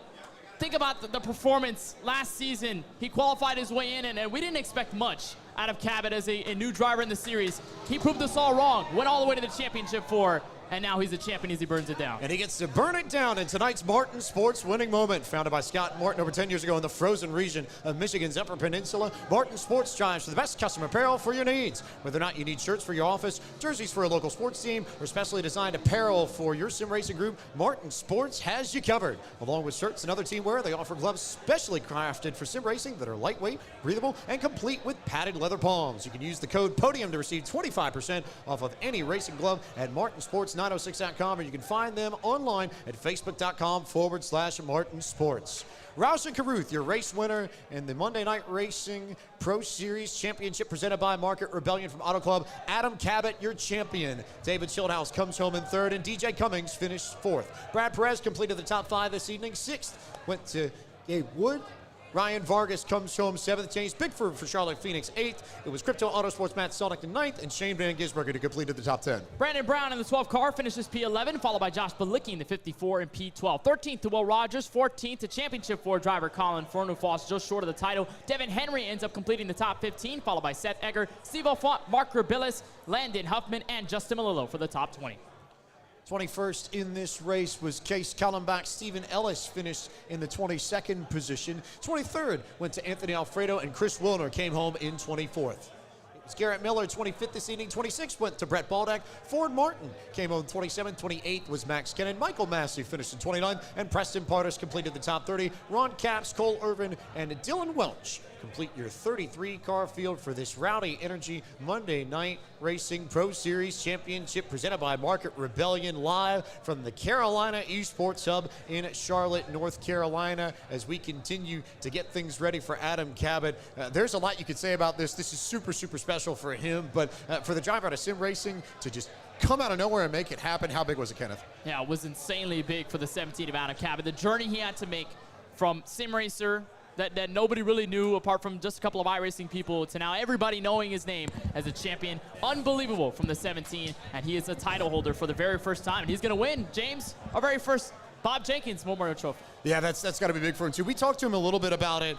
Think about the performance last season. He qualified his way in, and we didn't expect much out of Cabot as a new driver in the series. He proved us all wrong, went all the way to the championship 4, and now he's a champion as he burns it down. And he gets to burn it down in tonight's Martin Sports winning moment. Founded by Scott Martin over 10 years ago in the frozen region of Michigan's Upper Peninsula, Martin Sports strives for the best custom apparel for your needs. Whether or not you need shirts for your office, jerseys for a local sports team, or specially designed apparel for your sim racing group, Martin Sports has you covered. Along with shirts and other team wear, they offer gloves specially crafted for sim racing that are lightweight, breathable, and complete with padded leather palms. You can use the code PODIUM to receive 25% off of any racing glove at martinsports906.com, or you can find them online at facebook.com/Martin Sports. Raja Karuth, your race winner in the Monday Night Racing Pro Series Championship presented by Market Rebellion from Auto Club. Adam Cabot, your champion. David Shieldhouse comes home in 3rd, and DJ Cummings finished 4th. Brad Perez completed the top 5 this evening. 6th went to Gabe Wood. Ryan Vargas comes home 7th. James Bigford for Charlotte Phoenix 8th. It was Crypto Autosports Matt Sonic in 9th, and Shane Van Gisbergen who completed the top 10. Brandon Brown in the 12 car finishes P11, followed by Josh Balicki in the 54 and P12. 13th to Will Rogers, 14th to Championship 4 driver Colin Fern, who falls just short of the title. Devin Henry ends up completing the top 15, followed by Seth Egger, Steve O'Font, Mark Rabillis, Landon Huffman, and Justin Malillo for the top 20. 21st in this race was Case Kallenbach. Stephen Ellis finished in the 22nd position. 23rd went to Anthony Alfredo, and Chris Wilner came home in 24th. It was Garrett Miller, 25th this evening. 26th went to Brett Baldack. Ford Martin came home 27th. 28th was Max Kennan. Michael Massey finished in 29th, and Preston Partis completed the top 30. Ron Capps, Cole Irvin, and Dylan Welch complete your 33-car field for this Rowdy Energy Monday Night Racing Pro Series Championship presented by Market Rebellion, live from the Carolina Esports Hub in Charlotte, North Carolina, as we continue to get things ready for Adam Cabot. There's a lot you could say about this. This is super, super special for him, but for the driver out of Sim Racing to just come out of nowhere and make it happen, how big was it, Kenneth? Yeah, it was insanely big for the 17 of Adam Cabot. The journey he had to make from sim racer that nobody really knew apart from just a couple of iRacing people to now everybody knowing his name as a champion. Unbelievable from the 17, and he is a title holder for the very first time. And he's going to win, James, our very first Bob Jenkins Memorial Trophy. Yeah, that's got to be big for him, too. We talked to him a little bit about it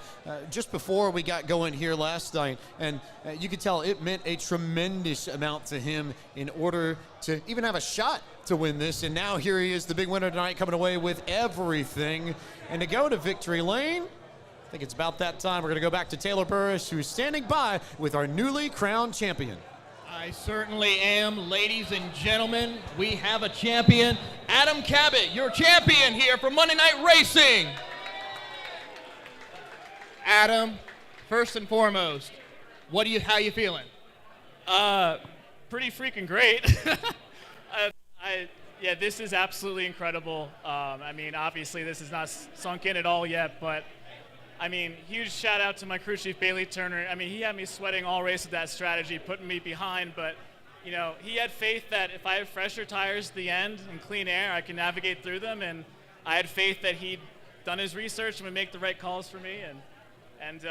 just before we got going here last night, and you could tell it meant a tremendous amount to him in order to even have a shot to win this. And now here he is, the big winner tonight, coming away with everything. And to go to victory lane, I think it's about that time. We're going to go back to Taylor Burris, who's standing by with our newly crowned champion. I certainly am. Ladies and gentlemen, we have a champion. Adam Cabot, your champion here for Monday Night Racing. Adam, first and foremost, how you feeling? Pretty freaking great. Yeah, this is absolutely incredible. I mean, obviously this is not sunk in at all yet, but I mean, huge shout out to my crew chief, Bailey Turner. I mean, he had me sweating all race with that strategy, putting me behind, but you know, he had faith that if I have fresher tires at the end and clean air, I can navigate through them, and I had faith that he'd done his research and would make the right calls for me, and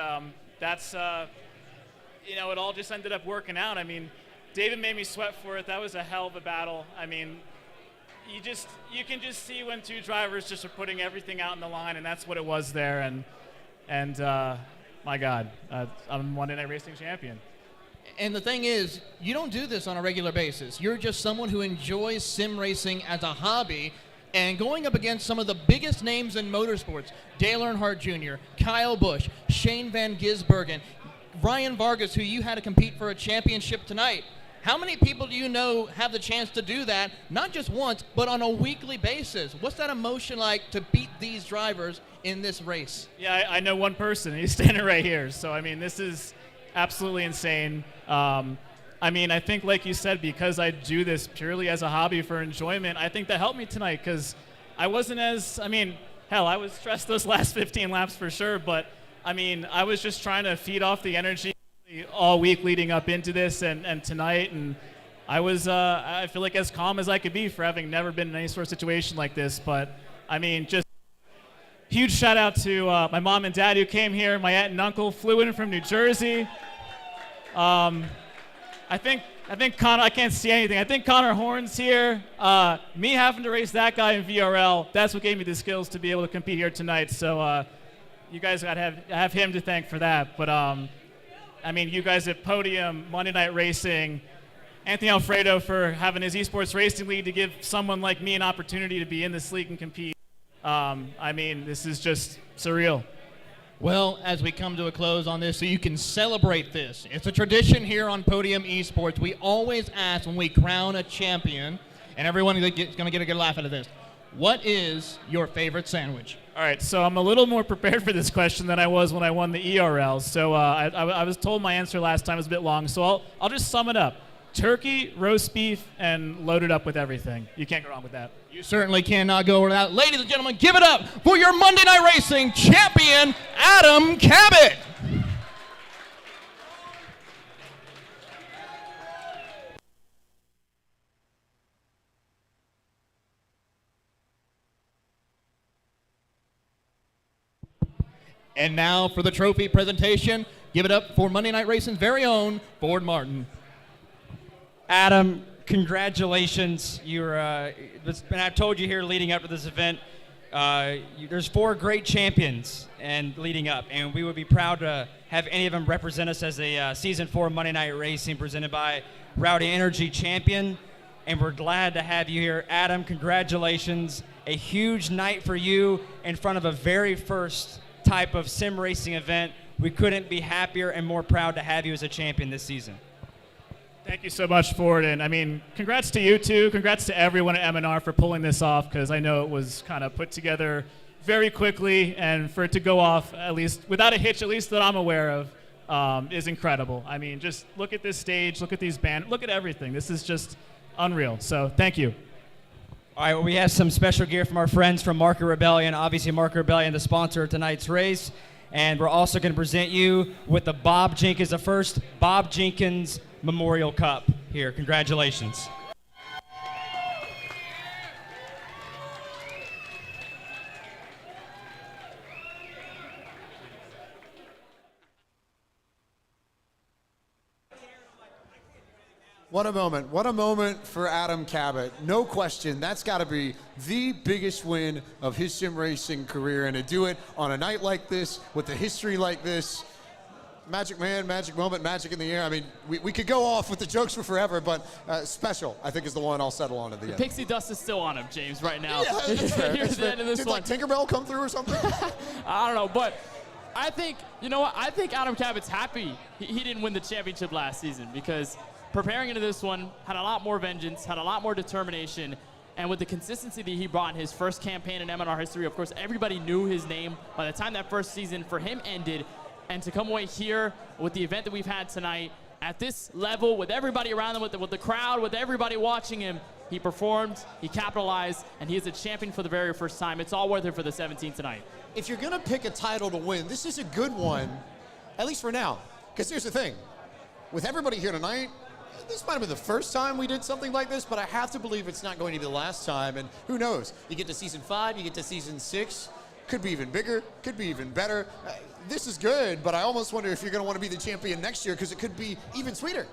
that's, you know, it all just ended up working out. I mean, David made me sweat for it. That was a hell of a battle. I mean, you can just see when two drivers just are putting everything out in the line, and that's what it was there, and my God, I'm Monday Night Racing champion. And the thing is, you don't do this on a regular basis. You're just someone who enjoys sim racing as a hobby, and going up against some of the biggest names in motorsports, Dale Earnhardt Jr., Kyle Busch, Shane Van Gisbergen, Ryan Vargas, who you had to compete for a championship tonight. How many people do you know have the chance to do that, not just once, but on a weekly basis? What's that emotion like to beat these drivers in this race? Yeah, I know one person. He's standing right here. So, I mean, this is absolutely insane. I mean, I think, like you said, because I do this purely as a hobby for enjoyment, I think that helped me tonight because I wasn't as, I mean, hell, I was stressed those last 15 laps for sure, but, I mean, I was just trying to feed off the energy all week leading up into this and tonight, and I was I feel like as calm as I could be for having never been in any sort of situation like this. But I mean, just huge shout out to my mom and dad who came here. My aunt and uncle flew in from New Jersey. I think Connor, I can't see anything. I think Connor Horn's here. Me having to race that guy in VRL, that's what gave me the skills to be able to compete here tonight. So you guys got to have him to thank for that. But I mean, you guys at Podium, Monday Night Racing, Anthony Alfredo for having his esports racing league to give someone like me an opportunity to be in this league and compete. I mean, this is just surreal. Well, as we come to a close on this, so you can celebrate this, it's a tradition here on Podium Esports. We always ask when we crown a champion, and everyone is going to get a good laugh out of this, what is your favorite sandwich? All right, so I'm a little more prepared for this question than I was when I won the ERL. So I was told my answer last time was a bit long, so I'll just sum it up. Turkey, roast beef, and loaded up with everything. You can't go wrong with that. You certainly cannot go without. Ladies and gentlemen, give it up for your Monday Night Racing champion, Adam Cabot. And now for the trophy presentation, give it up for Monday Night Racing's very own Ford Martin. Adam, congratulations. And I've told you here leading up to this event, there's 4 great champions and leading up, and we would be proud to have any of them represent us as a Season 4 Monday Night Racing presented by Rowdy Energy champion, and we're glad to have you here. Adam, congratulations. A huge night for you in front of a very first type of sim racing event. We couldn't be happier and more proud to have you as a champion this season. Thank you so much, Ford. And I mean, congrats to you too. Congrats to everyone at M&R for pulling this off, because I know it was kind of put together very quickly, and for it to go off at least without a hitch, at least that I'm aware of, is incredible. I mean, just look at this stage, look at these bands, look at everything. This is just unreal. So thank you. All right, well, we have some special gear from our friends from Market Rebellion. Obviously, Market Rebellion, the sponsor of tonight's race. And we're also going to present you with the Bob Jenkins, the first Bob Jenkins Memorial Cup here. Congratulations. What a moment. What a moment for Adam Cabot. No question, that's got to be the biggest win of his sim racing career. And to do it on a night like this, with a history like this, magic man, magic moment, magic in the air. I mean, we could go off with the jokes for forever, but special, I think, is the one I'll settle on at the end. Pixie dust is still on him, James, right now. Yeah, that's fair. Here's the end of this Did one. like Tinkerbell come through or something? I don't know, but I think, you know what? I think Adam Cabot's happy he didn't win the championship last season, because preparing into this one, had a lot more vengeance, had a lot more determination, and with the consistency that he brought in his first campaign in M&R history, of course, everybody knew his name by the time that first season for him ended, and to come away here with the event that we've had tonight, at this level, with everybody around him, with the crowd, with everybody watching him, he performed, he capitalized, and he is a champion for the very first time. It's all worth it for the 17th tonight. If you're going to pick a title to win, this is a good one, at least for now. Because here's the thing. With everybody here tonight, this might have been the first time we did something like this, but I have to believe it's not going to be the last time. And who knows? You get to season 5, you get to season 6. Could be even bigger, could be even better. This is good, but I almost wonder if you're going to want to be the champion next year, because it could be even sweeter.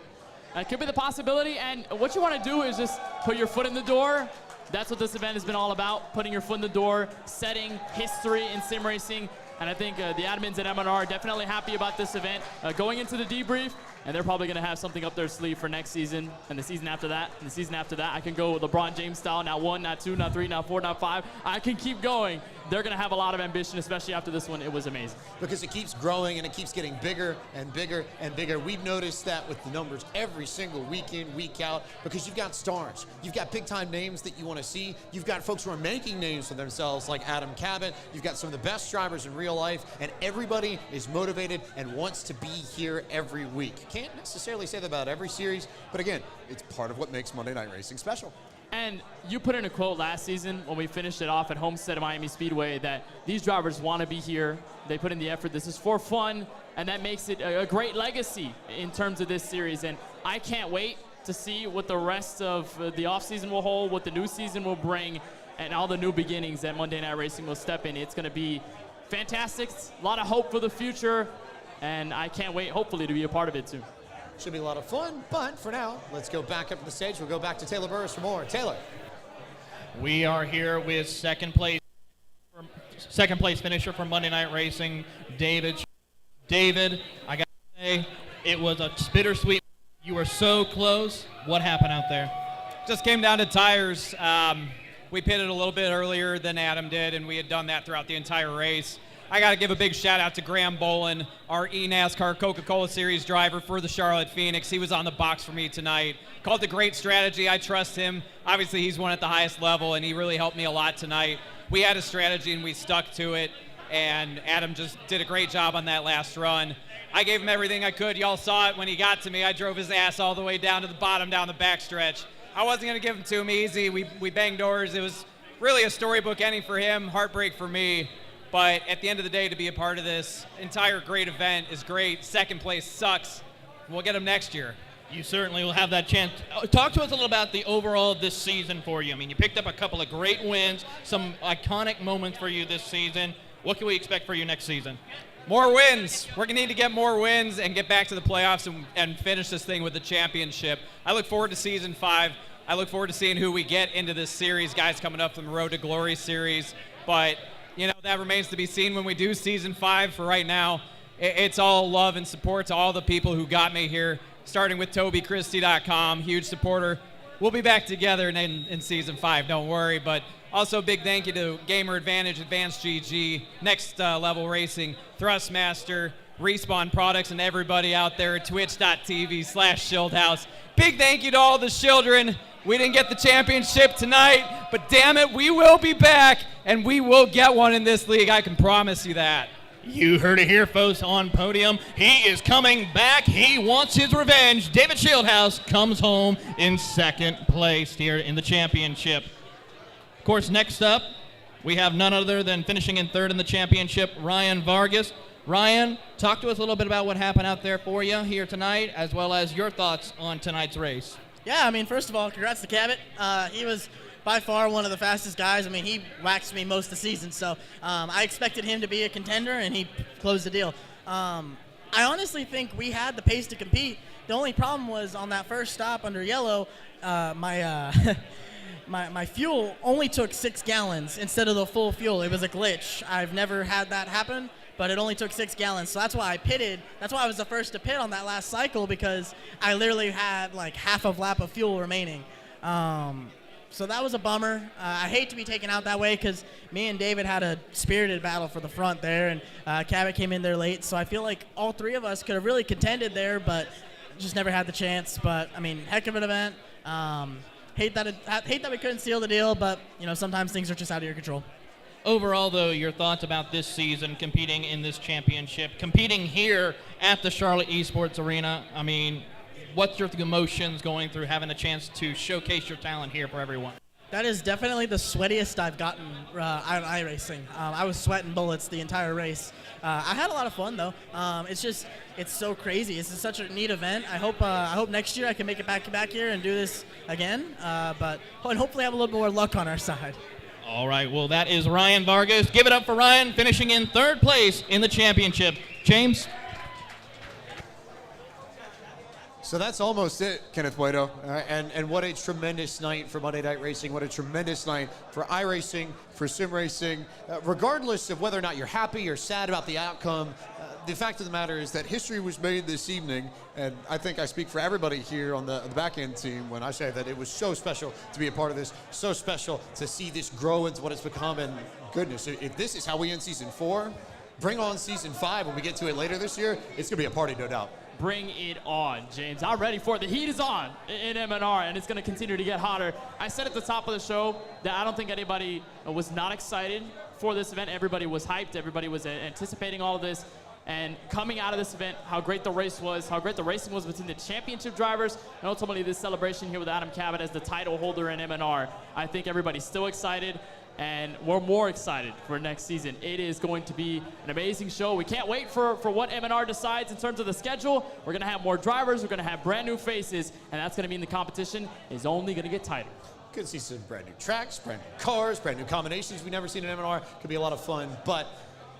It could be the possibility, and what you want to do is just put your foot in the door. That's what this event has been all about, putting your foot in the door, setting history in sim racing. And I think the admins at M&R are definitely happy about this event. Going into the debrief, and they're probably going to have something up their sleeve for next season, and the season after that, and the season after that. I can go LeBron James style, not 1, not 2, not 3, not 4, not 5. I can keep going. They're going to have a lot of ambition, especially after this one. It was amazing. Because it keeps growing and it keeps getting bigger and bigger and bigger. We've noticed that with the numbers every single week in, week out, because you've got stars. You've got big-time names that you want to see. You've got folks who are making names for themselves, like Adam Cabot. You've got some of the best drivers in real life, and everybody is motivated and wants to be here every week. Can't necessarily say that about every series, but again, it's part of what makes Monday Night Racing special. And you put in a quote last season when we finished it off at Homestead of Miami Speedway that these drivers want to be here. They put in the effort. This is for fun, and that makes it a great legacy in terms of this series. And I can't wait to see what the rest of the offseason will hold, what the new season will bring, and all the new beginnings that Monday Night Racing will step in. It's going to be fantastic. A lot of hope for the future, and I can't wait, hopefully, to be a part of it too. Should be a lot of fun, but for now, let's go back up to the stage. We'll go back to Taylor Burris for more. Taylor. We are here with second place finisher for Monday Night Racing, David. David, I got to say, it was a bittersweet. You were so close. What happened out there? Just came down to tires. We pitted a little bit earlier than Adam did, and we had done that throughout the entire race. I got to give a big shout out to Graham Bolin, our eNASCAR Coca-Cola Series driver for the Charlotte Phoenix. He was on the box for me tonight. Called a great strategy. I trust him. Obviously, he's won at the highest level, and he really helped me a lot tonight. We had a strategy, and we stuck to it, and Adam just did a great job on that last run. I gave him everything I could. Y'all saw it when he got to me. I drove his ass all the way down to the bottom, down the backstretch. I wasn't going to give him to him easy. We banged doors. It was really a storybook ending for him, heartbreak for me. But at the end of the day, to be a part of this entire great event is great. Second place sucks. We'll get him next year. You certainly will have that chance. Talk to us a little about the overall of this season for you. I mean, you picked up a couple of great wins, some iconic moments for you this season. What can we expect for you next season? More wins. We're going to need to get more wins and get back to the playoffs and finish this thing with the championship. I look forward to season 5. I look forward to seeing who we get into this series, guys coming up from the Road to Glory series. But you know, that remains to be seen when we do season 5. For right now, it's all love and support to all the people who got me here, starting with TobyChristie.com, huge supporter. We'll be back together in season 5, don't worry. But also big thank you to Gamer Advantage, Advanced GG, Next Level Racing, Thrustmaster, Respawn Products, and everybody out there at twitch.tv/Shieldhouse. Big thank you to all the children We didn't get the championship tonight, but damn it, we will be back, and we will get one in this league. I can promise you that. You heard it here, folks, on podium. He is coming back. He wants his revenge. David Shieldhouse comes home in second place here in the championship. Of course, next up, we have none other than finishing in third in the championship, Ryan Vargas. Ryan, talk to us a little bit about what happened out there for you here tonight, as well as your thoughts on tonight's race. Yeah, I mean, first of all, congrats to Cabot. He was by far one of the fastest guys. I mean, he waxed me most of the season, so I expected him to be a contender, and he closed the deal. I honestly think we had the pace to compete. The only problem was on that first stop under yellow, my fuel only took 6 gallons instead of the full fuel. It was a glitch. I've never had that happen, but it only took 6 gallons. So that's why I pitted. That's why I was the first to pit on that last cycle, because I literally had like half a lap of fuel remaining. So that was a bummer. I hate to be taken out that way, because me and David had a spirited battle for the front there, and Cabot came in there late. So I feel like all 3 of us could have really contended there, but just never had the chance. But, I mean, heck of an event. Hate that we couldn't seal the deal, but, you know, sometimes things are just out of your control. Overall, though, your thoughts about this season, competing in this championship, competing here at the Charlotte Esports Arena. I mean, what's your emotions going through having a chance to showcase your talent here for everyone? That is definitely the sweatiest I've gotten out of iRacing. I was sweating bullets the entire race. I had a lot of fun, though. It's so crazy. It's such a neat event. I hope next year I can make it back here and do this again, and hopefully have a little more luck on our side. All right, well, that is Ryan Vargas. Give it up for Ryan, finishing in third place in the championship. James? So that's almost it, Kenneth Bueno. And what a tremendous night for Monday Night Racing. What a tremendous night for iRacing, for sim racing. Regardless of whether or not you're happy or sad about the outcome, the fact of the matter is that history was made this evening, and I think I speak for everybody here on the back end team when I say that it was so special to be a part of this, so special to see this grow into what it's become. And goodness, if this is how we end season 4, bring on season 5 when we get to it later this year. It's going to be a party, no doubt. Bring it on, James. I'm ready for it. The heat is on in M&R, and it's going to continue to get hotter. I said at the top of the show that I don't think anybody was not excited for this event. Everybody was hyped. Everybody was anticipating all of this. And coming out of this event, how great the race was, how great the racing was between the championship drivers, and ultimately this celebration here with Adam Cabot as the title holder in M&R. I think everybody's still excited, and we're more excited for next season. It is going to be an amazing show. We can't wait for what M&R decides in terms of the schedule. We're going to have more drivers. We're going to have brand new faces, and that's going to mean the competition is only going to get tighter. Could see some brand new tracks, brand new cars, brand new combinations we've never seen in M&R. Could be a lot of fun, but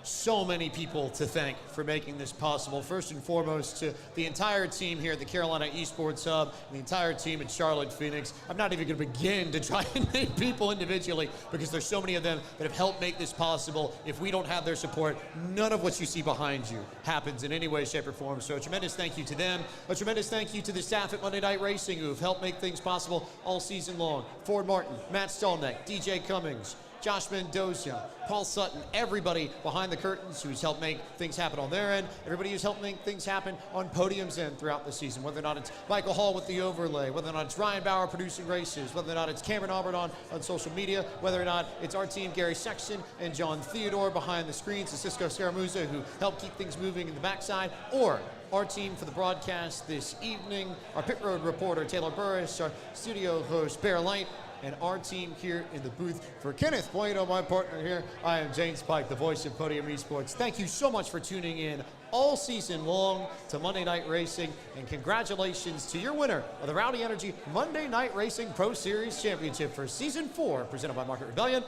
so many people to thank for making this possible. First and foremost, to the entire team here at the Carolina Esports Hub, and the entire team at Charlotte Phoenix. I'm not even going to begin to try and name people individually, because there's so many of them that have helped make this possible. If we don't have their support, none of what you see behind you happens in any way, shape, or form. So a tremendous thank you to them. A tremendous thank you to the staff at Monday Night Racing, who have helped make things possible all season long. Ford Martin, Matt Stolneck, DJ Cummings, Josh Mendoza, Paul Sutton, everybody behind the curtains who's helped make things happen on their end, everybody who's helped make things happen on Podium's end throughout the season, whether or not it's Michael Hall with the overlay, whether or not it's Ryan Bauer producing races, whether or not it's Cameron Aubert on social media, whether or not it's our team, Gary Sexton and John Theodore behind the screens, and Cisco Scaramuza, who helped keep things moving in the backside, or our team for the broadcast this evening, our pit road reporter, Taylor Burris, our studio host, Bear Light, and our team here in the booth. For Kenneth Bueno, my partner here, I am James Pike, the voice of Podium Esports. Thank you so much for tuning in all season long to Monday Night Racing, and congratulations to your winner of the Rowdy Energy Monday Night Racing Pro Series Championship for Season 4, presented by Market Rebellion,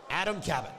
Adam Cabot.